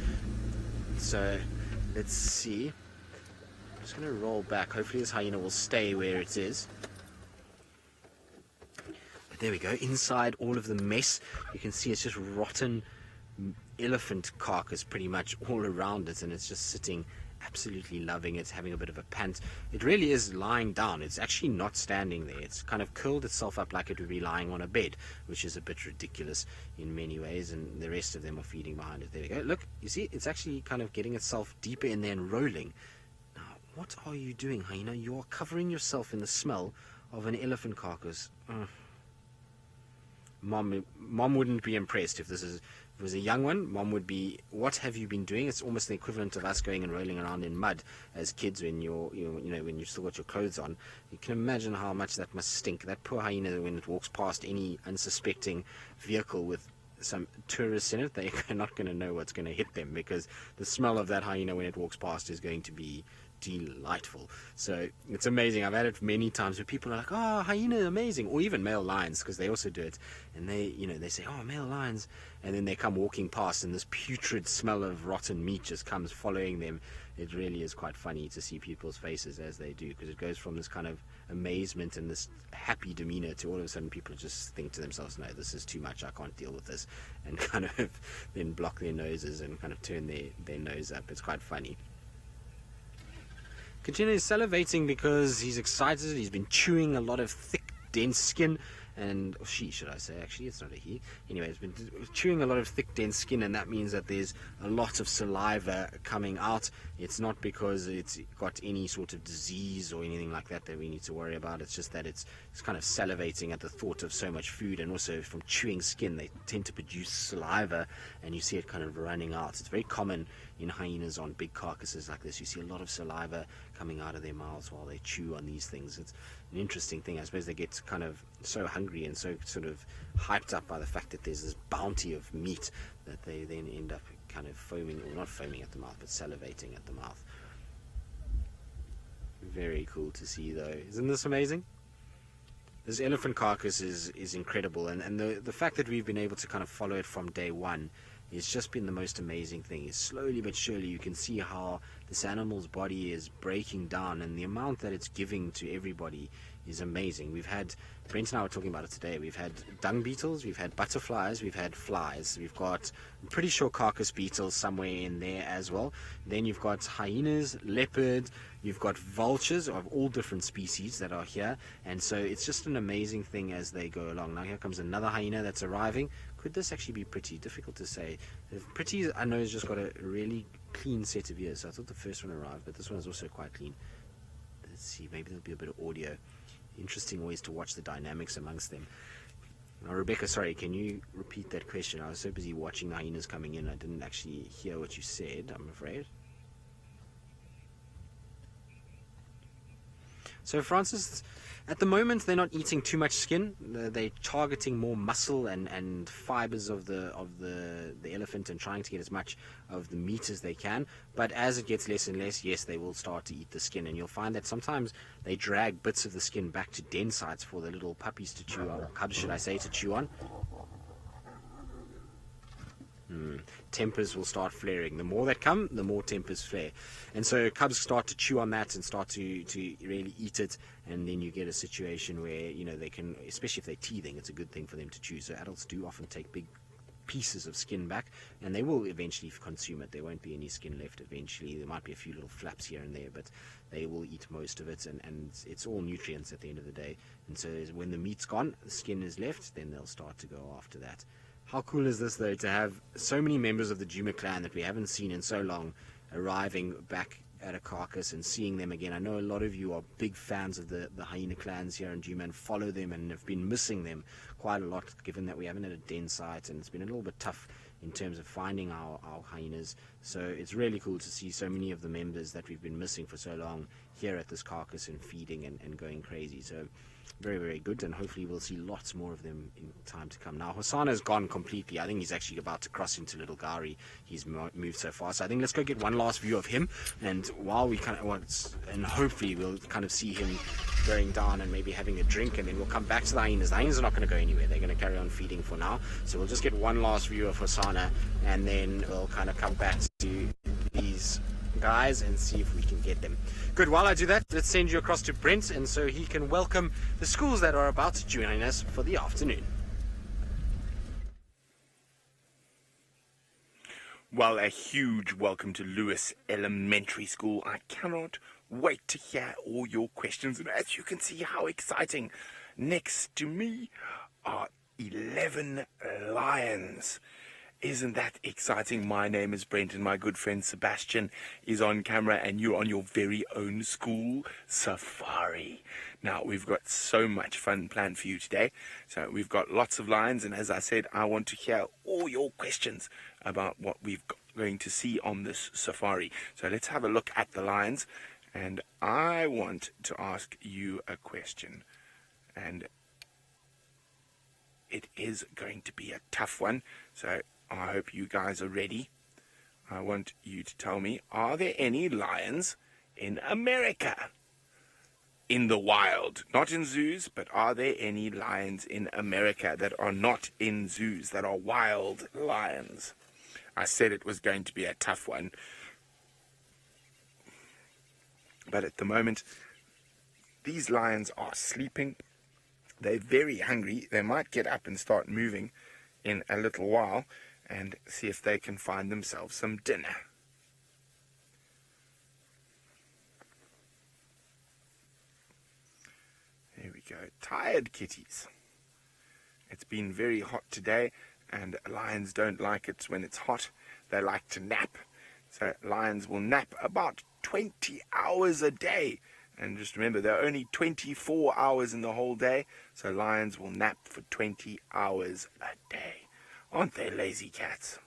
Speaker 3: So let's see. I'm just going to roll back. Hopefully this hyena will stay where it is. But there we go. Inside all of the mess, you can see it's just rotten elephant carcass pretty much all around it, and it's just sitting absolutely loving it, having a bit of a pant. It really is lying down. It's actually not standing there. It's kind of curled itself up like it would be lying on a bed, which is a bit ridiculous in many ways, and the rest of them are feeding behind it. There we go. Look, you see, it's actually kind of getting itself deeper in there and rolling. Now, what are you doing, hyena? You are covering yourself in the smell of an elephant carcass. Mom wouldn't be impressed if it was a young one. Mom would be, what have you been doing? It's almost the equivalent of us going and rolling around in mud as kids when when you've still got your clothes on. You can imagine how much that must stink. That poor hyena, when it walks past any unsuspecting vehicle with some tourists in it, they're not going to know what's going to hit them, because the smell of that hyena when it walks past is going to be delightful. So it's amazing. I've had it many times where people are like, oh, hyena, amazing, or even male lions, because they also do it, and they say, oh, male lions, and then they come walking past and this putrid smell of rotten meat just comes following them. It really is quite funny to see people's faces as they do, because it goes from this kind of amazement and this happy demeanor to all of a sudden people just think to themselves, no, this is too much, I can't deal with this, and kind of then block their noses and kind of turn their nose up. It's quite funny. Katrina is salivating because he's excited. He's been chewing a lot of thick, dense skin, and or she, should I say? Actually, it's not a he. Anyway, he's been chewing a lot of thick, dense skin, and that means that there's a lot of saliva coming out. It's not because it's got any sort of disease or anything like that we need to worry about. It's just that it's kind of salivating at the thought of so much food, and also from chewing skin, they tend to produce saliva, and you see it kind of running out. It's very common in hyenas on big carcasses like this. You see a lot of saliva coming out of their mouths while they chew on these things. It's an interesting thing. I suppose they get kind of so hungry and so sort of hyped up by the fact that there's this bounty of meat that they then end up kind of foaming, or not foaming at the mouth, but salivating at the mouth. Very cool to see, though. Isn't this amazing? This elephant carcass is incredible, and the fact that we've been able to kind of follow it from day one, it's just been the most amazing thing. It's slowly but surely you can see how this animal's body is breaking down, and the amount that it's giving to everybody is amazing. We've had, Brent and I were talking about it today, we've had dung beetles, we've had butterflies, we've had flies, we've got, I'm pretty sure, carcass beetles somewhere in there as well. Then you've got hyenas, leopard, you've got vultures of all different species that are here, and so it's just an amazing thing as they go along. Now here comes another hyena that's arriving. Could this actually be pretty? Difficult to say. Pretty, I know, has just got a really clean set of ears. So I thought the first one arrived, but this one is also quite clean. Let's see, maybe there'll be a bit of audio. Interesting ways to watch the dynamics amongst them. Now, Rebecca, sorry, can you repeat that question? I was so busy watching the hyenas coming in, I didn't actually hear what you said, I'm afraid. So, Francis, at the moment they're not eating too much skin. They're targeting more muscle and fibers of the elephant, and trying to get as much of the meat as they can. But as it gets less and less, yes, they will start to eat the skin, and you'll find that sometimes they drag bits of the skin back to den sites for the little puppies to chew on, or cubs, should I say, to chew on. Tempers will start flaring. The more that come, the more tempers flare. And so cubs start to chew on that and start to really eat it, and then you get a situation where, they can, especially if they're teething, it's a good thing for them to chew. So adults do often take big pieces of skin back, and they will eventually consume it. There won't be any skin left eventually. There might be a few little flaps here and there, but they will eat most of it, and it's all nutrients at the end of the day. And so when the meat's gone, the skin is left, then they'll start to go after that. How cool is this, though, to have so many members of the Djuma clan that we haven't seen in so long arriving back at a carcass and seeing them again. I know a lot of you are big fans of the hyena clans here in Djuma and follow them and have been missing them quite a lot, given that we haven't had a den site and it's been a little bit tough in terms of finding our hyenas. So it's really cool to see so many of the members that we've been missing for so long here at this carcass and feeding and going crazy. So very, very good, and hopefully we'll see lots more of them in time to come. Now, Hosanna's gone completely. I think he's actually about to cross into Little Gari. He's moved so far. So I think let's go get one last view of him, and while we and hopefully we'll kind of see him going down and maybe having a drink, and then we'll come back to the hyenas. The hyenas are not going to go anywhere. They're going to carry on feeding for now. So we'll just get one last view of Hosanna, and then we'll kind of come back to these guys and see if we can get them. Good. While I do that, let's send you across to Brent, and so he can welcome the schools that are about to join us for the afternoon.
Speaker 1: Well, a huge welcome to Lewis Elementary School. I cannot wait to hear all your questions, and as you can see how exciting, next to me are 11 lions. Isn't that exciting? My name is Brent, and my good friend Sebastian is on camera, and you're on your very own school safari. Now, we've got so much fun planned for you today. So we've got lots of lions, and as I said, I want to hear all your questions about what we've going to see on this safari. So let's have a look at the lions, and I want to ask you a question, and it is going to be a tough one. So I hope you guys are ready. I want you to tell me, are there any lions in America? In the wild, not in zoos, but are there any lions in America that are not in zoos, that are wild lions? I said it was going to be a tough one. But at the moment, these lions are sleeping. They're very hungry. They might get up and start moving in a little while and see if they can find themselves some dinner. There we go. Tired kitties. It's been very hot today, and lions don't like it when it's hot. They like to nap. So lions will nap about 20 hours a day. And just remember, there are only 24 hours in the whole day, so lions will nap for 20 hours a day. Aren't they lazy cats?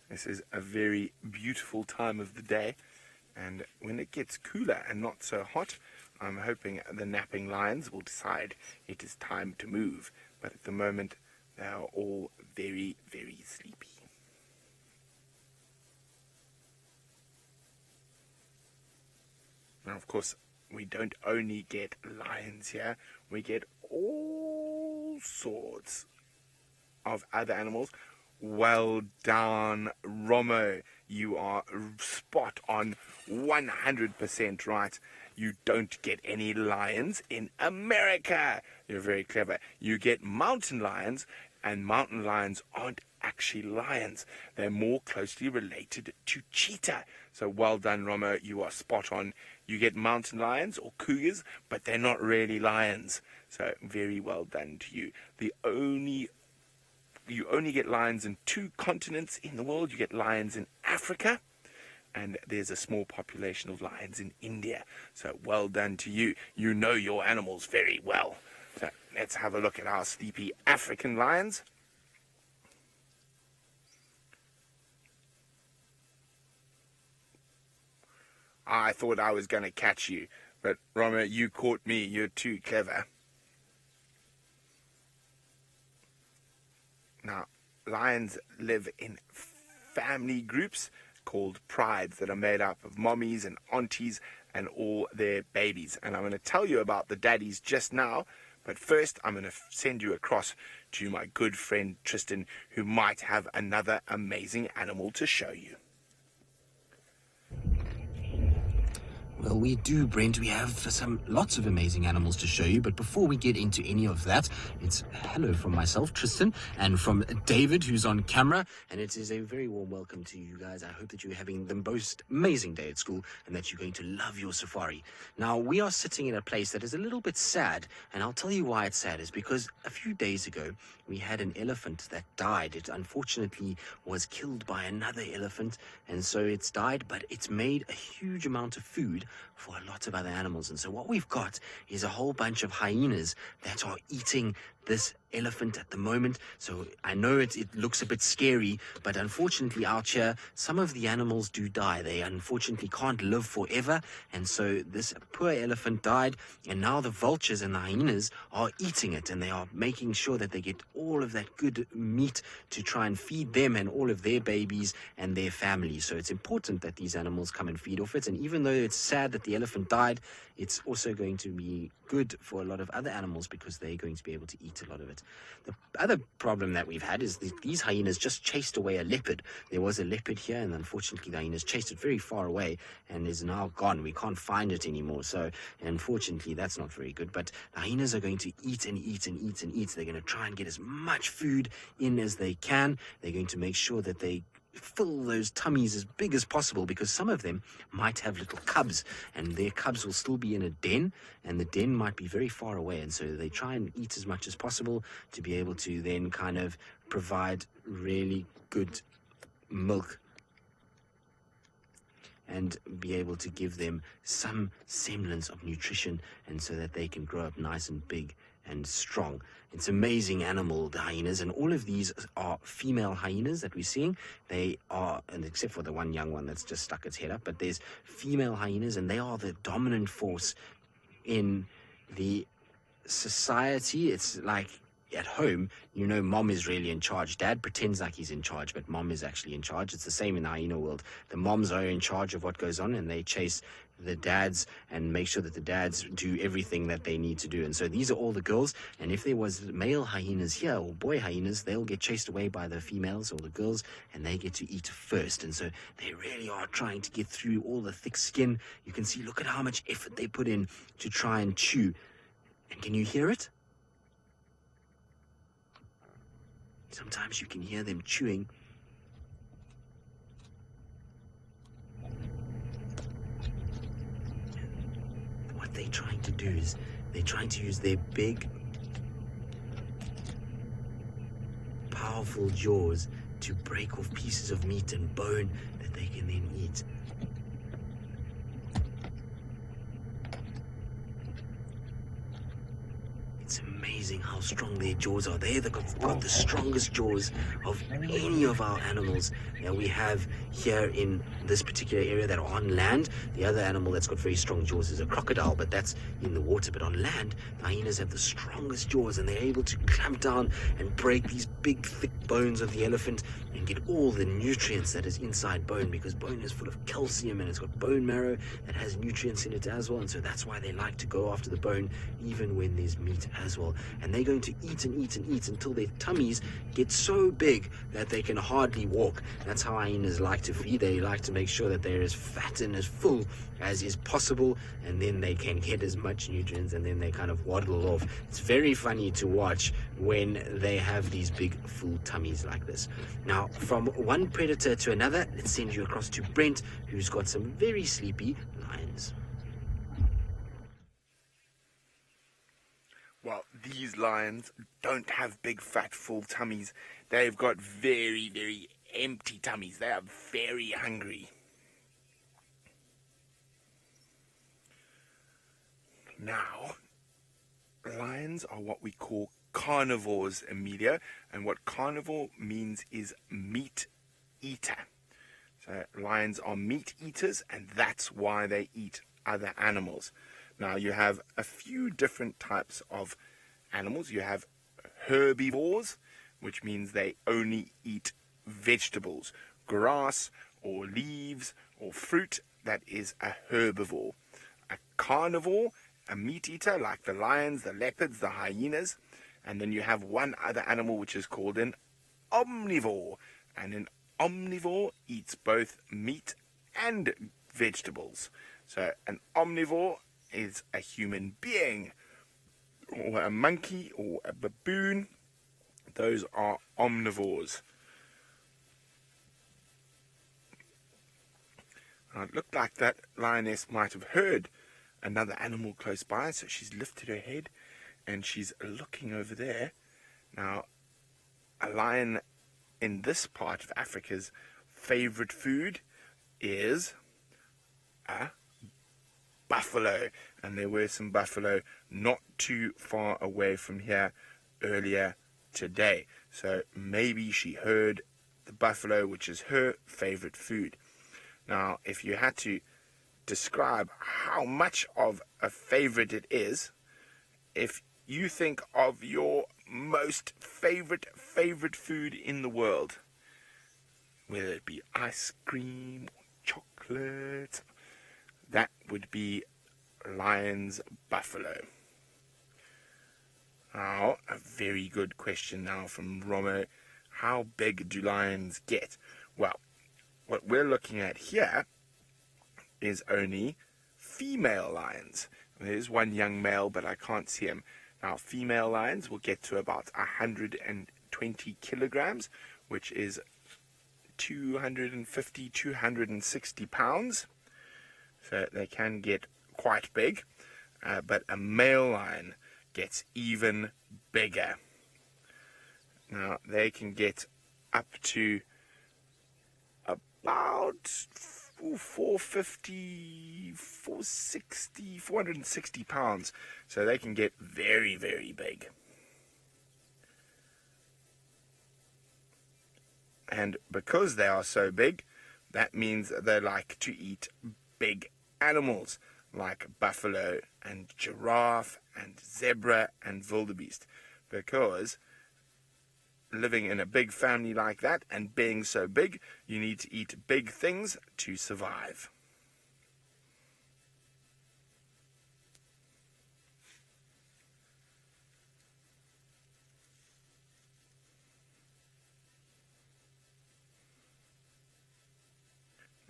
Speaker 1: This is a very beautiful time of the day, and when it gets cooler and not so hot, I'm hoping the napping lions will decide it is time to move. But at the moment, they are all very, very sleepy. Now, of course, we don't only get lions here, we get all sorts of other animals. Well done, Romo. You are spot on, 100% right. You don't get any lions in America. You're very clever. You get mountain lions, and mountain lions aren't actually lions. They're more closely related to cheetah. So well done, Romo. You are spot on. You get mountain lions or cougars, but they're not really lions. So very well done to you. You only get lions in 2 continents in the world. You get lions in Africa, and there's a small population of lions in India. So well done to you. You know your animals very well. So let's have a look at our sleepy African lions. I thought I was going to catch you, but Romer, you caught me. You're too clever. Now, lions live in family groups called prides that are made up of mommies and aunties and all their babies. And I'm going to tell you about the daddies just now, but first I'm going to send you across to my good friend Tristan, who might have another amazing animal to show you.
Speaker 3: Well, we do, Brent. We have lots of amazing animals to show you. But before we get into any of that, it's hello from myself, Tristan, and from David, who's on camera. And it is a very warm welcome to you guys. I hope that you're having the most amazing day at school and that you're going to love your safari. Now, we are sitting in a place that is a little bit sad. And I'll tell you why it's sad is because a few days ago, we had an elephant that died. It unfortunately was killed by another elephant, and so it's died, but it's made a huge amount of food for a lot of other animals. And so what we've got is a whole bunch of hyenas that are eating this elephant at the moment. So I know it looks a bit scary, but unfortunately out here, some of the animals do die. They unfortunately can't live forever, and so this poor elephant died, and now the vultures and the hyenas are eating it, and they are making sure that they get all of that good meat to try and feed them and all of their babies and their families. So it's important that these animals come and feed off it, and even though it's sad that the elephant died, it's also going to be good for a lot of other animals because they're going to be able to eat a lot of it. The other problem that we've had is these hyenas just chased away a leopard. There was a leopard here, and unfortunately the hyenas chased it very far away and is now gone. We can't find it anymore. So unfortunately that's not very good. But the hyenas are going to eat and eat and eat and eat. They're going to try and get as much food in as they can. They're going to make sure that they fill those tummies as big as possible, because some of them might have little cubs, and their cubs will still be in a den, and the den might be very far away, and so they try and eat as much as possible to be able to then kind of provide really good milk and be able to give them some semblance of nutrition, and so that they can grow up nice and big and strong. It's an amazing animal, the hyenas, and all of these are female hyenas that we're seeing. They are, and except for the one young one that's just stuck its head up, but there's female hyenas, and they are the dominant force in the society. It's like at home, you know, mom is really in charge. Dad pretends like he's in charge, but mom is actually in charge. It's the same in the hyena world. The moms are in charge of what goes on, and they chase the dads and make sure that the dads do everything that they need to do. And so these are all the girls, and if there was male hyenas here or boy hyenas, they'll get chased away by the females or the girls, and they get to eat first. And so they really are trying to get through all the thick skin. You can see, look at how much effort they put in to try and chew. And can you hear it? Sometimes you can hear them chewing. What they're trying to do is they're trying to use their big, powerful jaws to break off pieces of meat and bone that they can then eat. It's amazing how strong their jaws are. They've got the strongest jaws of any of our animals that we have here in this particular area that are on land. The other animal that's got very strong jaws is a crocodile, but that's in the water. But on land, the hyenas have the strongest jaws, and they're able to clamp down and break these big, thick bones of the elephant and get all the nutrients that is inside bone, because bone is full of calcium and it's got bone marrow that has nutrients in it as well. And so that's why they like to go after the bone even when there's meat as well. And they're going to eat and eat and eat until their tummies get so big that they can hardly walk. That's how hyenas like to feed. They like to make sure that they're as fat and as full as is possible, and then they can get as much nutrients, and then they kind of waddle off. It's very funny to watch when they have these big full tummies like this. Now, from one predator to another, let's send you across to Brent, who's got some very sleepy lions.
Speaker 1: Well, these lions don't have big, fat, full tummies. They've got very, very empty tummies. They are very hungry. Now, lions are what we call carnivores, Emilio, and what carnivore means is meat eater. So lions are meat eaters, and that's why they eat other animals. Now, you have a few different types of animals. You have herbivores, which means they only eat vegetables, grass or leaves or fruit. That is a herbivore. A carnivore, a meat eater like the lions, the leopards, the hyenas. And then you have one other animal which is called an omnivore. And an omnivore eats both meat and vegetables. So an omnivore is a human being, or a monkey, or a baboon. Those are omnivores. Now, it looked like that lioness might have heard another animal close by, so she's lifted her head and she's looking over there. Now, a lion in this part of Africa's favorite food is a buffalo, and there were some buffalo not too far away from here earlier today. So maybe she heard the buffalo, which is her favorite food. Now, if you had to describe how much of a favorite it is, if you think of your most favorite food in the world, whether it be ice cream or chocolate, that would be lion's buffalo. Now, a very good question now from Romo. How big do lions get? Well, what we're looking at here is only female lions. There's one young male, but I can't see him. Now, female lions will get to about 120 kilograms, which is 250, 260 pounds. So they can get quite big, but a male lion gets even bigger. Now, they can get up to about 450, 460, 460 pounds. So they can get very, very big. And because they are so big, that means they like to eat big animals like buffalo and giraffe and zebra and wildebeest. Because living in a big family like that and being so big, you need to eat big things to survive.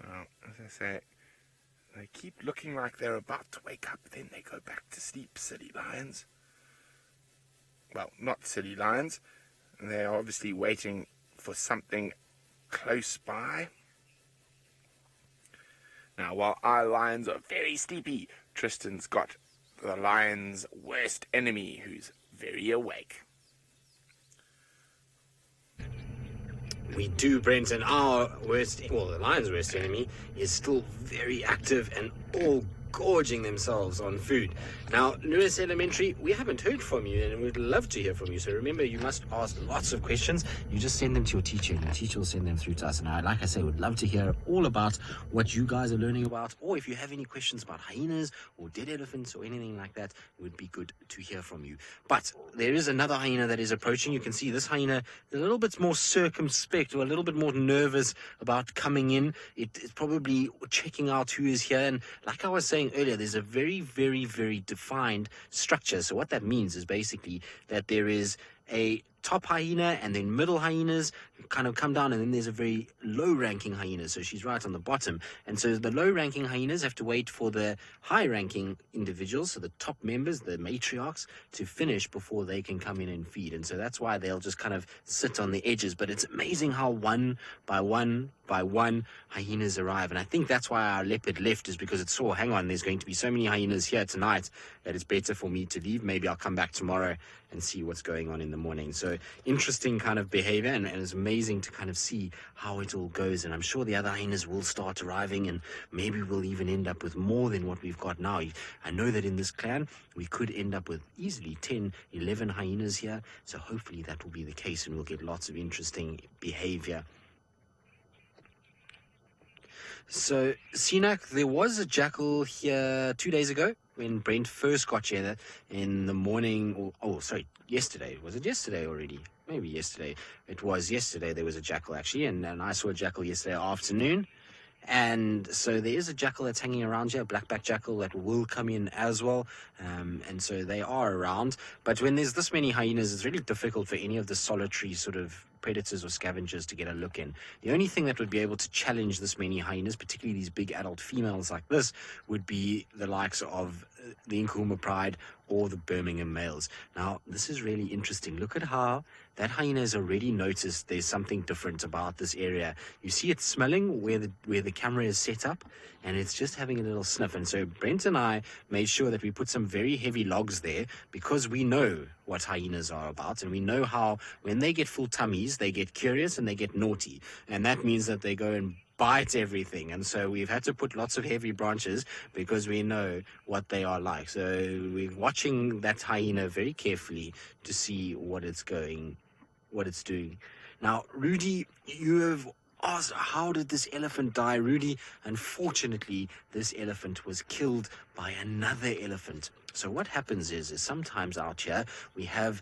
Speaker 1: Now, as I say, they keep looking like they're about to wake up, then they go back to sleep, silly lions. Well, not silly lions. They're obviously waiting for something close by. Now, while our lions are very sleepy, Tristan's got the lion's worst enemy, who's very awake.
Speaker 3: We do, Brent, and our the lion's worst enemy is still very active and all gorging themselves on food. Now, Lewis Elementary, we haven't heard from you, and we'd love to hear from you. So remember, you must ask lots of questions. You just send them to your teacher, and your teacher will send them through to us. And like I say, we'd love to hear all about what you guys are learning about, or if you have any questions about hyenas or dead elephants or anything like that, it would be good to hear from you. But there is another hyena that is approaching. You can see this hyena is a little bit more circumspect, or a little bit more nervous about coming in. It is probably checking out who is here. And like I was saying earlier, there's a very, very, very defined structure. So what that means is basically that there is a top hyena and then middle hyenas kind of come down, and then there's a very low ranking hyena. So she's right on the bottom, and so the low ranking hyenas have to wait for the high ranking individuals, so the top members, the matriarchs, to finish before they can come in and feed. And so that's why they'll just kind of sit on the edges. But it's amazing how one by one hyenas arrive. And I think that's why our leopard left, is because it saw, hang on, there's going to be so many hyenas here tonight that it's better for me to leave. Maybe I'll come back tomorrow and see what's going on in the morning. So interesting kind of behavior, and it's amazing to kind of see how it all goes. And I'm sure the other hyenas will start arriving, and maybe we'll even end up with more than what we've got now. I know that in this clan we could end up with easily 10, 11 hyenas here. So hopefully that will be the case, and we'll get lots of interesting behavior. So, Sinak, there was a jackal here 2 days ago when Brent first got here in the morning. Yesterday. Was it yesterday already? Maybe yesterday. It was yesterday there was a jackal, actually, and I saw a jackal yesterday afternoon. And so there is a jackal that's hanging around here, a blackback jackal that will come in as well. And so they are around. But when there's this many hyenas, it's really difficult for any of the solitary sort of predators or scavengers to get a look in. The only thing that would be able to challenge this many hyenas, particularly these big adult females like this, would be the likes of the Nkuhuma pride or the Birmingham males. Now, this is really interesting. Look at how that hyena has already noticed there's something different about this area. You see it smelling where the camera is set up, and it's just having a little sniff. And so Brent and I made sure that we put some very heavy logs there, because we know what hyenas are about, and we know how when they get full tummies, they get curious and they get naughty. And that means that they go and bite everything. And so we've had to put lots of heavy branches because we know what they are like. So we're watching that hyena very carefully to see what it's doing. Now, Rudy, you have asked, how did this elephant die? Rudy, unfortunately, this elephant was killed by another elephant. So what happens is sometimes out here we have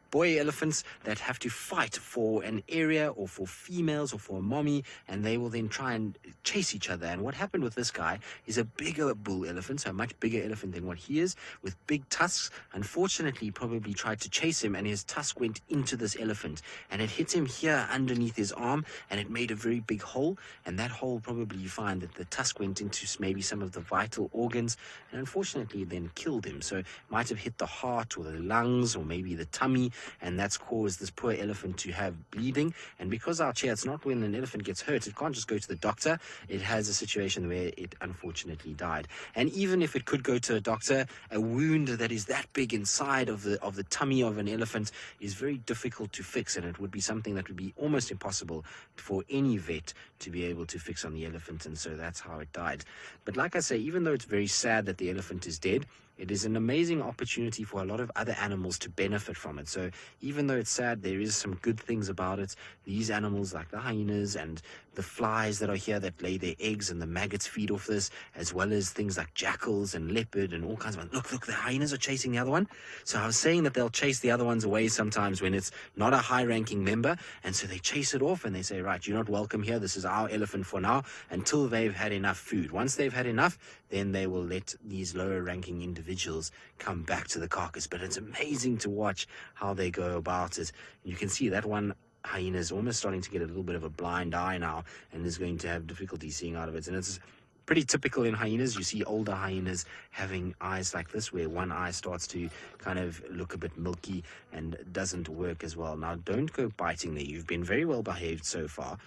Speaker 3: boy elephants that have to fight for an area or for females or for a mommy, and they will then try and chase each other. And what happened with this guy is a bigger bull elephant, so a much bigger elephant than what he is, with big tusks. Unfortunately, probably tried to chase him, and his tusk went into this elephant, and it hit him here underneath his arm, and it made a very big hole. And that hole, probably you find that the tusk went into maybe some of the vital organs, and unfortunately then killed him. So it might have hit the heart or the lungs or maybe the tummy, and that's caused this poor elephant to have bleeding. And because out here, it's not when an elephant gets hurt, it can't just go to the doctor. It has a situation where it unfortunately died. And even if it could go to a doctor, a wound that is that big inside of the tummy of an elephant is very difficult to fix, and it would be something that would be almost impossible for any vet to be able to fix on the elephant. And so that's how it died. But like I say, even though it's very sad that the elephant is dead, it is an amazing opportunity for a lot of other animals to benefit from it. So even though it's sad, there is some good things about it. These animals like the hyenas and the flies that are here that lay their eggs, and the maggots feed off this, as well as things like jackals and leopard and all kinds of... Look, the hyenas are chasing the other one. So I was saying that they'll chase the other ones away sometimes when it's not a high-ranking member, and so they chase it off and they say, right, you're not welcome here. This is our elephant for now, until they've had enough food. Once they've had enough, then they will let these lower-ranking individuals come back to the carcass. But it's amazing to watch how they go about it. You can see that one hyena is almost starting to get a little bit of a blind eye now, and is going to have difficulty seeing out of it. And it's pretty typical in hyenas. You see older hyenas having eyes like this, where one eye starts to kind of look a bit milky and doesn't work as well. Now, don't go biting there. You've been very well behaved so far.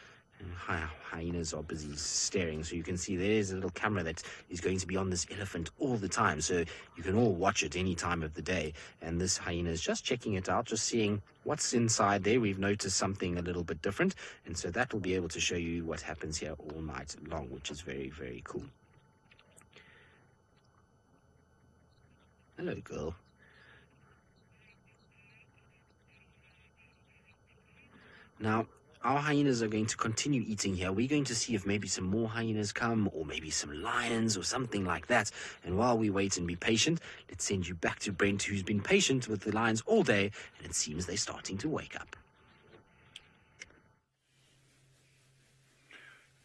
Speaker 3: Hyenas are busy staring, so you can see there's a little camera that is going to be on this elephant all the time, so you can all watch it any time of the day. And this hyena is just checking it out, just seeing what's inside there. We've noticed something a little bit different, and so that will be able to show you what happens here all night long, which is very, very cool. Hello, girl. Now, our hyenas are going to continue eating here. We're going to see if maybe some more hyenas come, or maybe some lions or something like that. And while we wait and be patient, let's send you back to Brent, who's been patient with the lions all day, and it seems they're starting to wake up.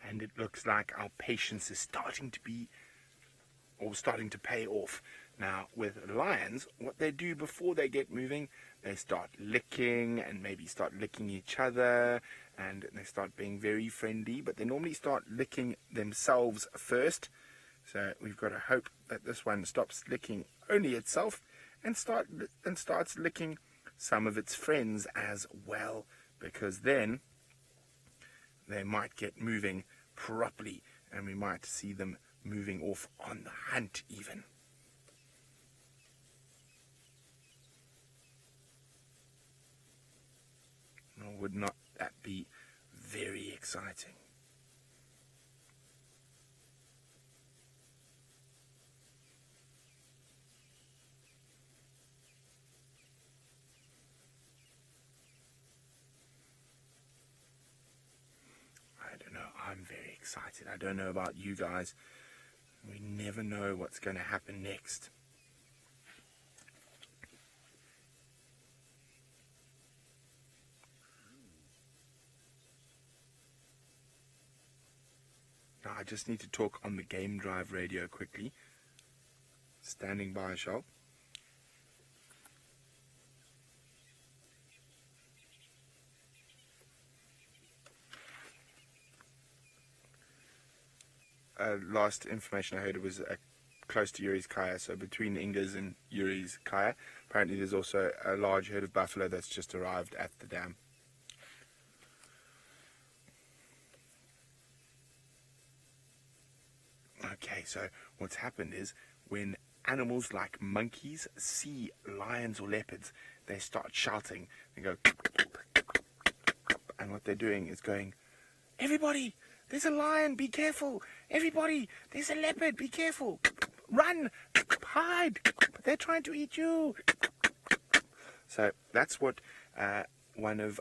Speaker 1: And it looks like our patience is starting to pay off. Now, with lions, what they do before they get moving, they start licking and maybe start licking each other, and they start being very friendly, but they normally start licking themselves first. So we've got to hope that this one stops licking only itself and starts licking some of its friends as well, because then they might get moving properly, and we might see them moving off on the hunt even. Or would not that be very exciting? I don't know. I'm very excited. I don't know about you guys. We never know what's going to happen next. Now, I just need to talk on the Game Drive radio quickly. Standing by, Shell. Last information I heard, it was close to Yuri's Kaya, so between Inga's and Yuri's Kaya. Apparently there's also a large herd of buffalo that's just arrived at the dam. Okay, so what's happened is when animals like monkeys see lions or leopards, they start shouting. They go, and what they're doing is going, everybody, there's a lion, be careful. Everybody, there's a leopard, be careful. Run, hide, they're trying to eat you. So that's what one of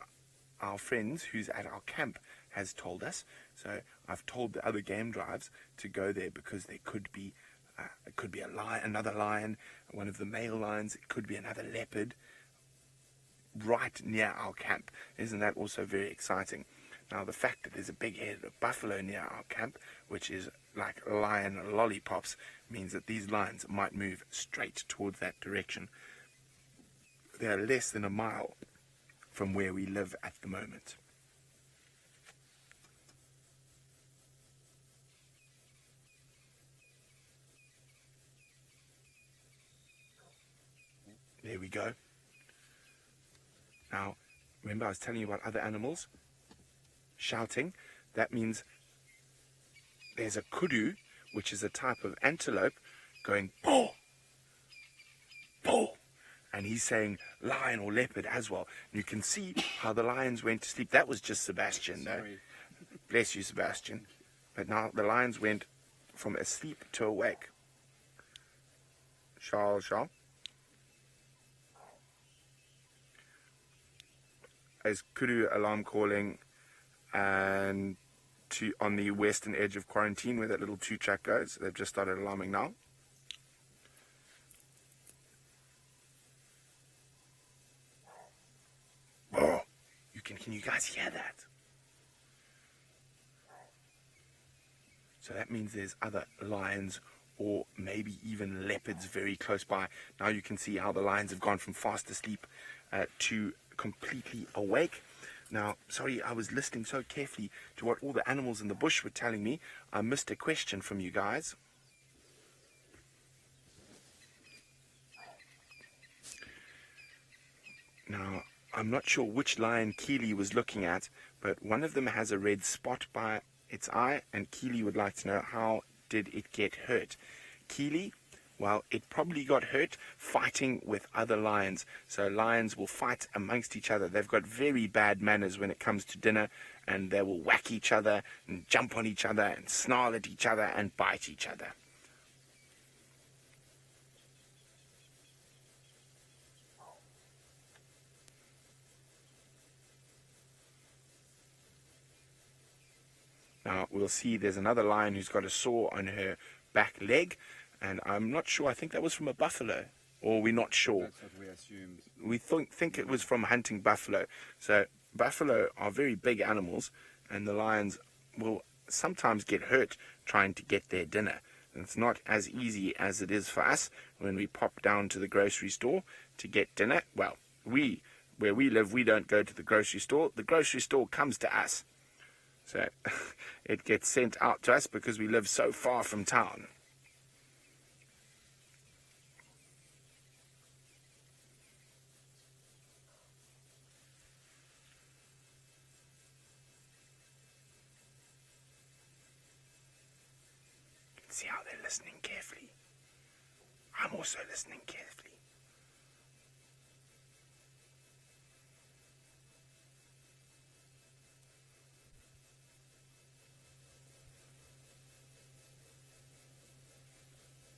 Speaker 1: our friends who's at our camp has told us. So I've told the other game drives to go there because there could be a lion, another lion, one of the male lions. It could be another leopard right near our camp. Isn't that also very exciting? Now, the fact that there's a big herd of buffalo near our camp, which is like lion lollipops, means that these lions might move straight towards that direction. They are less than a mile from where we live at the moment. There we go. Now, remember I was telling you about other animals shouting? That means there's a kudu, which is a type of antelope, going "Poo! Poo!" And he's saying lion or leopard as well. And you can see how the lions went to sleep. That was just Sebastian, though. Bless you, Sebastian. But now the lions went from asleep to awake. Charles. As kudu alarm calling and on the western edge of quarantine where that little 2-track goes. They've just started alarming now. Oh, can you guys hear that? So that means there's other lions or maybe even leopards very close by. Now you can see how the lions have gone from fast asleep to completely awake. Now, sorry, I was listening so carefully to what all the animals in the bush were telling me. I missed a question from you guys. Now, I'm not sure which lion Keely was looking at, but one of them has a red spot by its eye, and Keely would like to know, how did it get hurt? Keely, well, it probably got hurt fighting with other lions. So lions will fight amongst each other. They've got very bad manners when it comes to dinner, and they will whack each other and jump on each other and snarl at each other and bite each other. Now we'll see there's another lion who's got a sore on her back leg, and I'm not sure. I think that was from a buffalo, or we're not sure.
Speaker 4: That's what we assumed.
Speaker 1: We think it was from hunting buffalo. So buffalo are very big animals, and the lions will sometimes get hurt trying to get their dinner. And it's not as easy as it is for us when we pop down to the grocery store to get dinner. Well, where we live, we don't go to the grocery store. The grocery store comes to us. So it gets sent out to us because we live so far from town. See how they're listening carefully. I'm also listening carefully.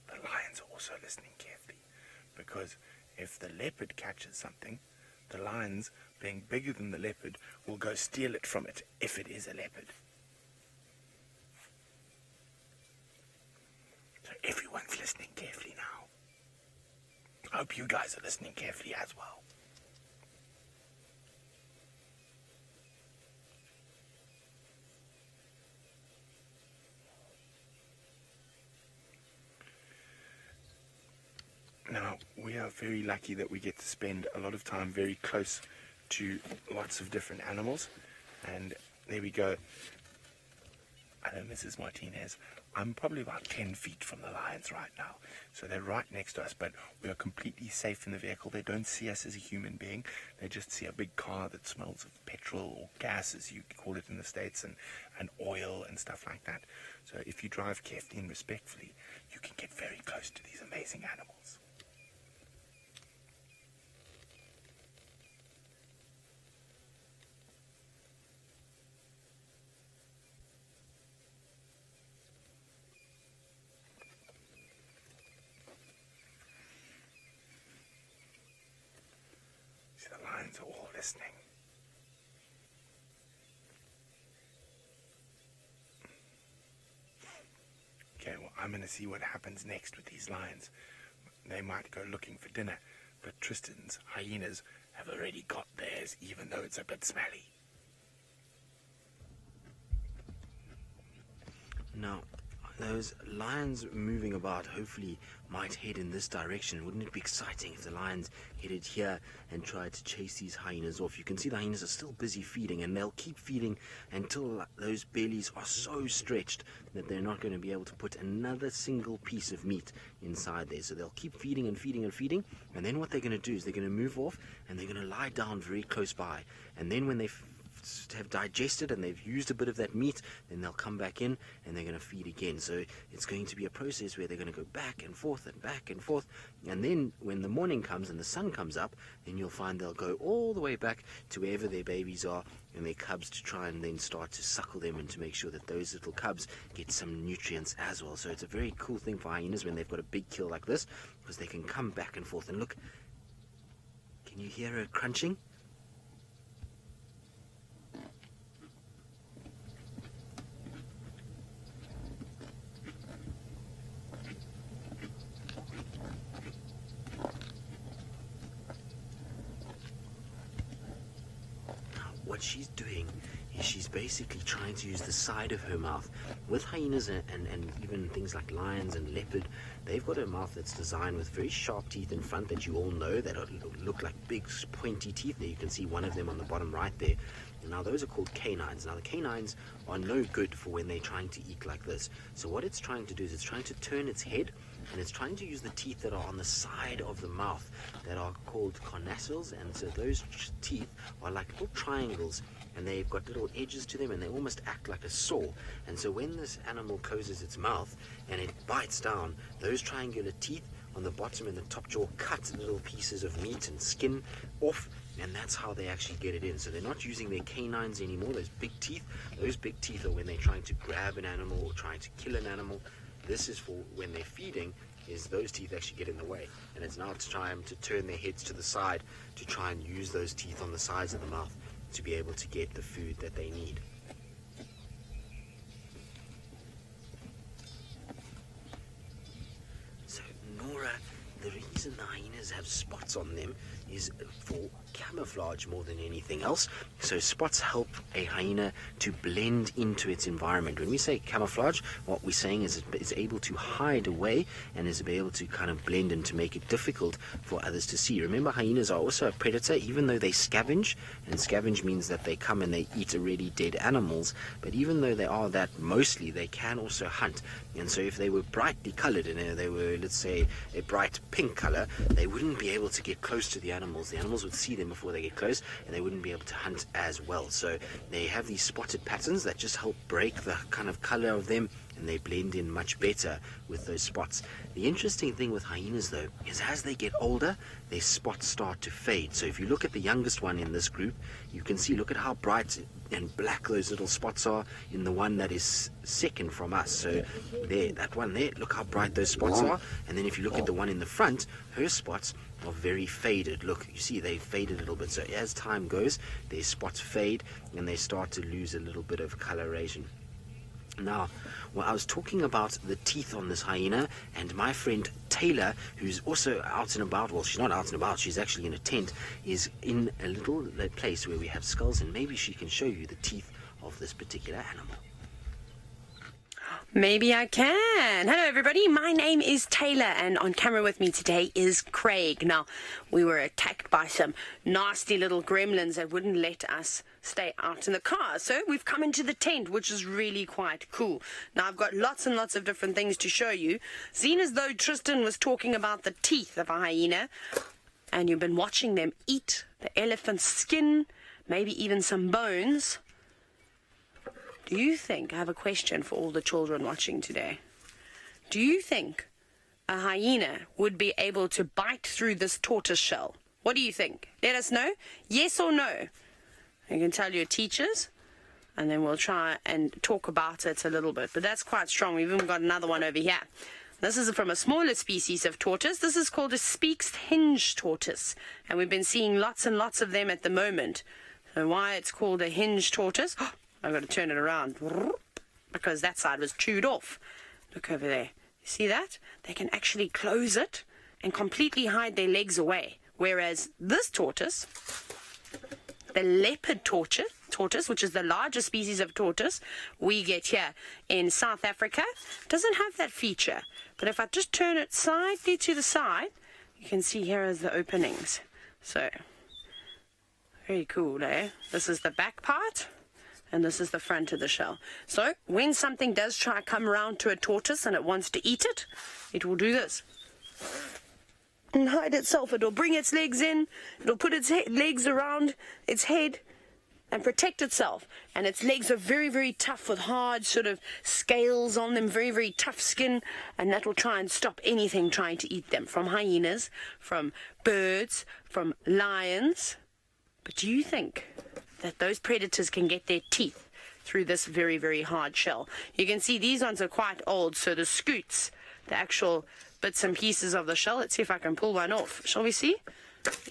Speaker 1: The lions are also listening carefully, because if the leopard catches something, the lions, being bigger than the leopard, will go steal it from it if it is a leopard. So everyone's listening carefully now. I hope you guys are listening carefully as well. are very lucky that we get to spend a lot of time very close to lots of different animals. And there we go. I know Mrs. Martinez, I'm probably about 10 feet from the lions right now. So they're right next to us, but we are completely safe in the vehicle. They don't see us as a human being. They just see a big car that smells of petrol or gas, as you call it in the States, and oil and stuff like that. So if you drive carefully and respectfully, you can get very close to these amazing animals. The lions are all listening. Okay, well, I'm going to see what happens next with these lions. They might go looking for dinner, but Tristan's hyenas have already got theirs, even though it's a bit smelly.
Speaker 3: Now, those lions moving about hopefully might head in this direction. Wouldn't it be exciting if the lions headed here and tried to chase these hyenas off? You can see the hyenas are still busy feeding, and they'll keep feeding until those bellies are so stretched that they're not going to be able to put another single piece of meat inside there. So they'll keep feeding and feeding and feeding, and then what they're going to do is they're going to move off and they're going to lie down very close by. And then when they have digested and they've used a bit of that meat, then they'll come back in and they're going to feed again. So it's going to be a process where they're going to go back and forth and back and forth, and then when the morning comes and the sun comes up, then you'll find they'll go all the way back to wherever their babies are and their cubs, to try and then start to suckle them and to make sure that those little cubs get some nutrients as well. So it's a very cool thing for hyenas when they've got a big kill like this, because they can come back and forth. And look, can you hear her crunching? What she's doing is she's basically trying to use the side of her mouth. With hyenas and even things like lions and leopard, they've got a mouth that's designed with very sharp teeth in front that you all know, that look like big pointy teeth. There you can see one of them on the bottom right there. And now those are called canines. Now the canines are no good for when they're trying to eat like this. So what it's trying to do is it's trying to turn its head, and it's trying to use the teeth that are on the side of the mouth that are called carnassials. And so those teeth are like little triangles, and they've got little edges to them, and they almost act like a saw. And so when this animal closes its mouth and it bites down, those triangular teeth on the bottom and the top jaw cut little pieces of meat and skin off, and that's how they actually get it in. So they're not using their canines anymore, those big teeth. Those big teeth are when they're trying to grab an animal or trying to kill an animal. This is for when they're feeding, is those teeth actually get in the way. And it's now time to turn their heads to the side to try and use those teeth on the sides of the mouth to be able to get the food that they need. So Nora, the reason the hyenas have spots on them is for camouflage more than anything else. So spots help a hyena to blend into its environment. When we say camouflage, what we're saying is it's able to hide away and is able to kind of blend in to make it difficult for others to see. Remember, hyenas are also a predator, even though they scavenge, and scavenge means that they come and they eat already dead animals. But even though they are that mostly, they can also hunt. And so if they were brightly colored and they were, let's say, a bright pink color, they wouldn't be able to get close to the animals. The animals would see them before they get close, and they wouldn't be able to hunt as well. So they have these spotted patterns that just help break the kind of color of them, and they blend in much better with those spots. The interesting thing with hyenas, though, is as they get older, their spots start to fade. So if you look at the youngest one in this group, you can see, look at how bright and black those little spots are in the one that is second from us. So there, that one there, look how bright those spots are. And then if you look at the one in the front, her spots are very faded. Look, you see they faded a little bit. So as time goes, their spots fade and they start to lose a little bit of coloration. Now, well, I was talking about the teeth on this hyena, and my friend Taylor, who's also out and about, well, she's not out and about, she's actually in a tent, is in a little place where we have skulls, and maybe she can show you the teeth of this particular animal.
Speaker 2: Maybe I can. Hello everybody, my name is Taylor and on camera with me today is Craig. Now, we were attacked by some nasty little gremlins that wouldn't let us stay out in the car. So we've come into the tent, which is really quite cool. Now, I've got lots and lots of different things to show you. Seeing as though Tristan was talking about the teeth of a hyena, and you've been watching them eat the elephant's skin, maybe even some bones. Do you think, I have a question for all the children watching today. Do you think a hyena would be able to bite through this tortoise shell? What do you think? Let us know. Yes or no? You can tell your teachers, and then we'll try and talk about it a little bit. But that's quite strong. We've even got another one over here. This is from a smaller species of tortoise. This is called a spixed hinge tortoise. And we've been seeing lots and lots of them at the moment. So why it's called a hinge tortoise? I've got to turn it around because that side was chewed off. Look over there. You see that? They can actually close it and completely hide their legs away. Whereas this tortoise, the leopard tortoise, which is the largest species of tortoise we get here in South Africa, doesn't have that feature. But if I just turn it slightly to the side, you can see here is the openings. So, very cool, eh? This is the back part. And this is the front of the shell. So when something does try to come around to a tortoise and it wants to eat it, it will do this. And hide itself. It'll bring its legs in. It'll put its legs around its head and protect itself. And its legs are very, very tough with hard sort of scales on them. Very, very tough skin. And that will try and stop anything trying to eat them. From hyenas, from birds, from lions. But do you think that those predators can get their teeth through this very, very hard shell? You can see these ones are quite old, so the scoots, the actual bits and pieces of the shell. Let's see if I can pull one off. Shall we see?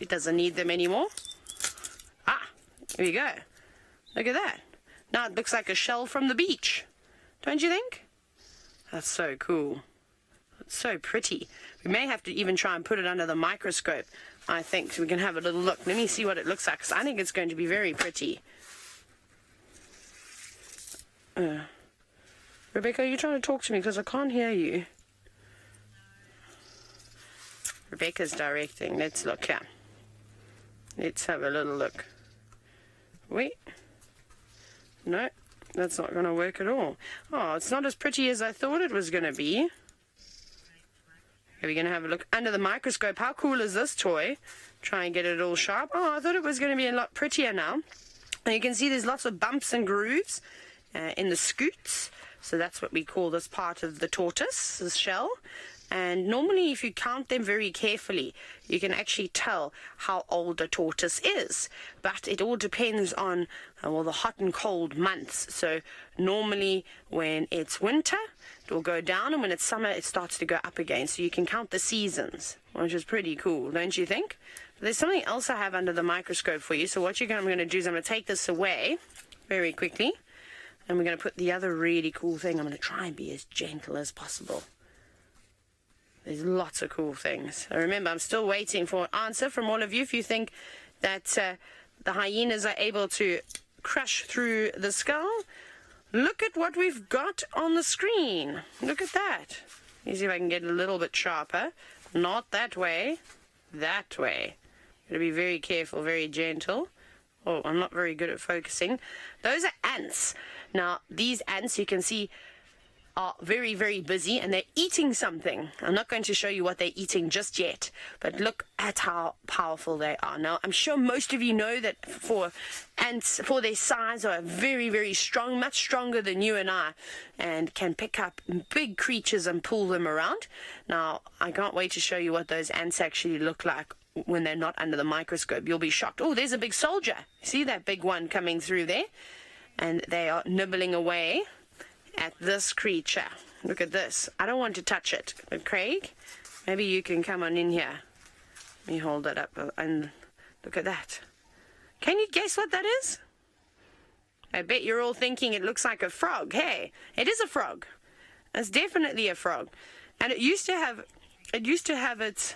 Speaker 2: It doesn't need them anymore. Ah, here we go. Look at that. Now it looks like a shell from the beach. Don't you think? That's so cool. It's so pretty. We may have to even try and put it under the microscope, I think, so we can have a little look. Let me see what it looks like, because I think it's going to be very pretty. Rebecca, are you trying to talk to me? Because I can't hear you. Rebecca's directing. Let's look here. Let's have a little look. Wait. No, that's not going to work at all. Oh, it's not as pretty as I thought it was going to be. Are we going to have a look under the microscope? How cool is this toy? Try and get it all sharp. Oh, I thought it was going to be a lot prettier now. And you can see there's lots of bumps and grooves in the scoots. So that's what we call this part of the tortoise's shell. And normally if you count them very carefully, you can actually tell how old a tortoise is. But it all depends on, well, the hot and cold months. So normally when it's winter, it will go down, and when it's summer, it starts to go up again. So you can count the seasons, which is pretty cool, don't you think? But there's something else I have under the microscope for you. So what I'm going to do is I'm going to take this away very quickly, and we're going to put the other really cool thing. I'm going to try and be as gentle as possible. There's lots of cool things. So remember, I'm still waiting for an answer from all of you. If you think that the hyenas are able to crush through the skull, look at what we've got on the screen. Look at that. Let me see if I can get a little bit sharper. Not that way. That way. Got to be very careful, very gentle. Oh, I'm not very good at focusing. Those are ants. Now, these ants, you can see, are very, very busy, and they're eating something. I'm not going to show you what they're eating just yet, but look at how powerful they are. Now, I'm sure most of you know that ants, for their size, are very, very strong, much stronger than you and I, and can pick up big creatures and pull them around. Now, I can't wait to show you what those ants actually look like when they're not under the microscope. You'll be shocked. Oh, there's a big soldier. See that big one coming through there? And they are nibbling away at this creature. Look at this. I don't want to touch it, but Craig, maybe you can come on in here. Let me hold it up and look at that. Can you guess what that is? I bet you're all thinking it looks like a frog. Hey, it is a frog. It's definitely a frog. And it used to have its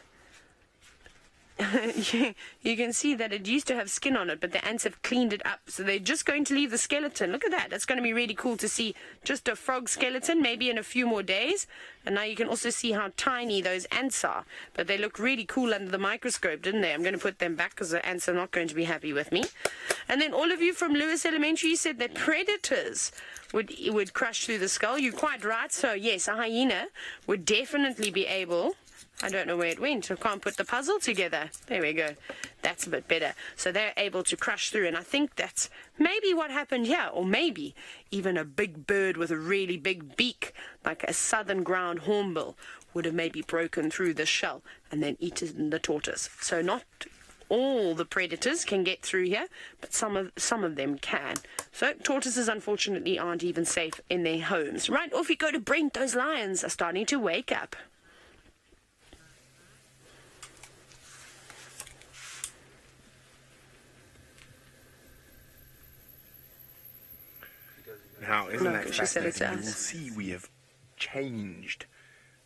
Speaker 2: you can see that it used to have skin on it, but the ants have cleaned it up. So they're just going to leave the skeleton. Look at that. That's going to be really cool to see just a frog skeleton, maybe in a few more days. And now you can also see how tiny those ants are. But they look really cool under the microscope, didn't they? I'm going to put them back because the ants are not going to be happy with me. And then all of you from Lewis Elementary said that predators would crush through the skull. You're quite right. So, yes, a hyena would definitely be able... I don't know where it went. I can't put the puzzle together. There we go. That's a bit better. So they're able to crush through, and I think that's maybe what happened here, or maybe even a big bird with a really big beak, like a southern ground hornbill, would have maybe broken through the shell and then eaten the tortoise. So not all the predators can get through here, but some of them can. So tortoises, unfortunately, aren't even safe in their homes. Right, off you go to Brent. Those lions are starting to wake up.
Speaker 1: Now, isn't that
Speaker 2: She said
Speaker 1: fascinating?
Speaker 2: it's
Speaker 1: You will
Speaker 2: us.
Speaker 1: see we have changed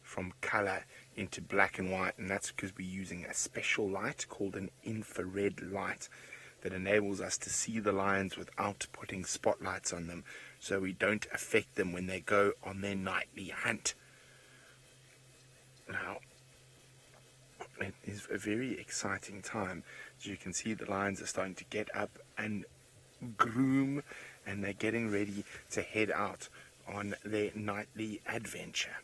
Speaker 1: from colour into black and white, and that's because we're using a special light called an infrared light that enables us to see the lions without putting spotlights on them, so we don't affect them when they go on their nightly hunt. Now, it is a very exciting time. As you can see, the lions are starting to get up and groom, and they're getting ready to head out on their nightly adventure.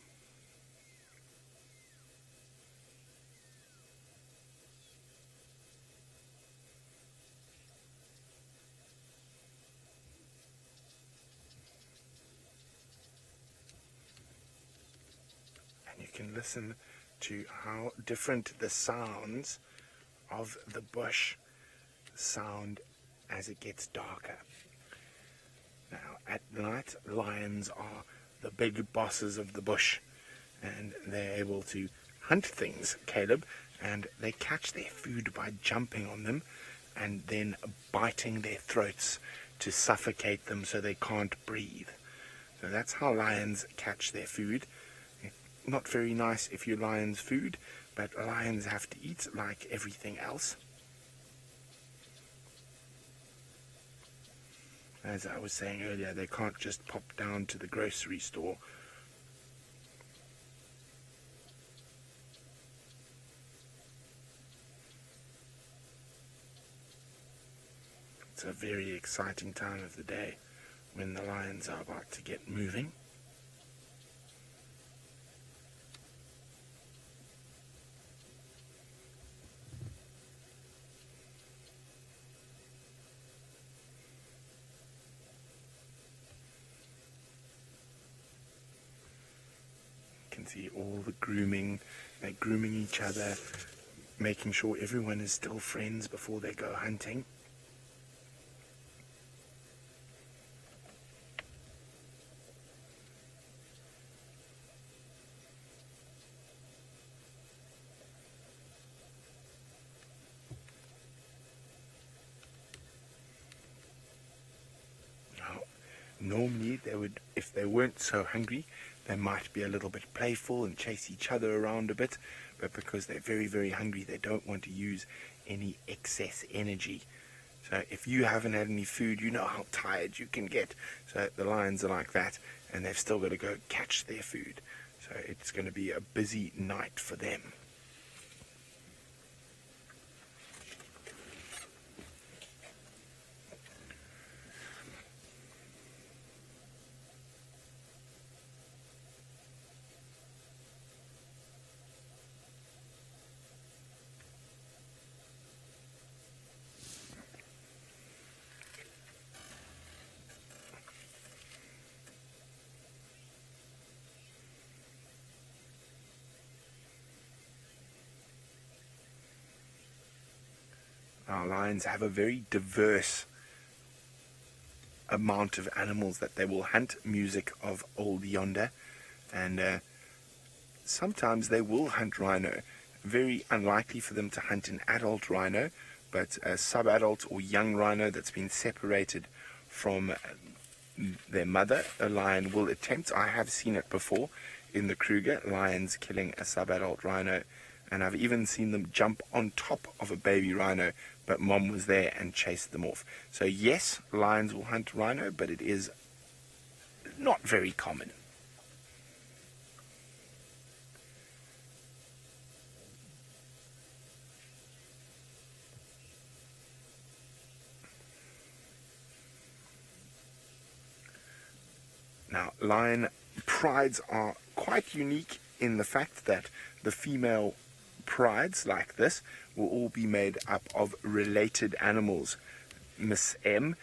Speaker 1: And you can listen to how different the sounds of the bush sound as it gets darker. Now, at night, lions are the big bosses of the bush, and they're able to hunt things, Caleb, and they catch their food by jumping on them and then biting their throats to suffocate them so they can't breathe. So that's how lions catch their food. Not very nice if you're lion's food, but lions have to eat like everything else. As I was saying earlier, they can't just pop down to the grocery store. It's a very exciting time of the day when the lions are about to get moving. See all the grooming, they're grooming each other, making sure everyone is still friends before they go hunting. Now, normally they would, if they weren't so hungry, they might be a little bit playful and chase each other around a bit, but because they're very, very hungry, they don't want to use any excess energy. So if you haven't had any food, you know how tired you can get. So the lions are like that, and they've still got to go catch their food. So it's going to be a busy night for them. Our lions have a very diverse amount of animals that they will hunt. Music of Old Yonder, and sometimes they will hunt rhino. Very unlikely for them to hunt an adult rhino, but a sub-adult or young rhino that's been separated from their mother, a lion will attempt. I have seen it before in the Kruger, lions killing a sub-adult rhino and I've even seen them jump on top of a baby rhino, but mom was there and chased them off. So yes, lions will hunt rhino, but it is not very common. Now, lion prides are quite unique in the fact that the female prides like this will all be made up of related animals, Miss M.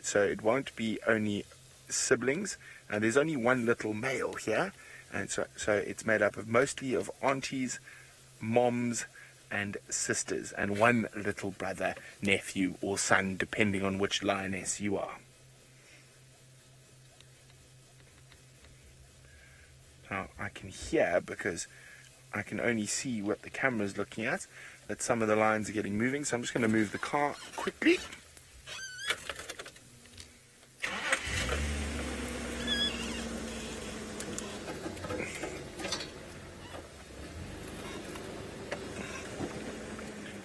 Speaker 1: So it won't be only siblings. There's only one little male here, and so it's made up of mostly of aunties, moms, and sisters, and one little brother, nephew, or son, depending on which lioness you are. Now, I can hear, because I can only see what the camera is looking at, that some of the lions are getting moving, so I'm just going to move the car quickly.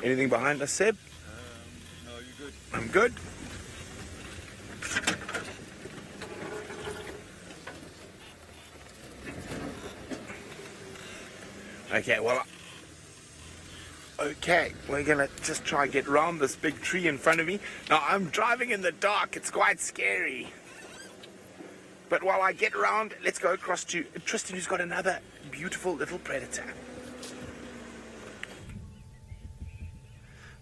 Speaker 1: Anything behind us, Seb?
Speaker 4: No, you're good.
Speaker 1: I'm good. Okay, well, we're gonna just try and get round this big tree in front of me. Now, I'm driving in the dark, it's quite scary. But while I get around, let's go across to Tristan, who's got another beautiful little predator.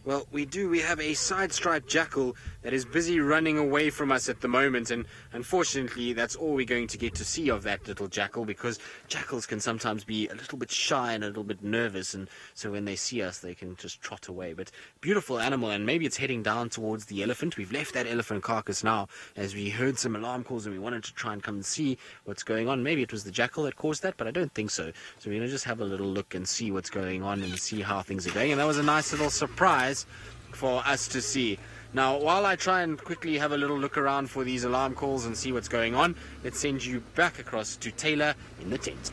Speaker 3: Well, we have a side-striped jackal that is busy running away from us at the moment, and unfortunately that's all we're going to get to see of that little jackal, because jackals can sometimes be a little bit shy and a little bit nervous, and so when they see us they can just trot away. But beautiful animal, and maybe it's heading down towards the elephant. We've left that elephant carcass now as we heard some alarm calls and we wanted to try and come and see what's going on. Maybe it was the jackal that caused that, but I don't think so. So we're going to just have a little look and see what's going on and see how things are going. And that was a nice little surprise for us to see. Now, while I try and quickly have a little look around for these alarm calls and see what's going on, let's send you back across to Taylor in the tent.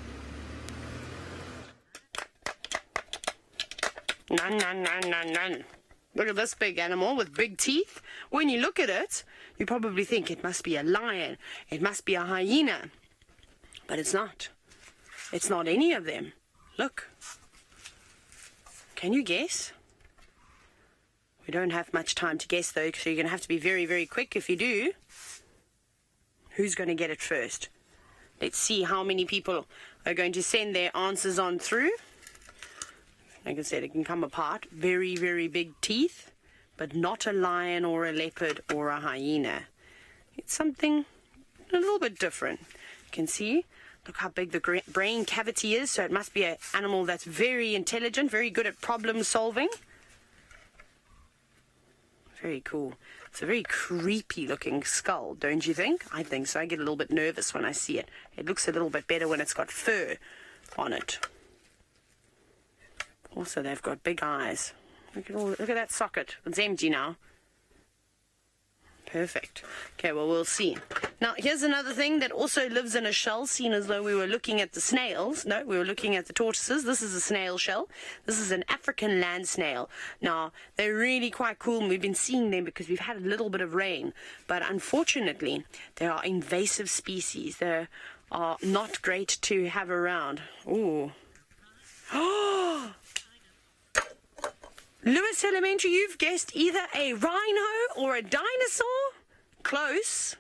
Speaker 2: None. Look at this big animal with big teeth. When you look at it, you probably think it must be a lion, it must be a hyena. But it's not. It's not any of them. Look. Can you guess? We don't have much time to guess, though, so you're going to have to be very, very quick if you do. Who's going to get it first? Let's see how many people are going to send their answers on through. Like I said, it can come apart. Very, very big teeth, but not a lion or a leopard or a hyena. It's something a little bit different. You can see, look how big the brain cavity is, so it must be an animal that's very intelligent, very good at problem solving. Very cool. It's a very creepy looking skull, don't you think? I think so. I get a little bit nervous when I see it. It looks a little bit better when it's got fur on it. Also, they've got big eyes. Look at that socket. It's empty now. Perfect. Okay, well, we'll see. Now, here's another thing that also lives in a shell, seen as though we were looking at the snails. No, we were looking at the tortoises. This is a snail shell. This is an African land snail. Now, they're really quite cool, and we've been seeing them because we've had a little bit of rain. But unfortunately, they are invasive species. They are not great to have around. Ooh. Oh! Lewis Elementary, you've guessed either a rhino or a dinosaur. Close,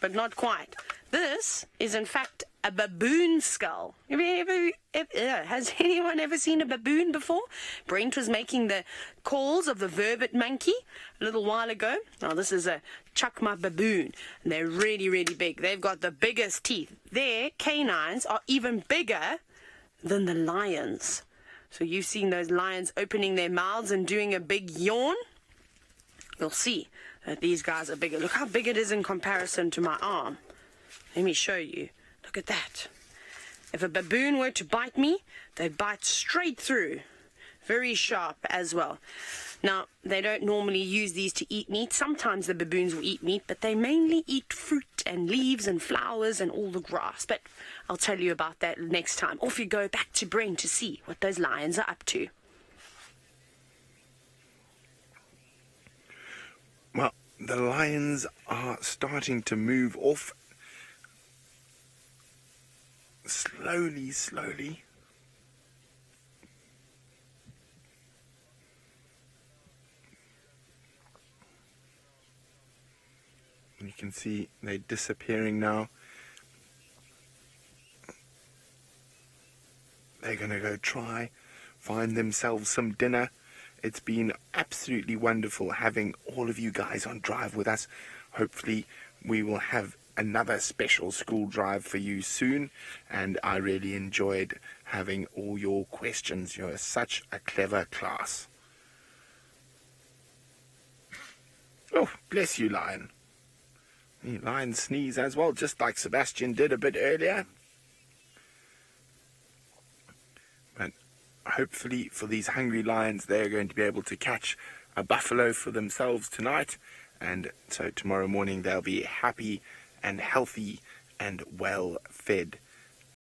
Speaker 2: but not quite. This is, in fact, a baboon skull. Has anyone ever seen a baboon before? Brent was making the calls of the vervet monkey a little while ago. Now, this is a chukma baboon, and they're really, really big. They've got the biggest teeth. Their canines are even bigger than the lions. So you've seen those lions opening their mouths and doing a big yawn. You'll see that these guys are bigger. Look how big it is in comparison to my arm. Let me show you. Look at that. If a baboon were to bite me, they'd bite straight through. Very sharp as well. Now, they don't normally use these to eat meat. Sometimes the baboons will eat meat, but they mainly eat fruit and leaves and flowers and all the grass. But I'll tell you about that next time. Off you go back to Brent to see what those lions are up to.
Speaker 1: Well, the lions are starting to move off slowly. You can see they're disappearing now. They're going to go find themselves some dinner. It's been absolutely wonderful having all of you guys on drive with us. Hopefully we will have another special school drive for you soon, and I really enjoyed having all your questions. You're such a clever class. Oh, bless you, lion. The lion sneeze as well, just like Sebastian did a bit earlier. But hopefully for these hungry lions, they're going to be able to catch a buffalo for themselves tonight, and so tomorrow morning they'll be happy and healthy and well fed.